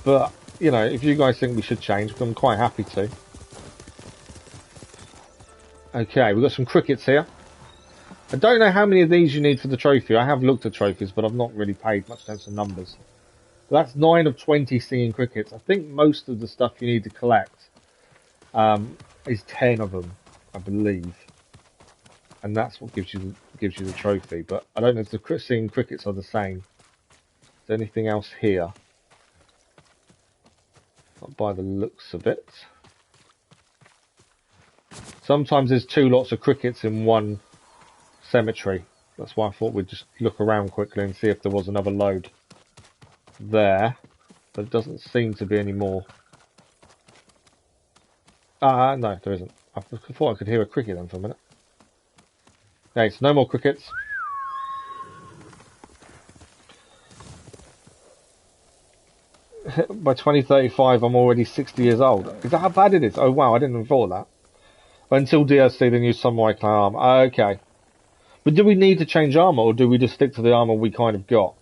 But, you know, if you guys think we should change, I'm quite happy to. Okay, we've got some crickets here. I don't know how many of these you need for the trophy. I have looked at trophies, but I've not really paid much attention to numbers. But that's 9 of 20 singing crickets. I think most of the stuff you need to collect is 10 of them, I believe. And that's what gives you the trophy. But I don't know if the singing crickets are the same. Is there anything else here? Not by the looks of it. Sometimes there's 2 lots of crickets in one cemetery. That's why I thought we'd just look around quickly and see if there was another load there. But it doesn't seem to be any more. No, there isn't. I thought I could hear a cricket then for a minute. Okay, so no more crickets. by 2035 I'm already 60 years old. Is that how bad it is? Oh wow, I didn't even thought of that. But until DLC, the new samurai clan armor. Okay. But do we need to change armor, or do we just stick to the armor we kind of got?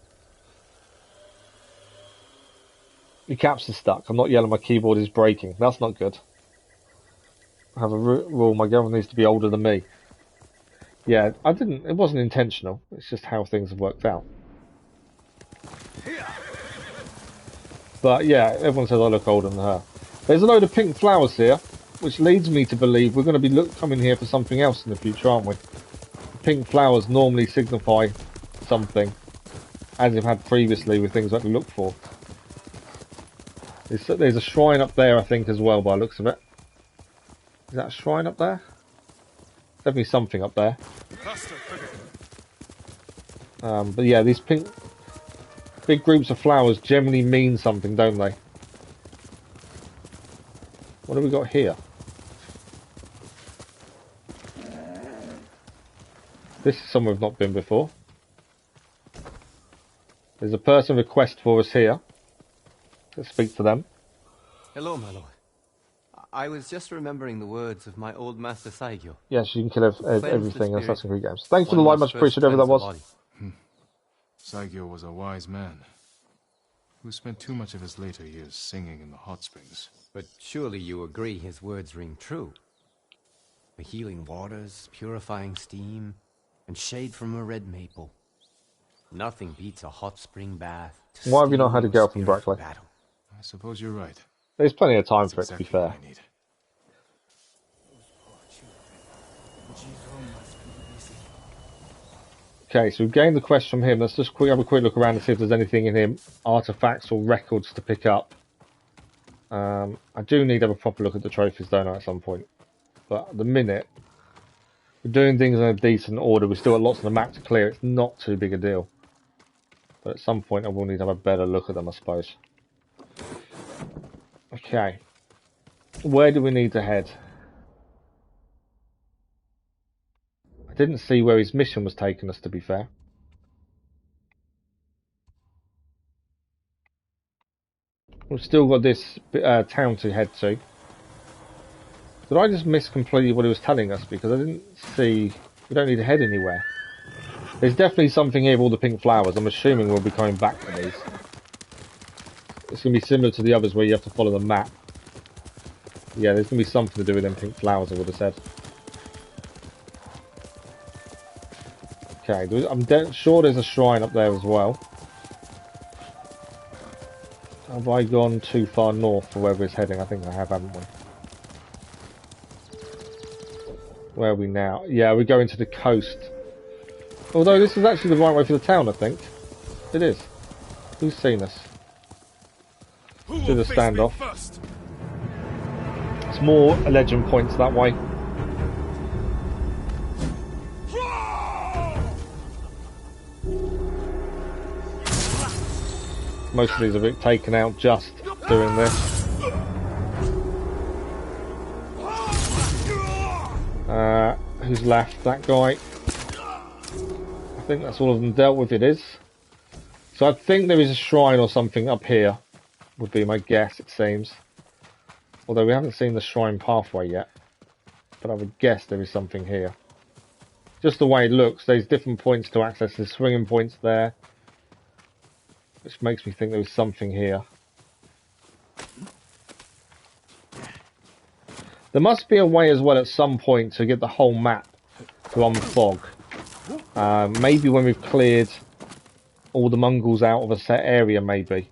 The caps are stuck. I'm not yelling, my keyboard is breaking. That's not good. I have a rule, my girlfriend needs to be older than me. Yeah, it wasn't intentional. It's just how things have worked out. But yeah, everyone says I look older than her. There's a load of pink flowers here, which leads me to believe we're going to be coming here for something else in the future, aren't we? Pink flowers normally signify something, as you've had previously with things like to look for. There's a shrine up there, I think, as well, by the looks of it. Is that a shrine up there? Definitely something up there. But yeah, these big groups of flowers generally mean something, don't they? What have we got here? This is somewhere we've not been before. There's a person request for us here. Let's speak to them. Hello, my lord. I was just remembering the words of my old master Saigyo. Yes, you can kill everything in Assassin's Creed games. Thanks for the light, much appreciated, whoever that was. Saigyo was a wise man, who spent too much of his later years singing in the hot springs. But surely you agree his words ring true. The healing waters, purifying steam, and shade from a red maple. Nothing beats a hot spring bath. Why have you not had a girl from Brackley? I suppose you're right. There's plenty of time for it, to be fair. Okay, so we've gained the quest from him. Let's just have a quick look around and see if there's anything in him, artifacts or records to pick up. I do need to have a proper look at the trophies, don't I, at some point. But at the minute, we're doing things in a decent order. We've still got lots of the map to clear. It's not too big a deal. But at some point I will need to have a better look at them, I suppose. Okay. Where do we need to head? I didn't see where his mission was taking us, to be fair. We've still got this town to head to. Did I just miss completely what he was telling us? Because I didn't see... We don't need to head anywhere. There's definitely something here with all the pink flowers. I'm assuming we'll be coming back to these. It's going to be similar to the others where you have to follow the map. Yeah, there's going to be something to do with them pink flowers, I would have said. Okay, I'm sure there's a shrine up there as well. Have I gone too far north for wherever it's heading? I think I have, haven't we? Where are we now? Yeah, we're going to the coast. Although this is actually the right way for the town, I think. It is. Who's seen us? Do the standoff. It's more legend points that way. Most of these are a bit taken out just doing this. Who's left? That guy. I think that's all of them dealt with, it is. So I think there is a shrine or something up here, would be my guess, it seems. Although we haven't seen the shrine pathway yet. But I would guess there is something here. Just the way it looks, there's different points to access. There's swinging points there. Which makes me think there was something here. There must be a way as well at some point to get the whole map to unfog. Maybe when we've cleared all the Mongols out of a set area, maybe.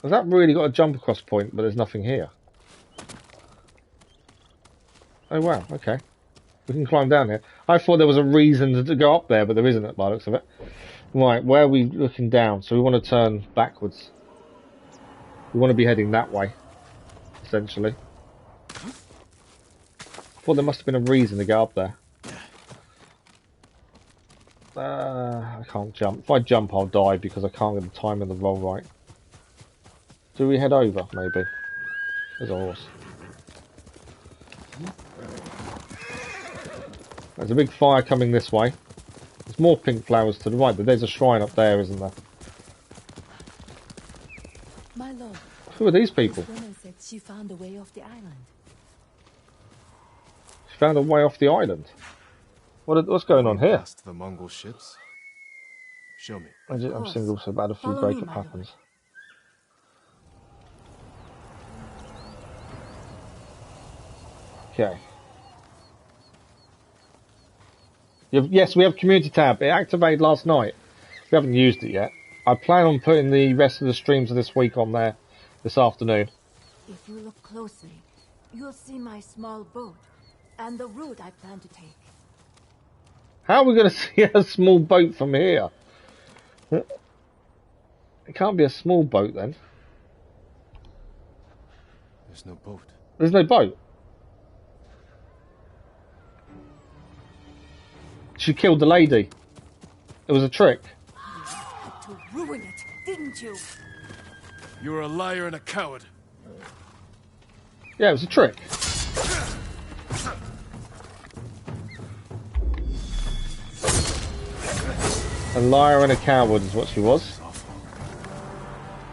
Has that really got a jump across point, but there's nothing here? Oh wow, okay. We can climb down here. I thought there was a reason to go up there, but there isn't by the looks of it. Right, where are we looking down? So we want to turn backwards. We want to be heading that way, essentially. I thought there must have been a reason to go up there. I can't jump. If I jump, I'll die because I can't get the time in the roll right. Do we head over, maybe? There's a horse. There's a big fire coming this way. There's more pink flowers to the right, but there's a shrine up there, isn't there? My lord. Who are these people? This woman said she found a way off the island. She found a way off the island. What's going on here? Past the Mongol ships. Show me. I'm single, so bad a few Follow me, breakup my happens. Okay. Yes, we have community tab. It activated last night. We haven't used it yet. I plan on putting the rest of the streams of this week on there this afternoon. If you look closely, you'll see my small boat and the route I plan to take. How are we going to see a small boat from here? It can't be a small boat then. There's no boat. There's no boat. She killed the lady. It was a trick. You had to ruin it, didn't you? You were a liar and a coward. Yeah, it was a trick. A liar and a coward is what she was.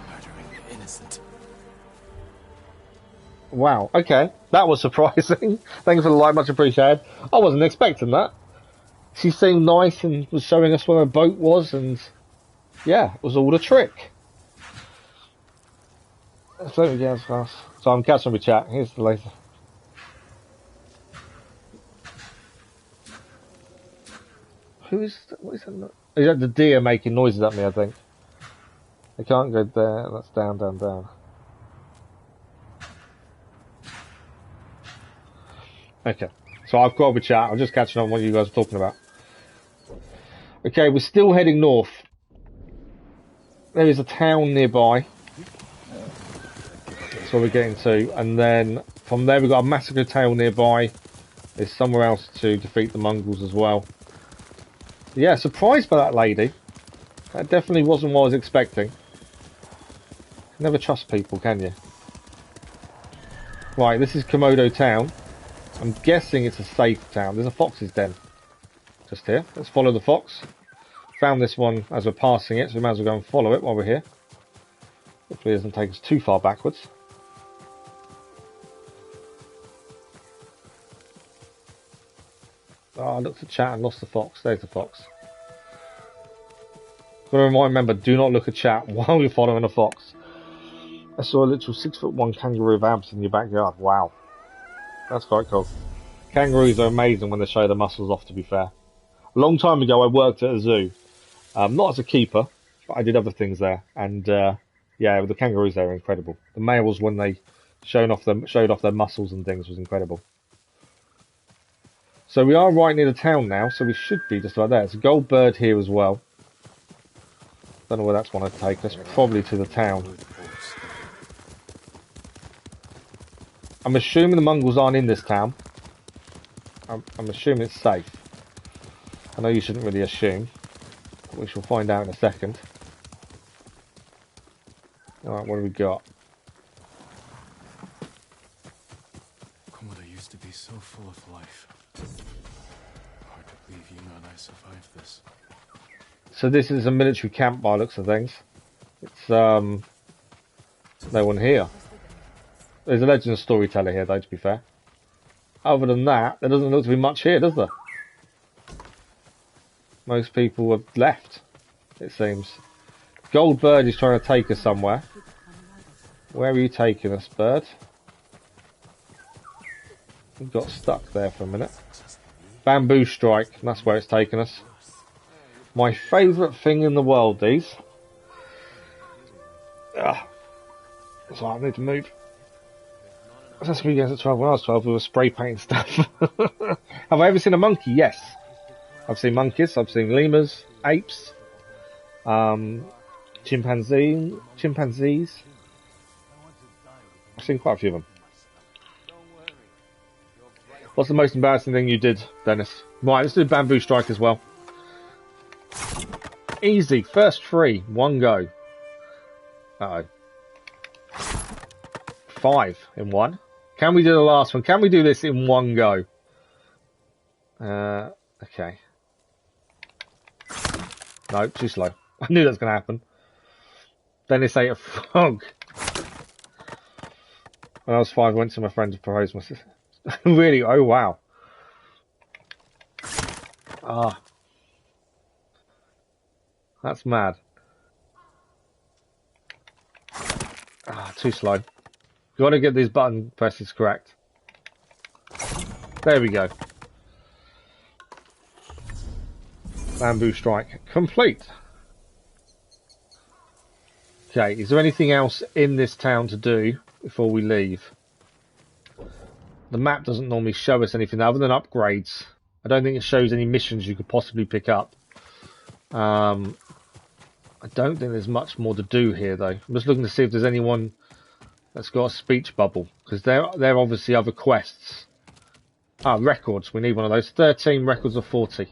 Murdering the innocent. Wow, okay. That was surprising. Thanks for the like, much appreciated. I wasn't expecting that. She seemed nice and was showing us where her boat was, and yeah, it was all a trick. Let's let me get as fast. So I'm catching up with chat. Here's the laser. Who is that? What is that? Is that the deer making noises at me, I think? I can't go there. That's down, down, down. Okay. So I've got up with chat. I'm just catching on what you guys are talking about. Okay, we're still heading north. There is a town nearby. That's where we're getting to. And then from there we've got a massacre town nearby. There's somewhere else to defeat the Mongols as well. Yeah, surprised by that lady. That definitely wasn't what I was expecting. Never trust people, can you? Right, this is Komodo town. I'm guessing it's a safe town. There's a fox's den just here. Let's follow the fox. Found this one as we're passing it, so we might as well go and follow it while we're here. Hopefully it doesn't take us too far backwards. Oh, I looked at chat and lost the fox. There's the fox. Gotta remember, do not look at chat while you're following a fox. I saw a literal 6'1" kangaroo with abs in your backyard. Wow. That's quite cool. Kangaroos are amazing when they show their muscles off, to be fair. A long time ago I worked at a zoo. Not as a keeper, but I did other things there. And yeah, the kangaroos there are incredible. The males, when they showed off their muscles and things, was incredible. So we are right near the town now, so we should be just about there. There's a gold bird here as well. Don't know where that's going to take us. Probably to the town. I'm assuming the Mongols aren't in this town. I'm assuming it's safe. I know you shouldn't really assume. But we shall find out in a second. Alright, what do we got? Komodo used to be so full of life. Hard to believe Yuna and I survived this. So this is a military camp by the looks of things. It's no one here. There's a legend storyteller here though, to be fair. Other than that, there doesn't look to be much here, does there? Most people have left, it seems. Gold bird is trying to take us somewhere. Where are you taking us, bird? We got stuck there for a minute. Bamboo strike, that's where it's taking us. My favourite thing in the world, these. So I need to move. That's me games at 12. When I was 12, we were spray painting stuff. Have I ever seen a monkey? Yes. I've seen monkeys, I've seen lemurs, apes, chimpanzees. I've seen quite a few of them. What's the most embarrassing thing you did, Dennis? Right, let's do bamboo strike as well. Easy, first three, one go. Uh-oh. 5 in one. Can we do the last one? Can we do this in one go? Okay. No, too slow. I knew that was going to happen. Dennis ate a frog. When I was 5, I went to my friend to propose my sister. Really? Oh, wow. Ah. That's mad. Ah, too slow. You got to get these button presses correct. There we go. Bamboo strike complete. Okay, is there anything else in this town to do before we leave? The map doesn't normally show us anything other than upgrades. I don't think it shows any missions you could possibly pick up. I don't think there's much more to do here, though. I'm just looking to see if there's anyone that's got a speech bubble, because there are obviously other quests. Ah, records. We need one of those. 13 records of 40.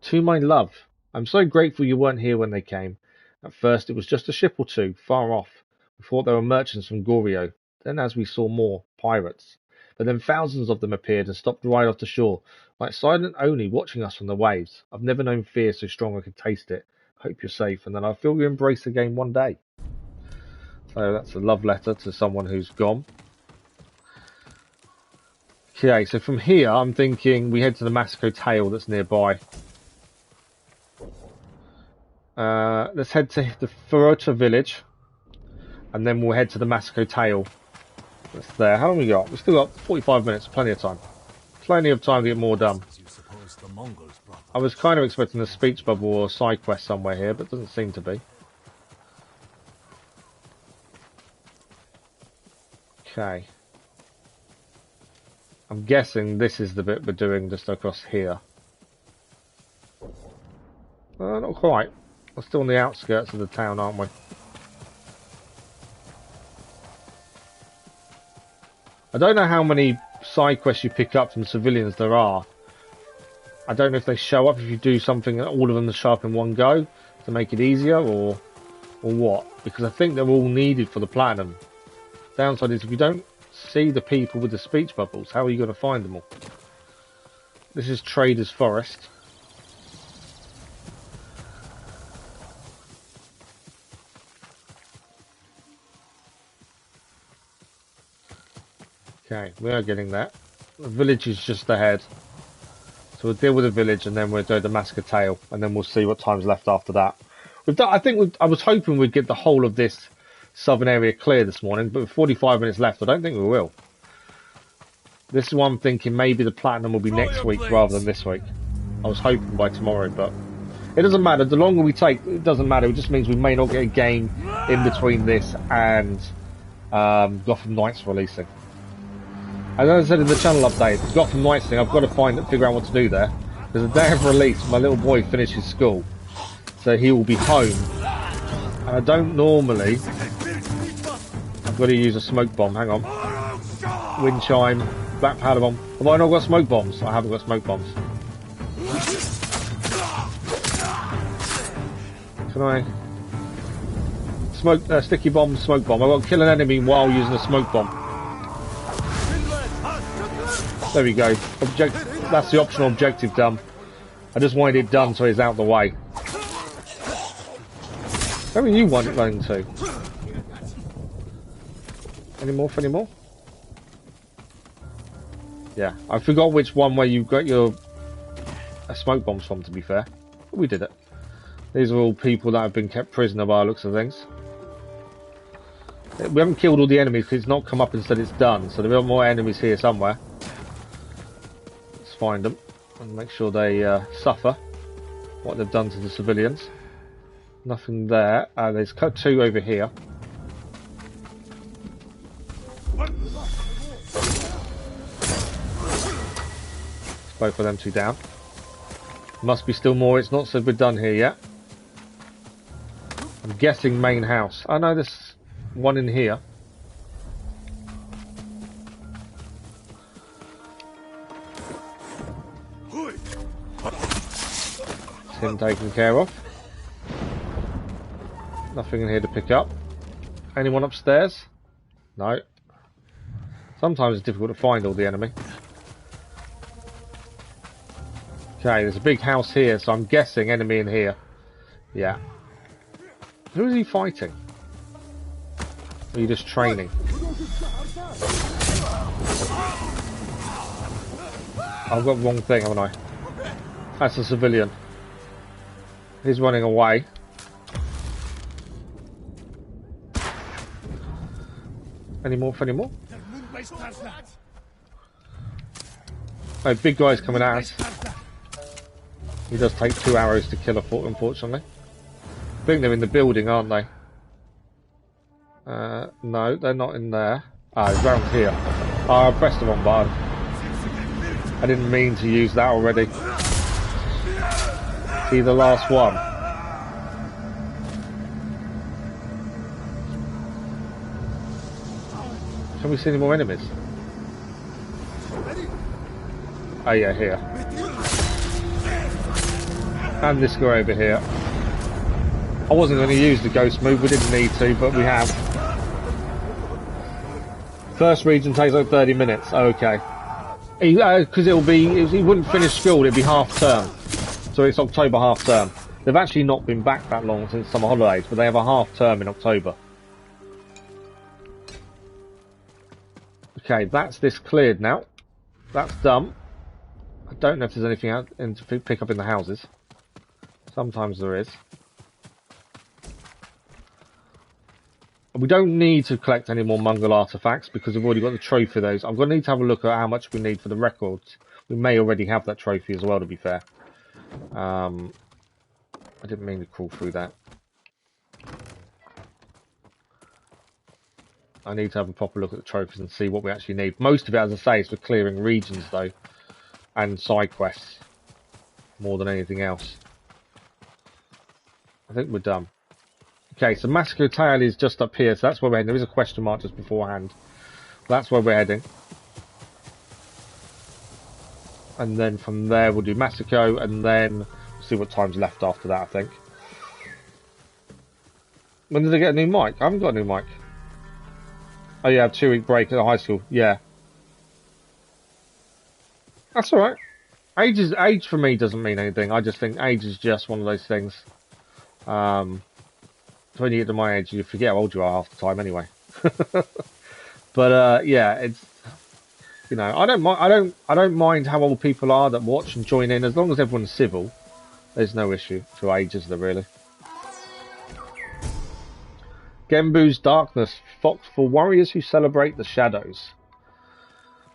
To my love, I'm so grateful you weren't here when they came. At first, it was just a ship or two, far off. We thought they were merchants from Goryeo. Then, as we saw more, pirates. But then thousands of them appeared and stopped right off the shore, like silent Oni watching us from the waves. I've never known fear so strong I could taste it. Hope you're safe, and then I'll feel your embrace again one day. So that's a love letter to someone who's gone. Okay, so from here, I'm thinking we head to the Masako Tail that's nearby. Let's head to the Furuta village, and then we'll head to the Masako Tail. That's there. How long we got? We've still got 45 minutes, plenty of time. Plenty of time to get more done. I was kind of expecting a speech bubble or a side quest somewhere here, but doesn't seem to be. Okay. I'm guessing this is the bit we're doing just across here. Not quite. We're still on the outskirts of the town, aren't we? I don't know how many side quests you pick up from civilians there are. I don't know if they show up if you do something and all of them show up in one go to make it easier, or what. Because I think they're all needed for the platinum. Downside is if you don't see the people with the speech bubbles, how are you going to find them all? This is Trader's Forest. Okay, we are getting that. The village is just ahead. So we'll deal with the village and then we'll go to Masako Tail and then we'll see what time's left after that. I was hoping we'd get the whole of this southern area clear this morning, but with 45 minutes left, I don't think we will. This is why I'm thinking maybe the platinum will be next week rather than this week. I was hoping by tomorrow, but it doesn't matter. The longer we take, it doesn't matter. It just means we may not get a game in between this and Gotham Knights releasing. As I said in the channel update, the Gotham Knights thing, I've got to figure out what to do there. Because the day of release, my little boy finishes school, so he will be home. And I don't normally. I've got to use a smoke bomb. Hang on. Wind chime, black powder bomb. Have I not got smoke bombs? I haven't got smoke bombs. Can I smoke sticky bomb, smoke bomb? I've got to kill an enemy while using a smoke bomb. There we go. That's the optional objective done. I just wanted it done so it's out the way. Where are you running to? Any more? Yeah, I forgot which one where you got your smoke bombs from, to be fair. But we did it. These are all people that have been kept prisoner by the looks of things. We haven't killed all the enemies because it's not come up and said it's done, so there are more enemies here somewhere. Let's find them and make sure they suffer what they've done to the civilians. Nothing there. There's two over here. Both of them two down. Must be still more. It's not said we're done here yet. I'm guessing main house. I know there's one in here. It's him taken care of. Nothing in here to pick up. Anyone upstairs? No. Sometimes it's difficult to find all the enemy. Okay, there's a big house here, so I'm guessing enemy in here. Yeah. Who is he fighting? Or are you just training? I've got the wrong thing, haven't I? That's a civilian. He's running away. Any more? Oh, big guy's coming at us. He does take 2 arrows to kill a foot, unfortunately. I think they're in the building, aren't they? No, they're not in there. Ah, it's round here. Oh, I pressed the wrong button. I didn't mean to use that already. See the last one. Can we see any more enemies? Oh yeah, here. And this guy over here. I wasn't going to use the ghost move, we didn't need to, but we have. First region takes like 30 minutes, okay. Because he wouldn't finish school, it'd be half term. So it's October half term. They've actually not been back that long since summer holidays, but they have a half term in October. Okay, that's this cleared now. That's done. I don't know if there's anything out to pick up in the houses. Sometimes there is. We don't need to collect any more Mongol artifacts because we've already got the trophy of those. I'm going to need to have a look at how much we need for the records. We may already have that trophy as well, to be fair. I didn't mean to crawl through that. I need to have a proper look at the trophies and see what we actually need. Most of it, as I say, is for clearing regions, though. And side quests. More than anything else. I think we're done. Okay, so Masako Tail is just up here, so that's where we're heading. There is a question mark just beforehand. That's where we're heading. And then from there we'll do Masako, and then we'll see what time's left after that, I think. When did I get a new mic? I haven't got a new mic. Oh yeah, 2-week break at high school, yeah. That's alright. Age for me doesn't mean anything. I just think age is just one of those things. When you get to my age, you forget how old you are half the time anyway. But yeah, it's, you know, I don't mind how old people are that watch and join in, as long as everyone's civil. There's no issue to age, is there really? Genbu's Darkness, Fox for warriors who celebrate the shadows.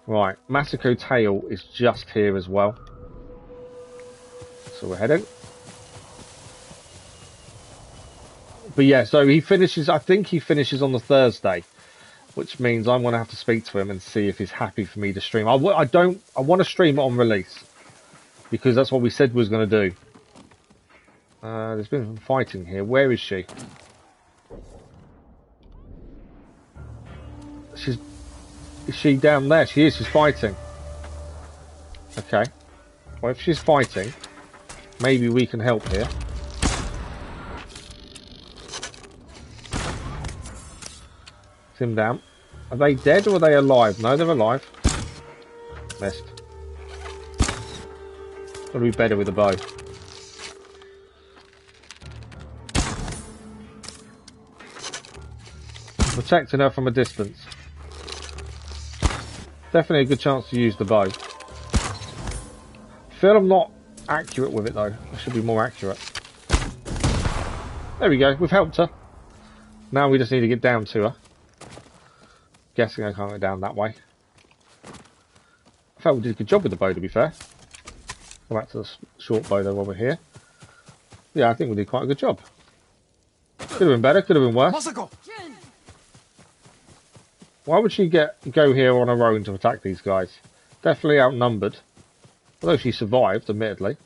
Right, Masako Tail is just here as well. So we're heading. But yeah, so he finishes, I think he finishes on the Thursday, which means I'm going to have to speak to him and see if he's happy for me to stream. I want to stream it on release, because that's what we said we was going to do. There's been some fighting here. Where is she? Is she down there? She is, she's fighting. Okay. Well, if she's fighting, maybe we can help here. Him down. Are they dead or are they alive? No, they're alive. Missed. Gotta be better with a bow. Protecting her from a distance. Definitely a good chance to use the bow. I feel I'm not accurate with it though. I should be more accurate. There we go. We've helped her. Now we just need to get down to her. Guessing I can't go down that way. I felt we did a good job with the bow, to be fair. Go back to the short bow though while we're here. Yeah, I think we did quite a good job. Could have been better, could have been worse. Masako! Why would she go here on her own to attack these guys? Definitely outnumbered. Although she survived, admittedly.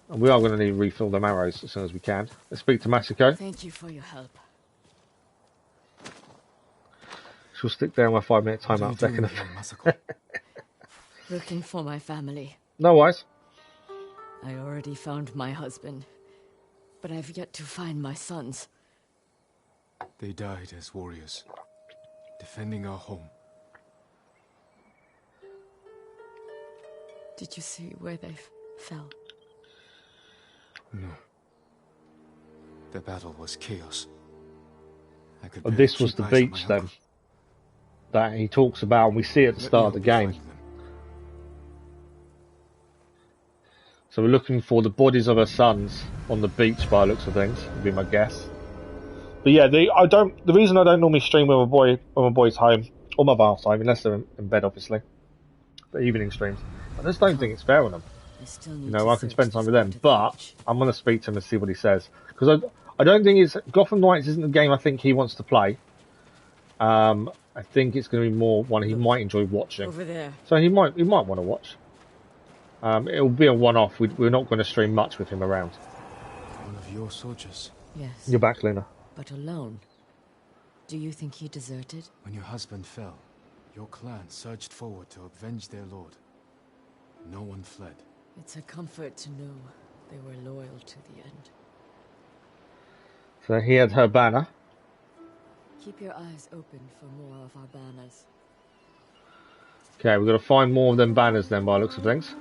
And we are going to need to refill them arrows as soon as we can. Let's speak to Masako. Thank you for your help. She'll stick there on my 5-minute timeout second. Looking for my family. No worries. I already found my husband, but I've yet to find my sons. They died as warriors, defending our home. Did you see where they fell? No. The battle was chaos. Oh, this was the beach then that he talks about, and we see at the start of the game. So we're looking for the bodies of her sons on the beach by the looks of things, would be my guess. But yeah, the reason I don't normally stream when my boy's home, or my bath time, unless they're in bed obviously, but evening streams, I just don't think it's fair on them. You know, I can spend time with them, but I'm going to speak to him and see what he says. Because I don't think it's... Gotham Knights isn't the game I think he wants to play. I think it's going to be more one he might enjoy watching. Over there. So he might want to watch. It'll be a one-off. We're not going to stream much with him around. One of your soldiers? Yes. You're back, Luna. But alone. Do you think he deserted? When your husband fell, your clan surged forward to avenge their lord. No one fled. It's a comfort to know they were loyal to the end. So he had her banner. Keep your eyes open for more of our banners. Okay, we've got to find more of them banners then by the looks of things.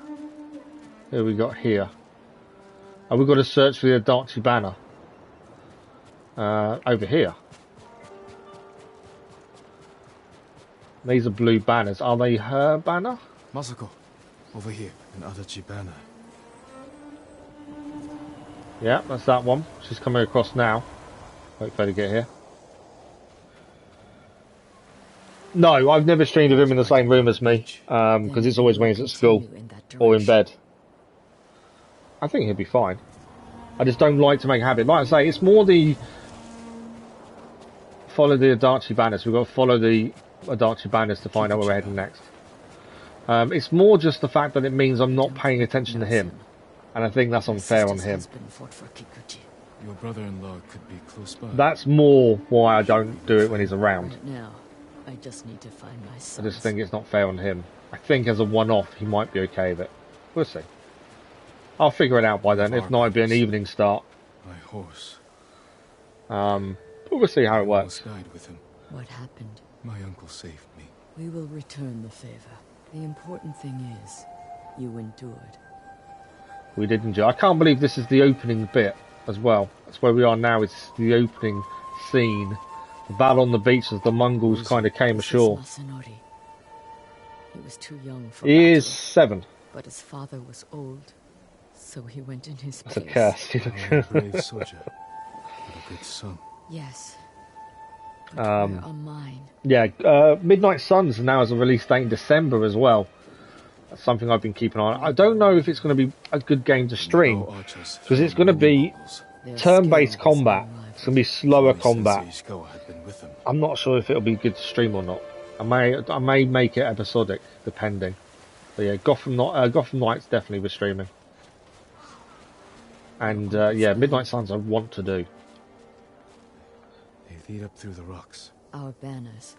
Who we got here? Oh, we've got to search for the Adachi banner. Over here. These are blue banners. Are they her banner? Masako, over here, an Adachi banner. Yeah, that's that one. She's coming across now. Wait for her to get here. No, I've never streamed with him in the same room as me, because it's always when he's at school or in bed. I think he'll be fine. I just don't like to make a habit. Like I say, it's more the... Follow the Adachi banners. We've got to follow the Adachi banners to find out where we're heading next. It's more just the fact that it means I'm not paying attention to him. And I think that's unfair on him. Your brother-in-law could be close by. That's more why I don't do it when he's around. Right now, I just need to find my son. I just think it's not fair on him. I think as a one-off, he might be okay with it. We'll see. I'll figure it out by then. If not, it'll be an evening start. My horse. But we'll see how it works. Died with him. What happened? My uncle saved me. We will return the favor. The important thing is, you endured. We did enjoy. I can't believe this is the opening bit as well. That's where we are now. It's the opening scene. The battle on the beach as the Mongols kind of came ashore. He was too young for He battle, is 7. but his father was old, so he went in his That's a place. curse. You're a brave soldier, but a good son. Yes. But where are mine? Yeah, Midnight Suns now has a release date in December as well. That's something I've been keeping an eye on. I don't know if it's going to be a good game to stream, because it's going to be turn-based combat. It's going to be slower combat. I'm not sure if it'll be good to stream or not. I may make it episodic, depending. But yeah, Gotham Knights definitely was streaming. And yeah, Midnight Suns I want to do. They lead up through the rocks. Our banners.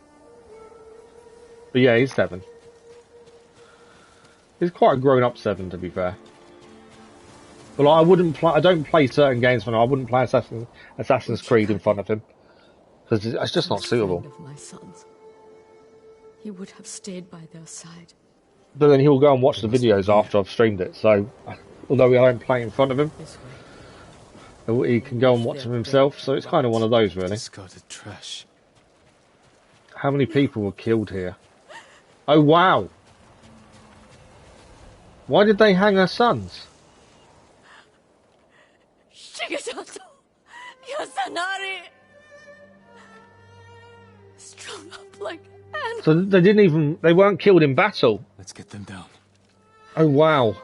But yeah, he's 7. He's quite a grown-up 7, to be fair. But I don't play certain games for him. I wouldn't play Assassin's Creed in front of him, because it's just not suitable. Of my sons. He would have stayed by their side. But then he'll go and watch the videos after I've streamed it. So, although I don't play in front of him, he can go and watch them himself. So it's kind of one of those, really. Discarded trash. How many people were killed here? Oh wow! Why did they hang her sons? Shigesato, Yasanari, strung up like animals. So they weren't killed in battle. Let's get them down. Oh wow.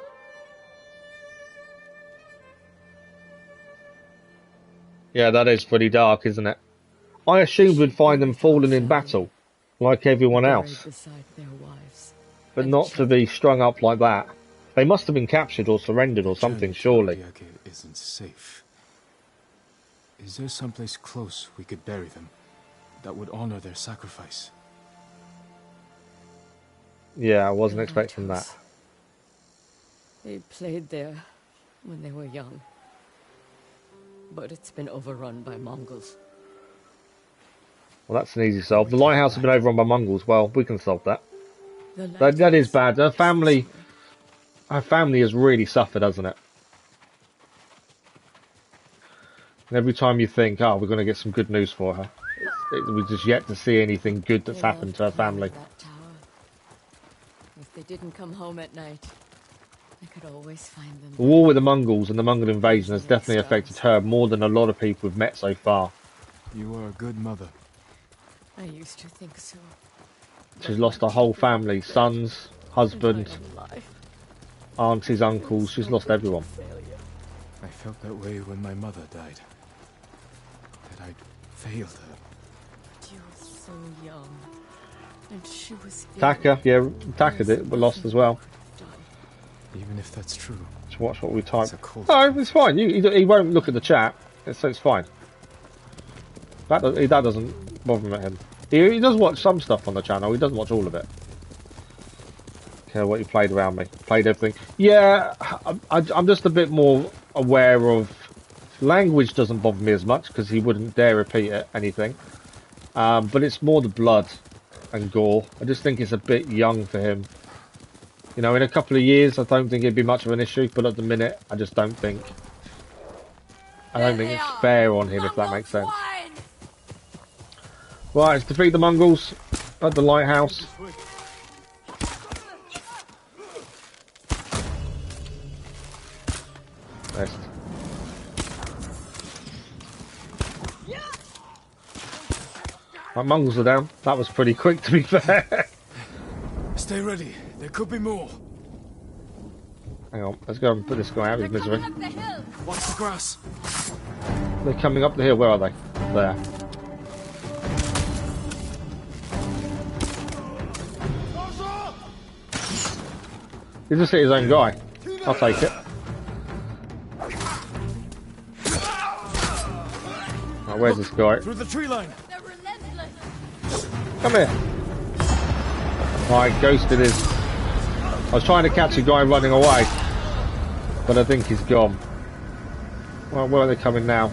Yeah, that is pretty dark, isn't it? I assumed we'd find them fallen in battle, like everyone else. But not to be strung up like that. They must have been captured or surrendered or something, surely. Isn't safe. Is there someplace close we could bury them that would honor their sacrifice? Yeah, I wasn't expecting that. They played there when they were young. But it's been overrun by Mongols. Well, that's an easy solve. The lighthouse has been overrun by Mongols. Well, we can solve that. That is bad. Her family has really suffered, hasn't it? And every time you think, oh, we're going to get some good news for her, we're just yet to see anything good that's happened to her family. That tower. If they didn't come home at night, I could always find them. The war with the Mongols and the Mongol invasion has definitely affected her more than a lot of people we've met so far. You are a good mother. I used to think so. She's lost her whole family, sons, husband, aunties, uncles. She's lost everyone. I felt that way when my mother died. That I'd failed her. But you were so young. And she was Taka, yeah, Taka were lost as well. Even if that's true. Just watch what we type. No, it's fine. He won't look at the chat, so it's fine. That doesn't bother him. He does watch some stuff on the channel. He doesn't watch all of it. Okay, what you played around me? Played everything. Yeah, I'm just a bit more aware of language. Doesn't bother me as much because he wouldn't dare repeat anything. But it's more the blood and gore. I just think it's a bit young for him. You know, in a couple of years, I don't think it'd be much of an issue. But at the minute, I just don't think. I don't think it's fair on him, if that makes sense. Right, let's defeat the Mongols at the Lighthouse. Best. Right, Mongols are down. That was pretty quick, to be fair. Stay ready. There could be more. Hang on, let's go and put this guy out of his misery. Watch the grass. They're coming up the hill. Where are they? There. He just hit his own guy. I'll take it. Right, where's this guy? Through the tree line. Come here. Right, ghosted his. I was trying to catch a guy running away, but I think he's gone. Well, where are they coming now?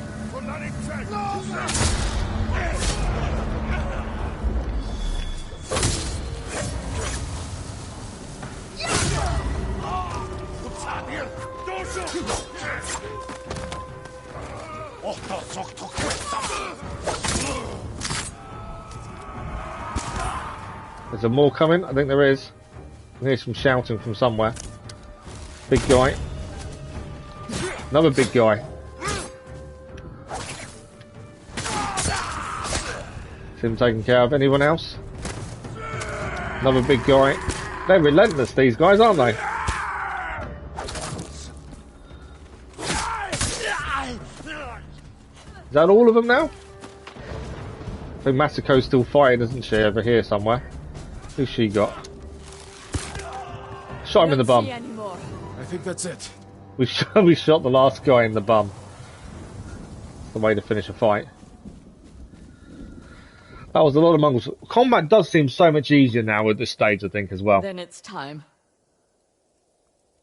Is there more coming? I think there is. I hear some shouting from somewhere. Big guy. Another big guy. Is him taken care of? Anyone else? Another big guy. They're relentless, these guys, aren't they? Is that all of them now? I think Masako's still fighting, isn't she, over here somewhere? Who's she got? Shot him in the bum. I think that's it. We shot the last guy in the bum. That's the way to finish a fight. That was a lot of Mongols. Combat does seem so much easier now at this stage, I think, as well. Then it's time.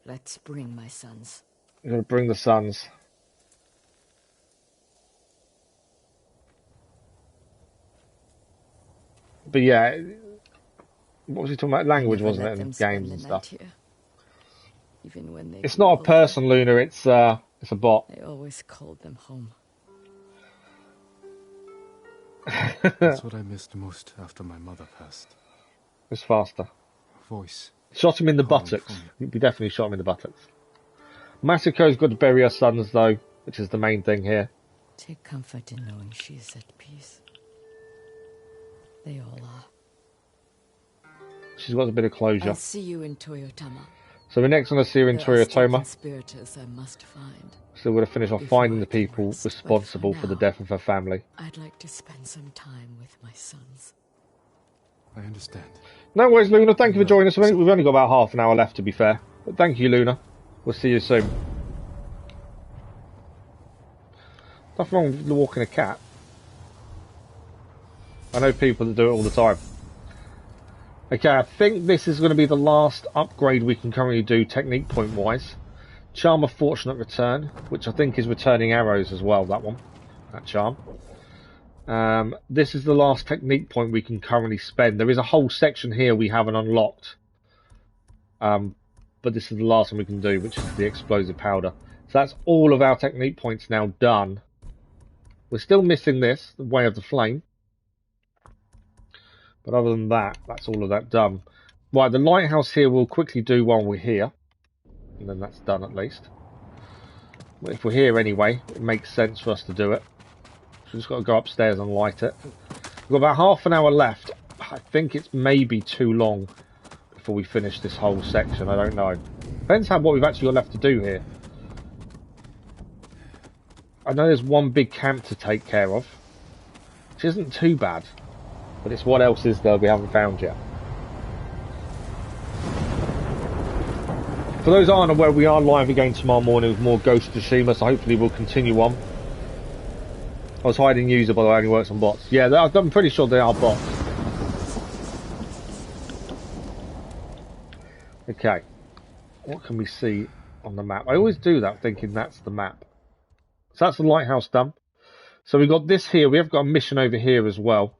Let's bring my sons. We're going to bring the sons. But yeah, what was he talking about? Language, wasn't it? And games and stuff. Even when they it's not a person, Luna. It's a bot. I always called them home. That's what I missed most after my mother passed. It's faster. Voice. Shot him in the buttocks. We definitely shot him in the buttocks. Masako's got to bury her sons, though, which is the main thing here. Take comfort in knowing she is at peace. They all are. She's got a bit of closure. I'll see you in Toyotama. So we're next on to see her in Toyotama. Conspirators I must find. So we're going to finish off finding the people responsible for the death of her family. I'd like to spend some time with my sons. I understand. No worries, Luna. Thank you for joining us. We've only got about half an hour left, to be fair. But thank you, Luna. We'll see you soon. Nothing wrong with walking a cat. I know people that do it all the time. Okay, I think this is going to be the last upgrade we can currently do technique point wise. Charm of Fortunate Return, which I think is returning arrows as well, that one. That charm. This is the last technique point we can currently spend. There is a whole section here we haven't unlocked. But this is the last one we can do, which is the explosive powder. So that's all of our technique points now done. We're still missing this, the Way of the Flame. But other than that, that's all of that done. Right, the lighthouse here we'll quickly do while we're here. And then that's done at least. But if we're here anyway, it makes sense for us to do it. So we've just got to go upstairs and light it. We've got about half an hour left. I think it's maybe too long before we finish this whole section. I don't know. Depends on what we've actually got left to do here. I know there's one big camp to take care of, which isn't too bad. But it's what else is there we haven't found yet. For those who aren't aware, we are live again tomorrow morning with more Ghost of Tsushima, so hopefully we'll continue on. I was hiding user, by the way, only works on bots. Yeah, I'm pretty sure they are bots. Okay. What can we see on the map? I always do that, thinking that's the map. So that's the lighthouse done. So we've got this here. We have got a mission over here as well.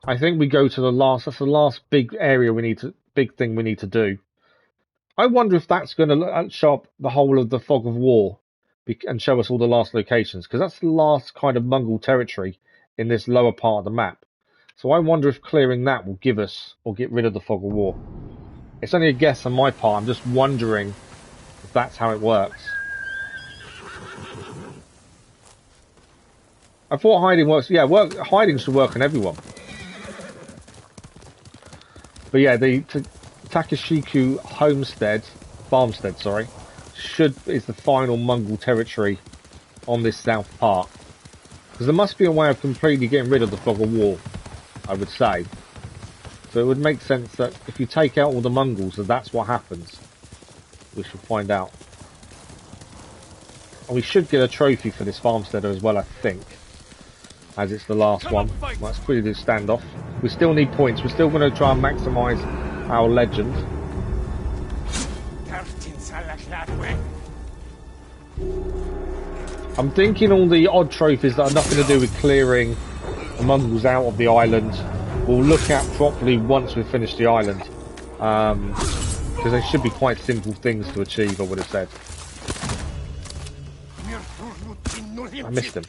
I think we go to the last, that's the last big area big thing we need to do. I wonder if that's going to show up the whole of the Fog of War and show us all the last locations, because that's the last kind of Mongol territory in this lower part of the map. So I wonder if clearing that will give us, or get rid of the Fog of War. It's only a guess on my part, I'm just wondering if that's how it works. I thought hiding works, yeah, hiding should work on everyone. But yeah, the Takashiku Farmstead, sorry, is the final Mongol territory on this south part. Because there must be a way of completely getting rid of the Fog of War, I would say. So it would make sense that if you take out all the Mongols, that's what happens. We should find out. And we should get a trophy for this farmsteader as well, I think. As it's the last one. Let's quickly do standoff. We still need points. We're still going to try and maximise our legend. I'm thinking all the odd trophies that are nothing to do with clearing the Mongols out of the island, we'll look at properly once we've finished the island. Because they should be quite simple things to achieve, I would have said. I missed him.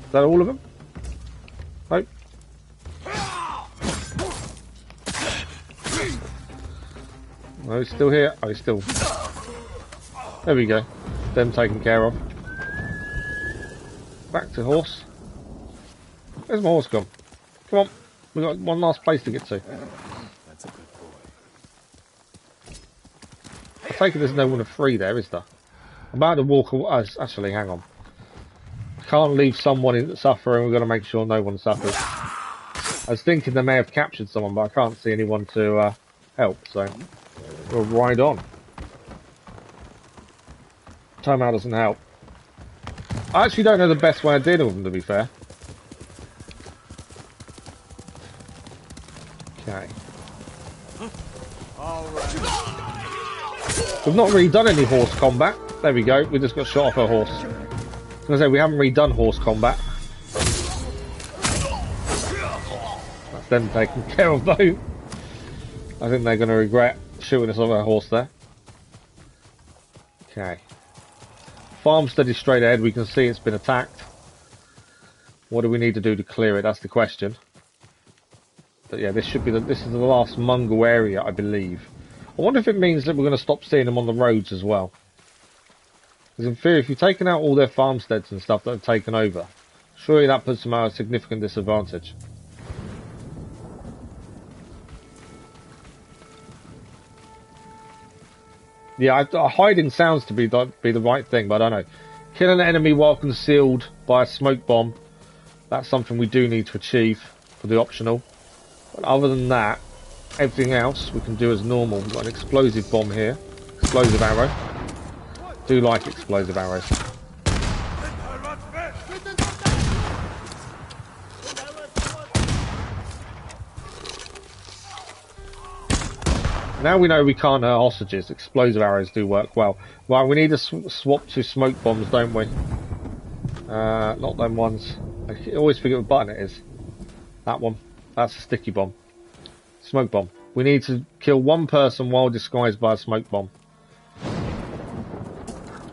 Is that all of them? Nope. Oh, he's still here. Oh, he's still... There we go. Them taken care of. Back to horse. Where's my horse gone? Come on. We've got one last place to get to. That's a good boy. I take it there's no one of free there, is there? I'm about to walk away. Actually, hang on. Can't leave someone suffering. We've got to make sure no one suffers. I was thinking they may have captured someone, but I can't see anyone to help, so we'll ride on. Timeout doesn't help. I actually don't know the best way of dealing with them, to be fair. Okay. We've not really done any horse combat. There we go. We just got shot off our horse. I was going to say, we haven't really done horse combat. That's them taken care of, though. I think they're going to regret shooting us on our horse there. Okay. Farmstead is straight ahead. We can see it's been attacked. What do we need to do to clear it? That's the question. But yeah, this should be this is the last Mongol area, I believe. I wonder if it means that we're going to stop seeing them on the roads as well. Because in theory, if you've taken out all their farmsteads and stuff that have taken over, surely that puts them at a significant disadvantage. Yeah, hiding sounds to be the right thing, but I don't know. Kill an enemy while concealed by a smoke bomb. That's something we do need to achieve for the optional. But other than that, everything else we can do as normal. We've got an explosive bomb here. Explosive arrow. Do like explosive arrows. Now we know we can't hurt hostages. Explosive arrows do work well. Right, we need to swap to smoke bombs, don't we? Not them ones. I always forget what button it is. That one. That's a sticky bomb. Smoke bomb. We need to kill one person while disguised by a smoke bomb.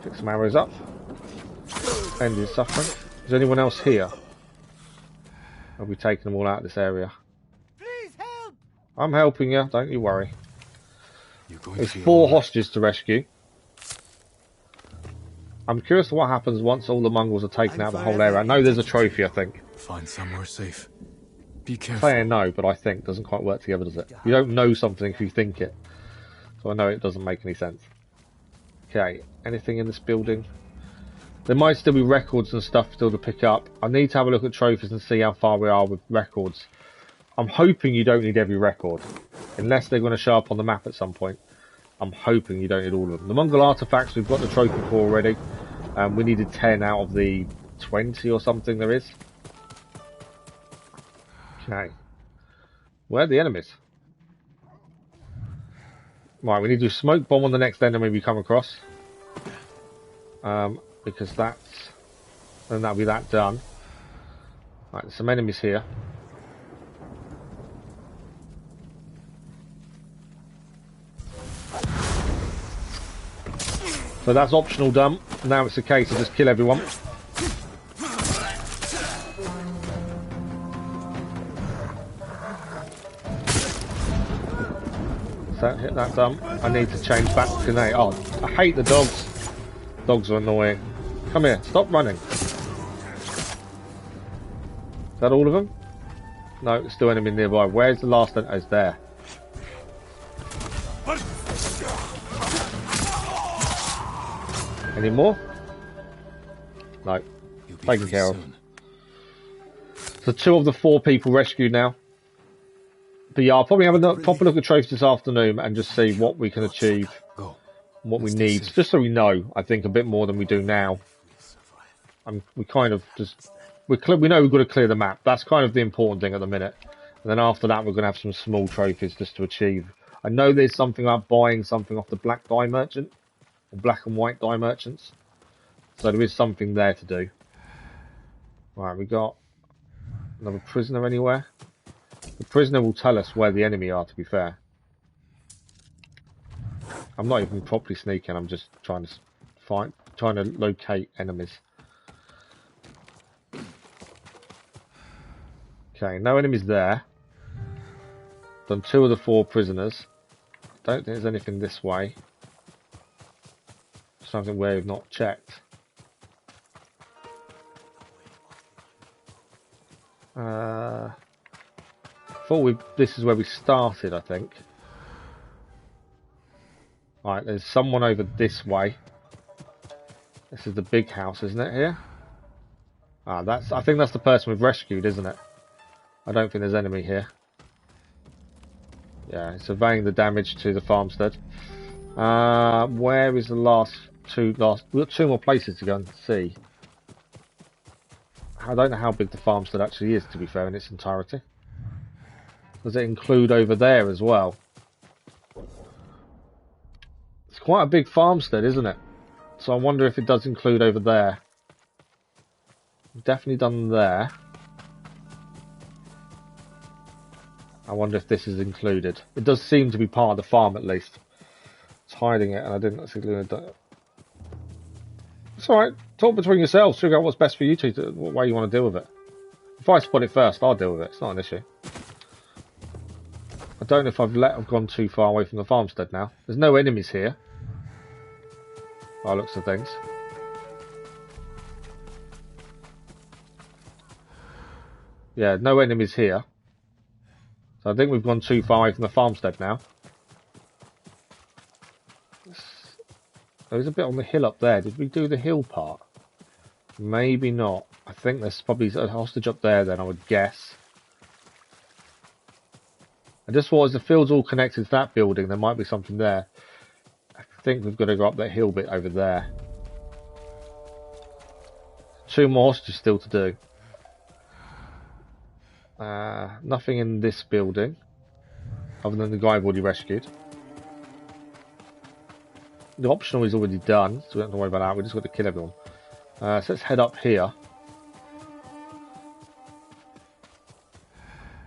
Pick some arrows up. End his suffering. Is there anyone else here? That one. That's a sticky bomb. I'll be taking them all out of this area. Please help! I'm helping you, don't you worry. Going There's to 4 hostages to rescue. I'm curious what happens once all the Mongols are taken out of the whole area. I know there's a trophy, I think. Find somewhere safe. Be careful. Saying no, but I think doesn't quite work together, does it? You don't know something if you think it. So I know it doesn't make any sense. Okay, anything in this building? There might still be records and stuff still to pick up. I need to have a look at trophies and see how far we are with records. I'm hoping you don't need every record. Unless they're going to show up on the map at some point. I'm hoping you don't need all of them. The Mongol artifacts we've got the trophy for already. We needed 10 out of the 20 or something there is. Okay. Where are the enemies? Right, we need to smoke bomb on the next enemy we come across. Because that's... then that'll be that done. Right, there's some enemies here. So that's optional done. Now it's a case of just kill everyone. So hit that done. I need to change back to Kane. Oh, I hate the dogs. Dogs are annoying. Come here, stop running. Is that all of them? No, there's still enemy nearby. Where's the last one? Oh, it's there. Any more? No. Taken care of. So 2 of the 4 people rescued now. But yeah, I'll probably have a proper look at trophies this afternoon and just see what we can achieve. What we need. Just so we know, I think, a bit more than we do now. We kind of just... we know we've got to clear the map. That's kind of the important thing at the minute. And then after that, we're going to have some small trophies just to achieve. I know there's something about buying something off the black dye merchant. Black and white dye merchants. So there is something there to do. Right, we got another prisoner anywhere. The prisoner will tell us where the enemy are, to be fair. I'm not even properly sneaking, I'm just trying to locate enemies. Okay, no enemies there. Done 2 of the 4 prisoners. Don't think there's anything this way. Something where we've not checked. This is where we started, I think. Right, there's someone over this way. This is the big house, isn't it, here? Ah, I think that's the person we've rescued, isn't it? I don't think there's enemy here. Yeah, surveying the damage to the farmstead. Where is the last 2? We've got 2 more places to go and see. I don't know how big the farmstead actually is, to be fair, in its entirety. Does it include over there as well? It's quite a big farmstead, isn't it? So I wonder if it does include over there. We've definitely done there. I wonder if this is included. It does seem to be part of the farm, at least. It's hiding it, and I didn't actually do it. It's alright. Talk between yourselves. Figure out what's best for you two, what way you want to deal with it. If I spot it first, I'll deal with it. It's not an issue. I don't know if I've gone too far away from the farmstead now. There's no enemies here. By the looks of things. Yeah, no enemies here. So I think we've gone too far away from the farmstead now. There's a bit on the hill up there. Did we do the hill part? Maybe not. I think there's probably a hostage up there then, I would guess. I just thought as the field's all connected to that building, there might be something there. I think we've got to go up that hill bit over there. 2 more hostages still to do. Nothing in this building, other than the guy I've already rescued. The optional is already done, so we don't have to worry about that. We just got to kill everyone. So let's head up here.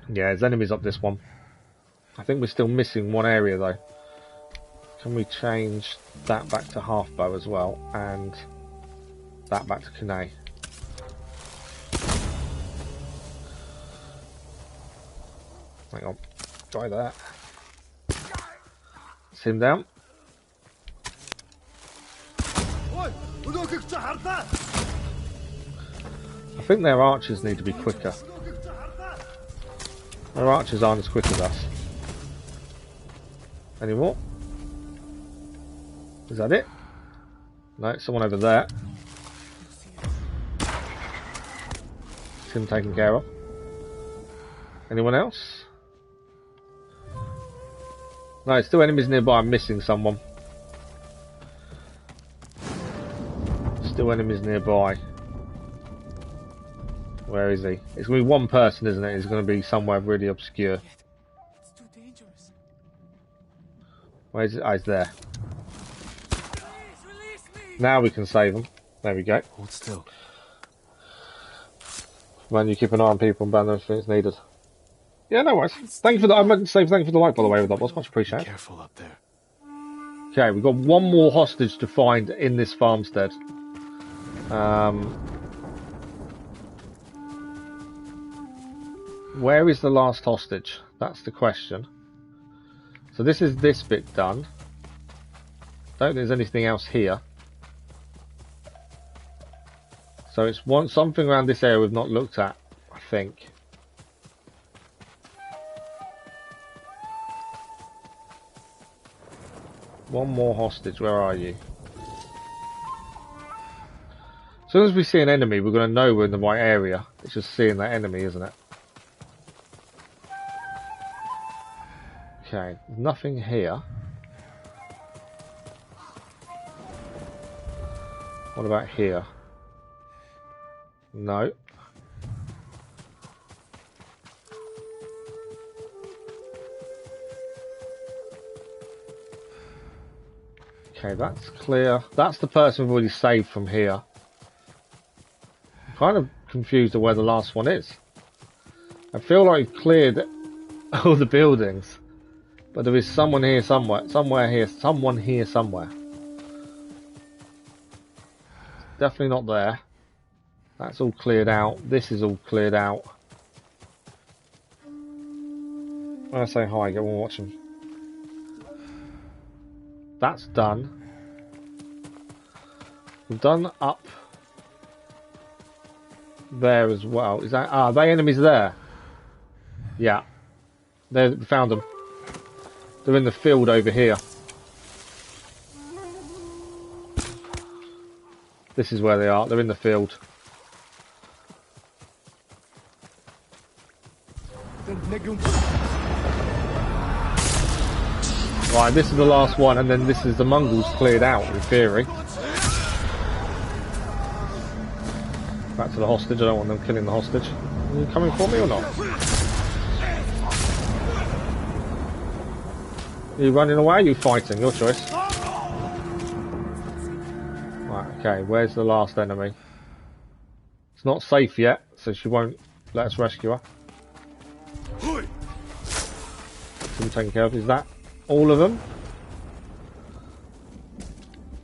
Yeah, there's enemies up this one. I think we're still missing one area though. Can we change that back to half bow as well, and that back to Kane? Hang on. Try that. It's him down. I think their archers need to be quicker. Their archers aren't as quick as us. Any more? Is that it? No, someone over there. It's him taken care of. Anyone else? No, it's still enemies nearby. I'm missing someone. Still enemies nearby. Where is he? It's going to be one person, isn't it? He's going to be somewhere really obscure. It's too dangerous. Where is it? Oh, he's there. Release me! Now we can save him. There we go. Hold still. Man, you keep an eye on people and ban them if it's needed. Yeah, no worries. Thank you for the. I meant to say thank you for the like, by the way, with that. Was much appreciated. Be careful up there. Okay, we've got one more hostage to find in this farmstead. Where is the last hostage? That's the question. So this is this bit done. Don't think there's anything else here. So it's something around this area we've not looked at, I think. One more hostage, where are you? As soon as we see an enemy, we're going to know we're in the right area. It's just seeing that enemy, isn't it? Okay, nothing here. What about here? No. Okay, that's clear. That's the person we've already saved from here. I'm kind of confused of where the last one is. I feel like we've cleared all the buildings. But there is someone here somewhere. Someone here somewhere. Definitely not there. That's all cleared out. This is all cleared out. When I say hi, get one watching. That's done. We've done up there as well. Is that are they enemies there? Yeah. We found them. They're in the field over here. This is where they are. They're in the field. Right, this is the last one, and then this is the Mongols cleared out, in theory. Back to the hostage. I don't want them killing the hostage. Are you coming for me or not? Are you running away? Are you fighting? Your choice. Right, okay, where's the last enemy? It's not safe yet, so she won't let us rescue her. So we're taking care of. Is that all of them?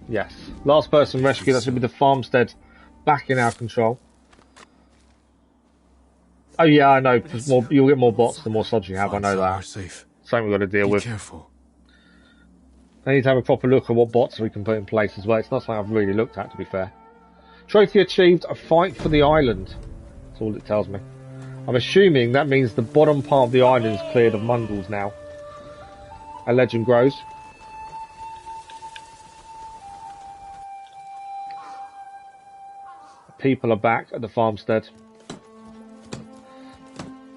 Yes. Last person rescued. That should be the farmstead back in our control. Oh yeah, I know. You'll get more bots the more sods you have. I know that. Safe. Something we've got to deal with. Be careful. I need to have a proper look at what bots we can put in place as well. It's not something I've really looked at, to be fair. Trophy achieved, a fight for the island. That's all it tells me. I'm assuming that means the bottom part of the island is cleared of Mongols now. A legend grows. People are back at the farmstead.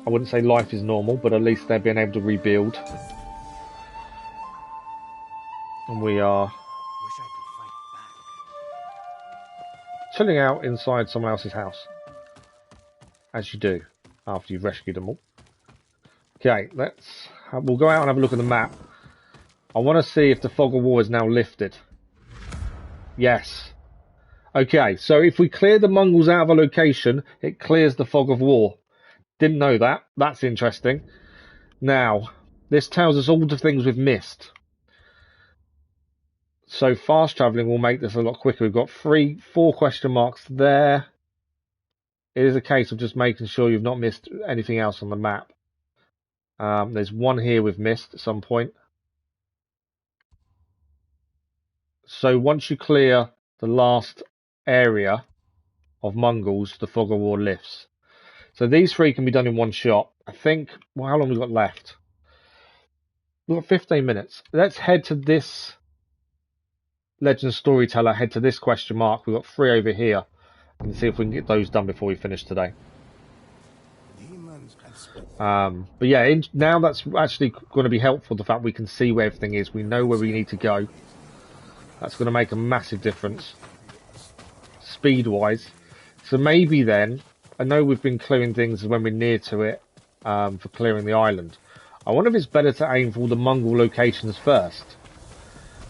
I wouldn't say life is normal, but at least they're being able to rebuild. And we are chilling out inside someone else's house. As you do, after you've rescued them all. Okay, we'll go out and have a look at the map. I want to see if the fog of war is now lifted. Yes. Okay, so if we clear the Mongols out of a location, it clears the fog of war. Didn't know that. That's interesting. Now, this tells us all the things we've missed. So fast travelling will make this a lot quicker. We've got 4 question marks there. It is a case of just making sure you've not missed anything else on the map. There's one here we've missed at some point. So once you clear the last area of Mongols, the fog of war lifts. So these 3 can be done in one shot. I think, well, how long have we got left? We've got 15 minutes. Let's head to this Legend Storyteller, head to this question mark. We've got 3 over here. And see if we can get those done before we finish today. But yeah, now that's actually going to be helpful, the fact we can see where everything is. We know where we need to go. That's going to make a massive difference, speed-wise. So maybe then, I know we've been clearing things when we're near to it for clearing the island. I wonder if it's better to aim for all the Mongol locations first.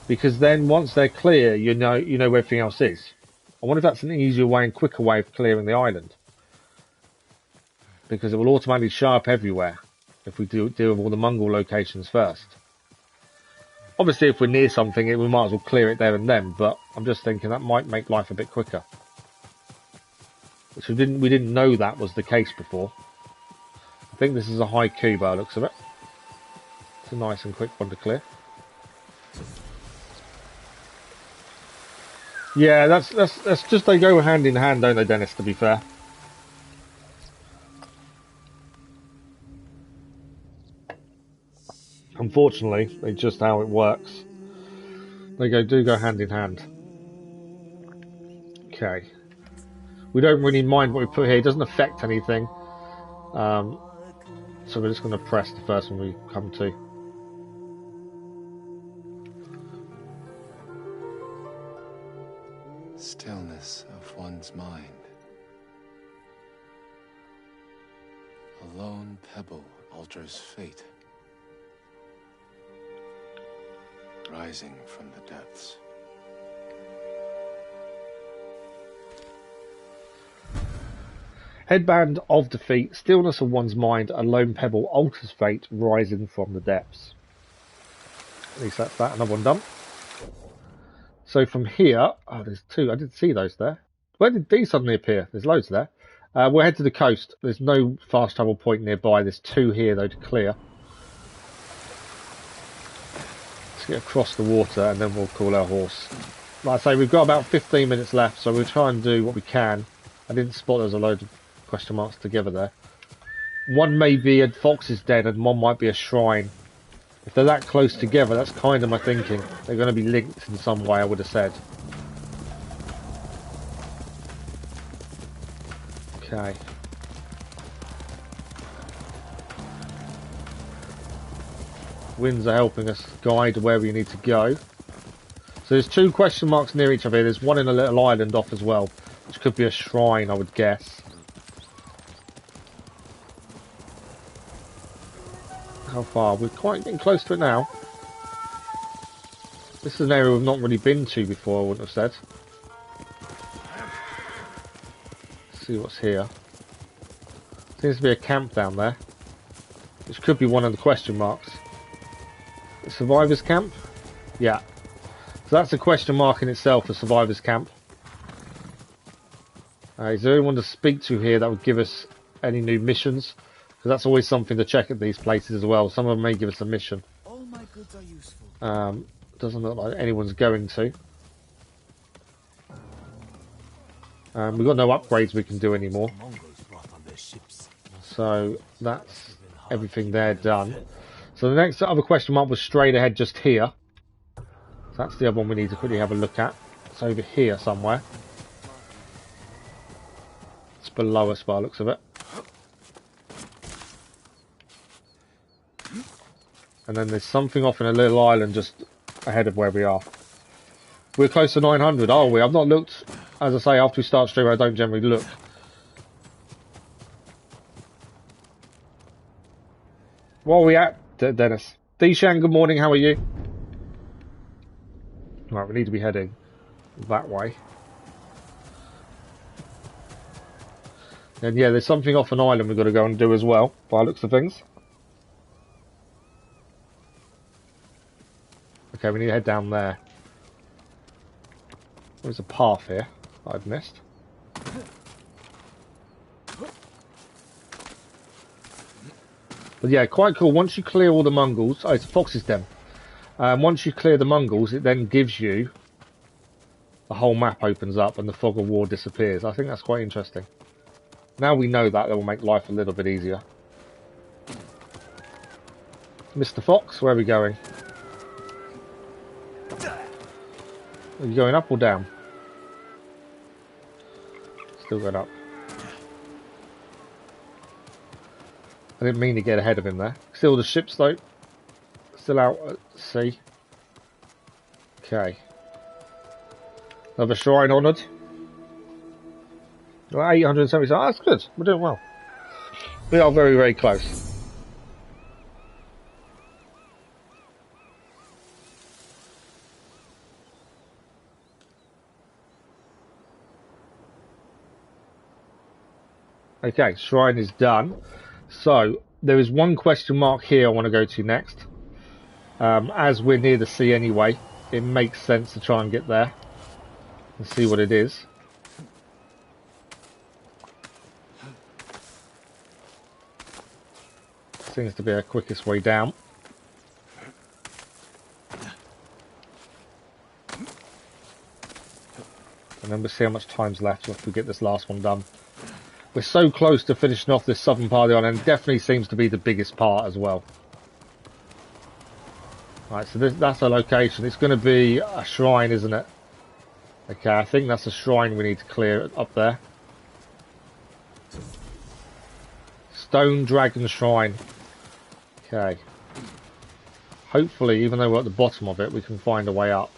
Because then, once they're clear, you know where everything else is. I wonder if that's an easier way and quicker way of clearing the island. Because it will automatically show up everywhere if we deal with all the Mongol locations first. Obviously, if we're near something, we might as well clear it there and then, but I'm just thinking that might make life a bit quicker. Which we didn't know that was the case before. I think this is a haiku by the looks of it. It's a nice and quick one to clear. Yeah, that's just, they go hand in hand, don't they, Dennis, to be fair. Unfortunately, it's just how it works. They do go hand in hand. Okay. We don't really mind what we put here. It doesn't affect anything. So we're just going to press the first one we come to. Stillness of one's mind. A lone pebble alters fate. Rising from the depths. Headband of defeat, stillness of one's mind, a lone pebble alters fate, rising from the depths. At least that's that, another one done. So from here, oh, there's 2, I didn't see those there. Where did these suddenly appear? There's loads there. We'll head to the coast. There's no fast travel point nearby, there's 2 here though to clear. Let's get across the water and then we'll call our horse. Like I say, we've got about 15 minutes left, so we'll try and do what we can. I didn't spot there's a load of question marks together there. One may be a fox's den and one might be a shrine. If they're that close together, that's kind of my thinking. They're going to be linked in some way, I would have said. Okay. Winds are helping us guide where we need to go. So there's 2 question marks near each other. There's one in a little island off as well, which could be a shrine, I would guess. How far? We're quite getting close to it now. This is an area we've not really been to before, I wouldn't have said. Let's see what's here. Seems to be a camp down there, which could be one of the question marks. The survivors camp? Yeah. So that's a question mark in itself, the survivors camp. Is there anyone to speak to here that would give us any new missions? Because that's always something to check at these places as well. Some of them may give us a mission. All my goods are useful. Doesn't look like anyone's going to. We've got no upgrades we can do anymore. So that's everything there done. So the next other question mark was straight ahead just here. So that's the other one we need to quickly have a look at. It's over here somewhere. It's below us by the looks of it. And then there's something off in a little island just ahead of where we are. We're close to 900, are we? I've not looked. As I say, after we start streaming, I don't generally look. Where are we at, Dennis? Dishan, good morning, how are you? Right, we need to be heading that way. And yeah, there's something off an island we've got to go and do as well, by the looks of things. Okay, we need to head down there. There's a path here that I've missed. But yeah, quite cool. Once you clear all the Mongols... Oh, it's a fox's den. Once you clear the Mongols, it then gives you... The whole map opens up and the fog of war disappears. I think that's quite interesting. Now we know that will make life a little bit easier. Mr. Fox, where are we going? Are you going up or down? Still going up. I didn't mean to get ahead of him there. Still the ships though. Still out at sea. Okay. Another shrine honoured. 870. Oh, that's good. We're doing well. We are very, very close. Okay, shrine is done. So, there is one question mark here I want to go to next. As we're near the sea anyway, it makes sense to try and get there and see what it is. Seems to be our quickest way down. And then we'll see how much time's left if we get this last one done. We're so close to finishing off this southern part of the island, and definitely seems to be the biggest part as well. Right, so that's a location. It's going to be a shrine, isn't it? Okay, I think that's a shrine we need to clear up there. Stone Dragon Shrine. Okay. Hopefully, even though we're at the bottom of it, we can find a way up.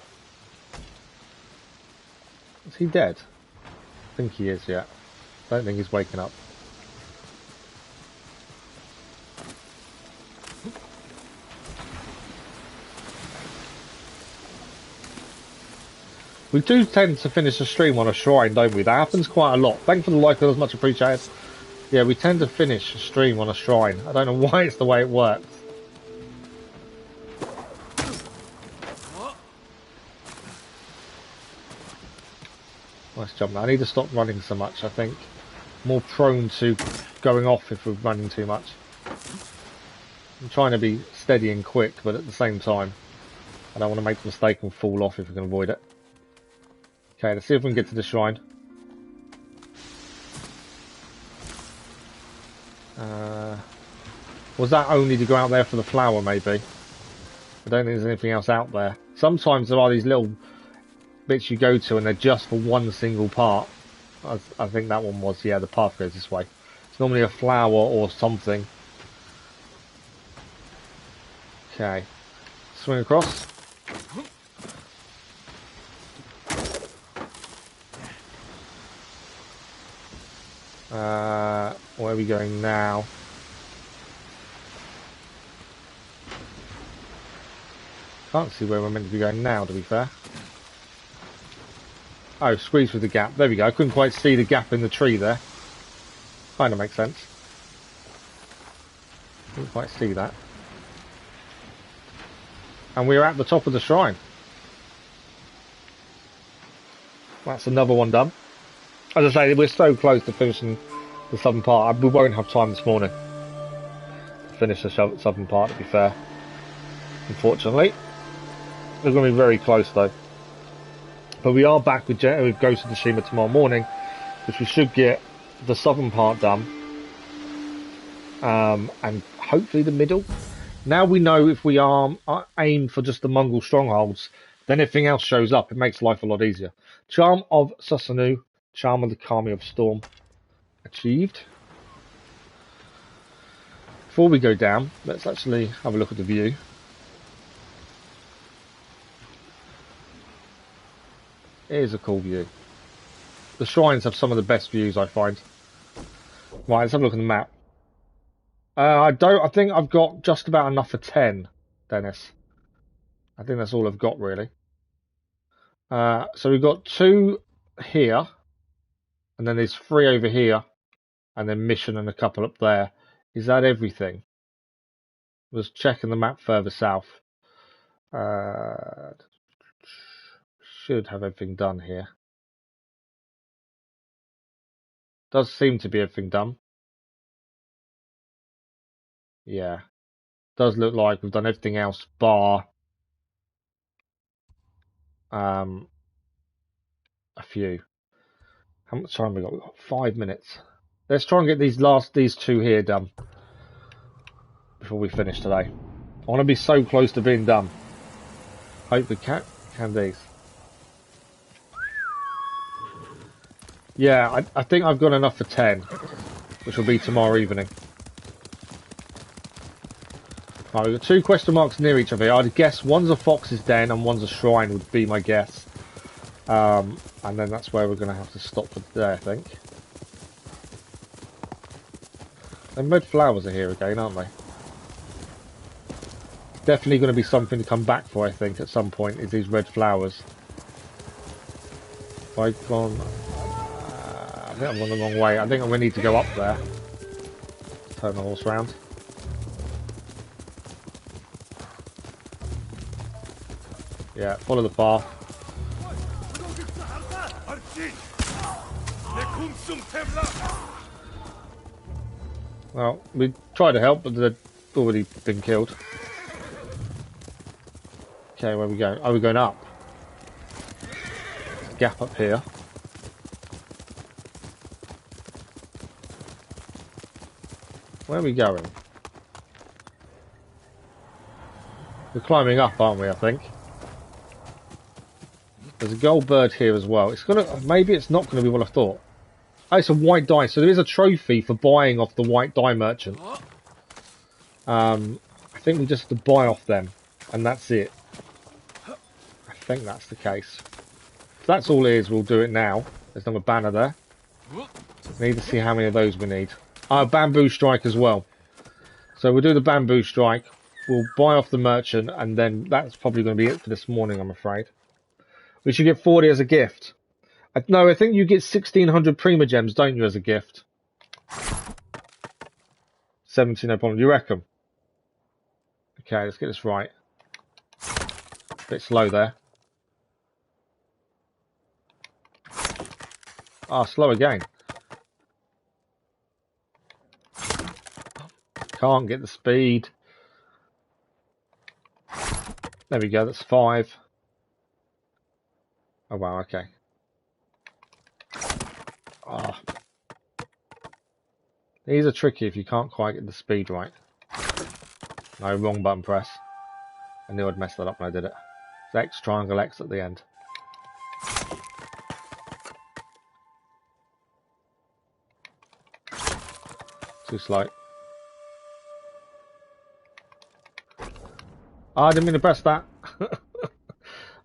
Is he dead? I think he is, yeah. Don't think he's waking up. We do tend to finish a stream on a shrine, don't we? That happens quite a lot. Thanks for the like, that was much appreciated. Yeah, we tend to finish a stream on a shrine. I don't know why it's the way it works. Nice jump. I need to stop running so much, I think. More prone to going off if we're running too much. I'm trying to be steady and quick, but at the same time, I don't want to make the mistake and fall off if we can avoid it. Okay, let's see if we can get to the shrine. Was that only to go out there for the flower, maybe? I don't think there's anything else out there. Sometimes there are these little bits you go to and they're just for one single part. I think that one was, yeah, the path goes this way. It's normally a flower or something. Okay. Swing across. Where are we going now? Can't see where we're meant to be going now, to be fair. Oh, squeeze through the gap. There we go. I couldn't quite see the gap in the tree there. Kind of makes sense. Couldn't quite see that. And we're at the top of the shrine. That's another one done. As I say, we're so close to finishing the southern part. We won't have time this morning to finish the southern part, to be fair. Unfortunately. We're going to be very close, though. But we are back with Ghost of Tsushima tomorrow morning, which we should get the southern part done. And hopefully the middle. Now we know if we aim for just the Mongol strongholds, then everything else shows up. It makes life a lot easier. Charm of Susanu, Charm of the Kami of Storm. Achieved. Before we go down, let's actually have a look at the view. It is a cool view. The shrines have some of the best views, I find. Right, let's have a look at the map. I think I've got just about enough for 10, Dennis. I think that's all I've got, really. So we've got 2 here, and then there's 3 over here, and then mission and a couple up there. Is that everything? Was checking the map further south. Should have everything done here. Does seem to be everything done. Yeah. Does look like we've done everything else bar a few. How much time we got? We've got 5 minutes. Let's try and get these two here done before we finish today. I want to be so close to being done. Hope we can these. Yeah, I think I've got enough for 10, which will be tomorrow evening. Right, we've got 2 question marks near each other. I'd guess one's a fox's den and one's a shrine would be my guess. And then that's where we're going to have to stop for today, I think. And red flowers are here again, aren't they? Definitely going to be something to come back for, I think, at some point, is these red flowers. I've gone... I think I've gone the wrong way. I think I'm going to need to go up there. Turn the horse round. Yeah, follow the path. Well, we tried to help, but they've already been killed. Okay, where are we going? Oh, we're going up. There's a gap up here. Where are we going? We're climbing up, aren't we, I think? There's a gold bird here as well. It's gonna, maybe it's not gonna be what I thought. Oh, it's a white dye. So there is a trophy for buying off the white dye merchant. I think we just have to buy off them, and that's it. I think that's the case. If that's all it is, we'll do it now. There's another banner there. We need to see how many of those we need. Oh, bamboo strike as well. So we'll do the bamboo strike. We'll buy off the merchant, and then that's probably going to be it for this morning, I'm afraid. We should get 40 as a gift. No, I think you get 1600 Prima Gems, don't you, as a gift? 17, no problem. Do you reckon? Okay, let's get this right. Bit slow there. Ah, slow again. Can't get the speed. There we go, that's 5. Oh wow, okay. Ah. These are tricky if you can't quite get the speed right. No, wrong button press. I knew I'd mess that up when I did it. It's X, triangle X at the end. Too slow. Oh, I didn't mean to press that.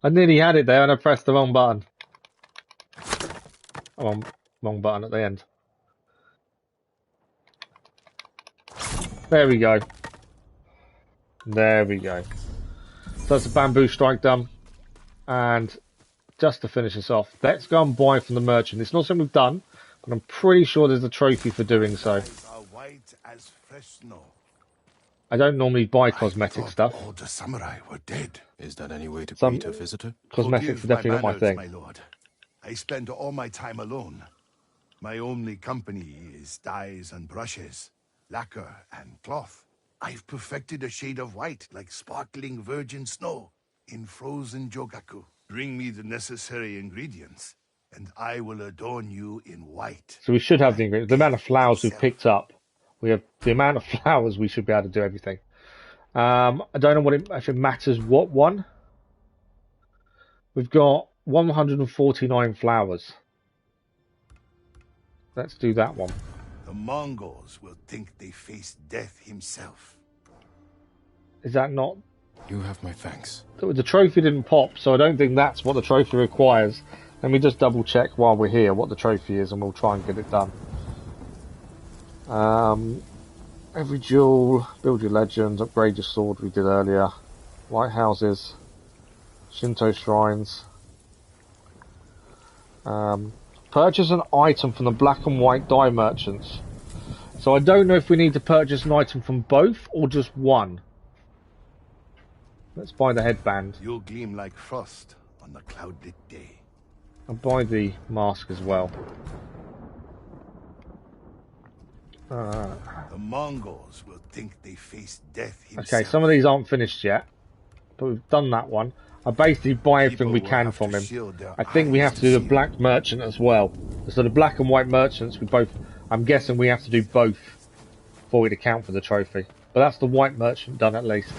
I nearly had it there and I pressed the wrong button. Oh, wrong button at the end. There we go. There we go. So that's a bamboo strike done. And just to finish this off, let's go and buy from the merchant. It's not something we've done, but I'm pretty sure there's a trophy for doing so. I don't normally buy cosmetic stuff. All the samurai were dead. Is that any way to Some greet a visitor? cosmetics are definitely not my thing. My lord. I spend all my time alone. My only company is dyes and brushes, lacquer and cloth. I've perfected a shade of white like sparkling virgin snow in frozen jogaku. Bring me the necessary ingredients, and I will adorn you in white. So we should have the ingredients. The amount of flowers we've picked up. We have the amount of flowers, we should be able to do everything. I don't know what if it matters what one. We've got 149 flowers. Let's do that one. The Mongols will think they face death himself. Is that not... You have my thanks. The trophy didn't pop, so I don't think that's what the trophy requires. Let me just double check while we're here what the trophy is and we'll try and get it done. Every jewel, build your legends, upgrade your sword we did earlier. Lighthouses, Shinto shrines. Purchase an item from the black and white dye merchants. So I don't know if we need to purchase an item from both or just one. Let's buy the headband. You'll gleam like frost on the cloudlit day. I'll buy the mask as well. The Mongols will think they face death himself. Okay, some of these aren't finished yet, but we've done that one. I basically buy everything we can from him. I think we have to do the black merchant as well. So the black and white merchants, I'm guessing we have to do both for we to count for the trophy. But that's the white merchant done at least.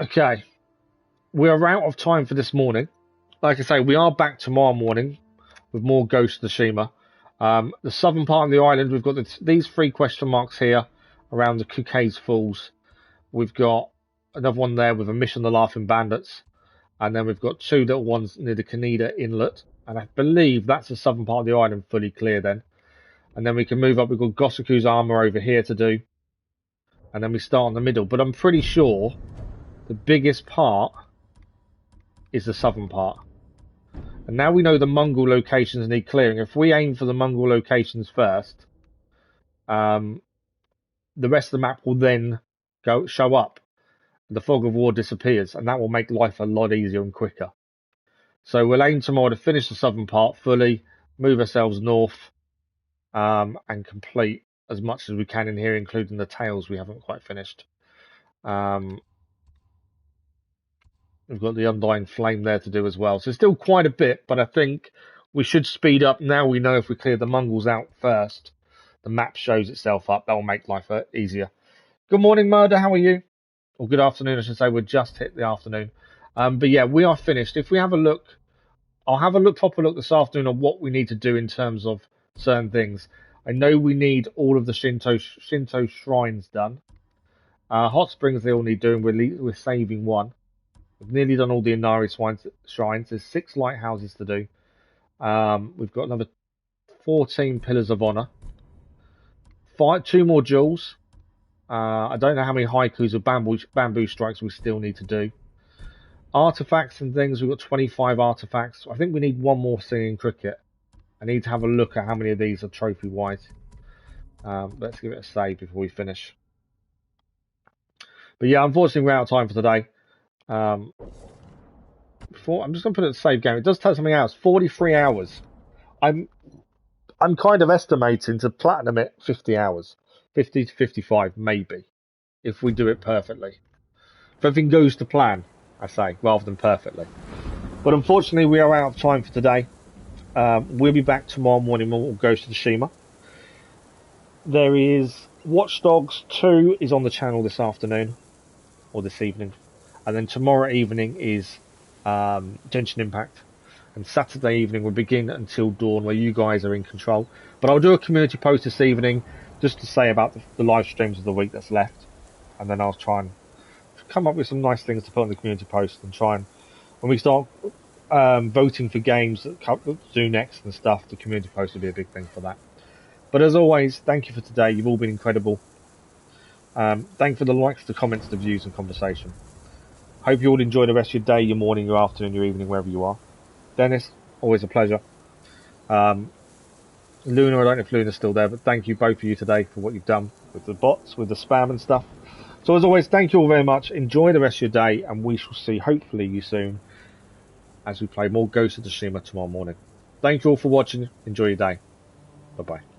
Okay, we are out of time for this morning. Like I say, we are back tomorrow morning with more Ghost of Tsushima. The southern part of the island, we've got these 3 question marks here around the Kuka's Falls. We've got another one there with a mission, the Laughing Bandits. And then we've got 2 little ones near the Kaneda Inlet. And I believe that's the southern part of the island fully clear then. And then we can move up. We've got Gosaku's armor over here to do. And then we start in the middle. But I'm pretty sure the biggest part is the southern part. And now we know the Mongol locations need clearing. If we aim for the Mongol locations first, the rest of the map will then show up. The fog of war disappears, and that will make life a lot easier and quicker. So we'll aim tomorrow to finish the southern part fully, move ourselves north, and complete as much as we can in here, including the tales we haven't quite finished. We've got the Undying Flame there to do as well. So still quite a bit, but I think we should speed up. Now we know if we clear the Mongols out first, the map shows itself up. That will make life easier. Good morning, Murder. How are you? Or good afternoon, I should say. We're just hit the afternoon. But yeah, we are finished. If we have a look, I'll have a proper look this afternoon on what we need to do in terms of certain things. I know we need all of the Shinto shrines done. Hot Springs, they all need doing. We're saving 1. We've nearly done all the Inari shrines. There's 6 lighthouses to do. We've got another 14 pillars of honor. 2 more jewels. I don't know how many haikus of bamboo strikes we still need to do. Artifacts and things, we've got 25 artifacts. I think we need 1 more singing cricket. I need to have a look at how many of these are trophy-wise. Let's give it a save before we finish. But yeah, unfortunately we're out of time for today. I'm just going to put it in save game. It does tell something else. 43 hours. I'm kind of estimating to platinum it 50 hours. 50 to 55 maybe. If we do it perfectly. If everything goes to plan, I say, rather than perfectly. But unfortunately we are out of time for today. We'll be back tomorrow morning when we'll Ghost of Tsushima. There is Watch Dogs 2 is on the channel this afternoon. Or this evening. And then tomorrow evening is Genshin Impact. And Saturday evening will begin until dawn, where you guys are in control. But I'll do a community post this evening just to say about the live streams of the week that's left. And then I'll try and come up with some nice things to put on the community post and try and, when we start voting for games that do next and stuff, the community post will be a big thing for that. But as always, thank you for today. You've all been incredible. Thank you for the likes, the comments, the views and conversation. Hope you all enjoy the rest of your day, your morning, your afternoon, your evening, wherever you are. Dennis, always a pleasure. Luna, I don't know if Luna's still there, but thank you both of you today for what you've done with the bots, with the spam and stuff. So as always, thank you all very much. Enjoy the rest of your day, and we shall see, hopefully, you soon as we play more Ghost of Tsushima tomorrow morning. Thank you all for watching. Enjoy your day. Bye-bye.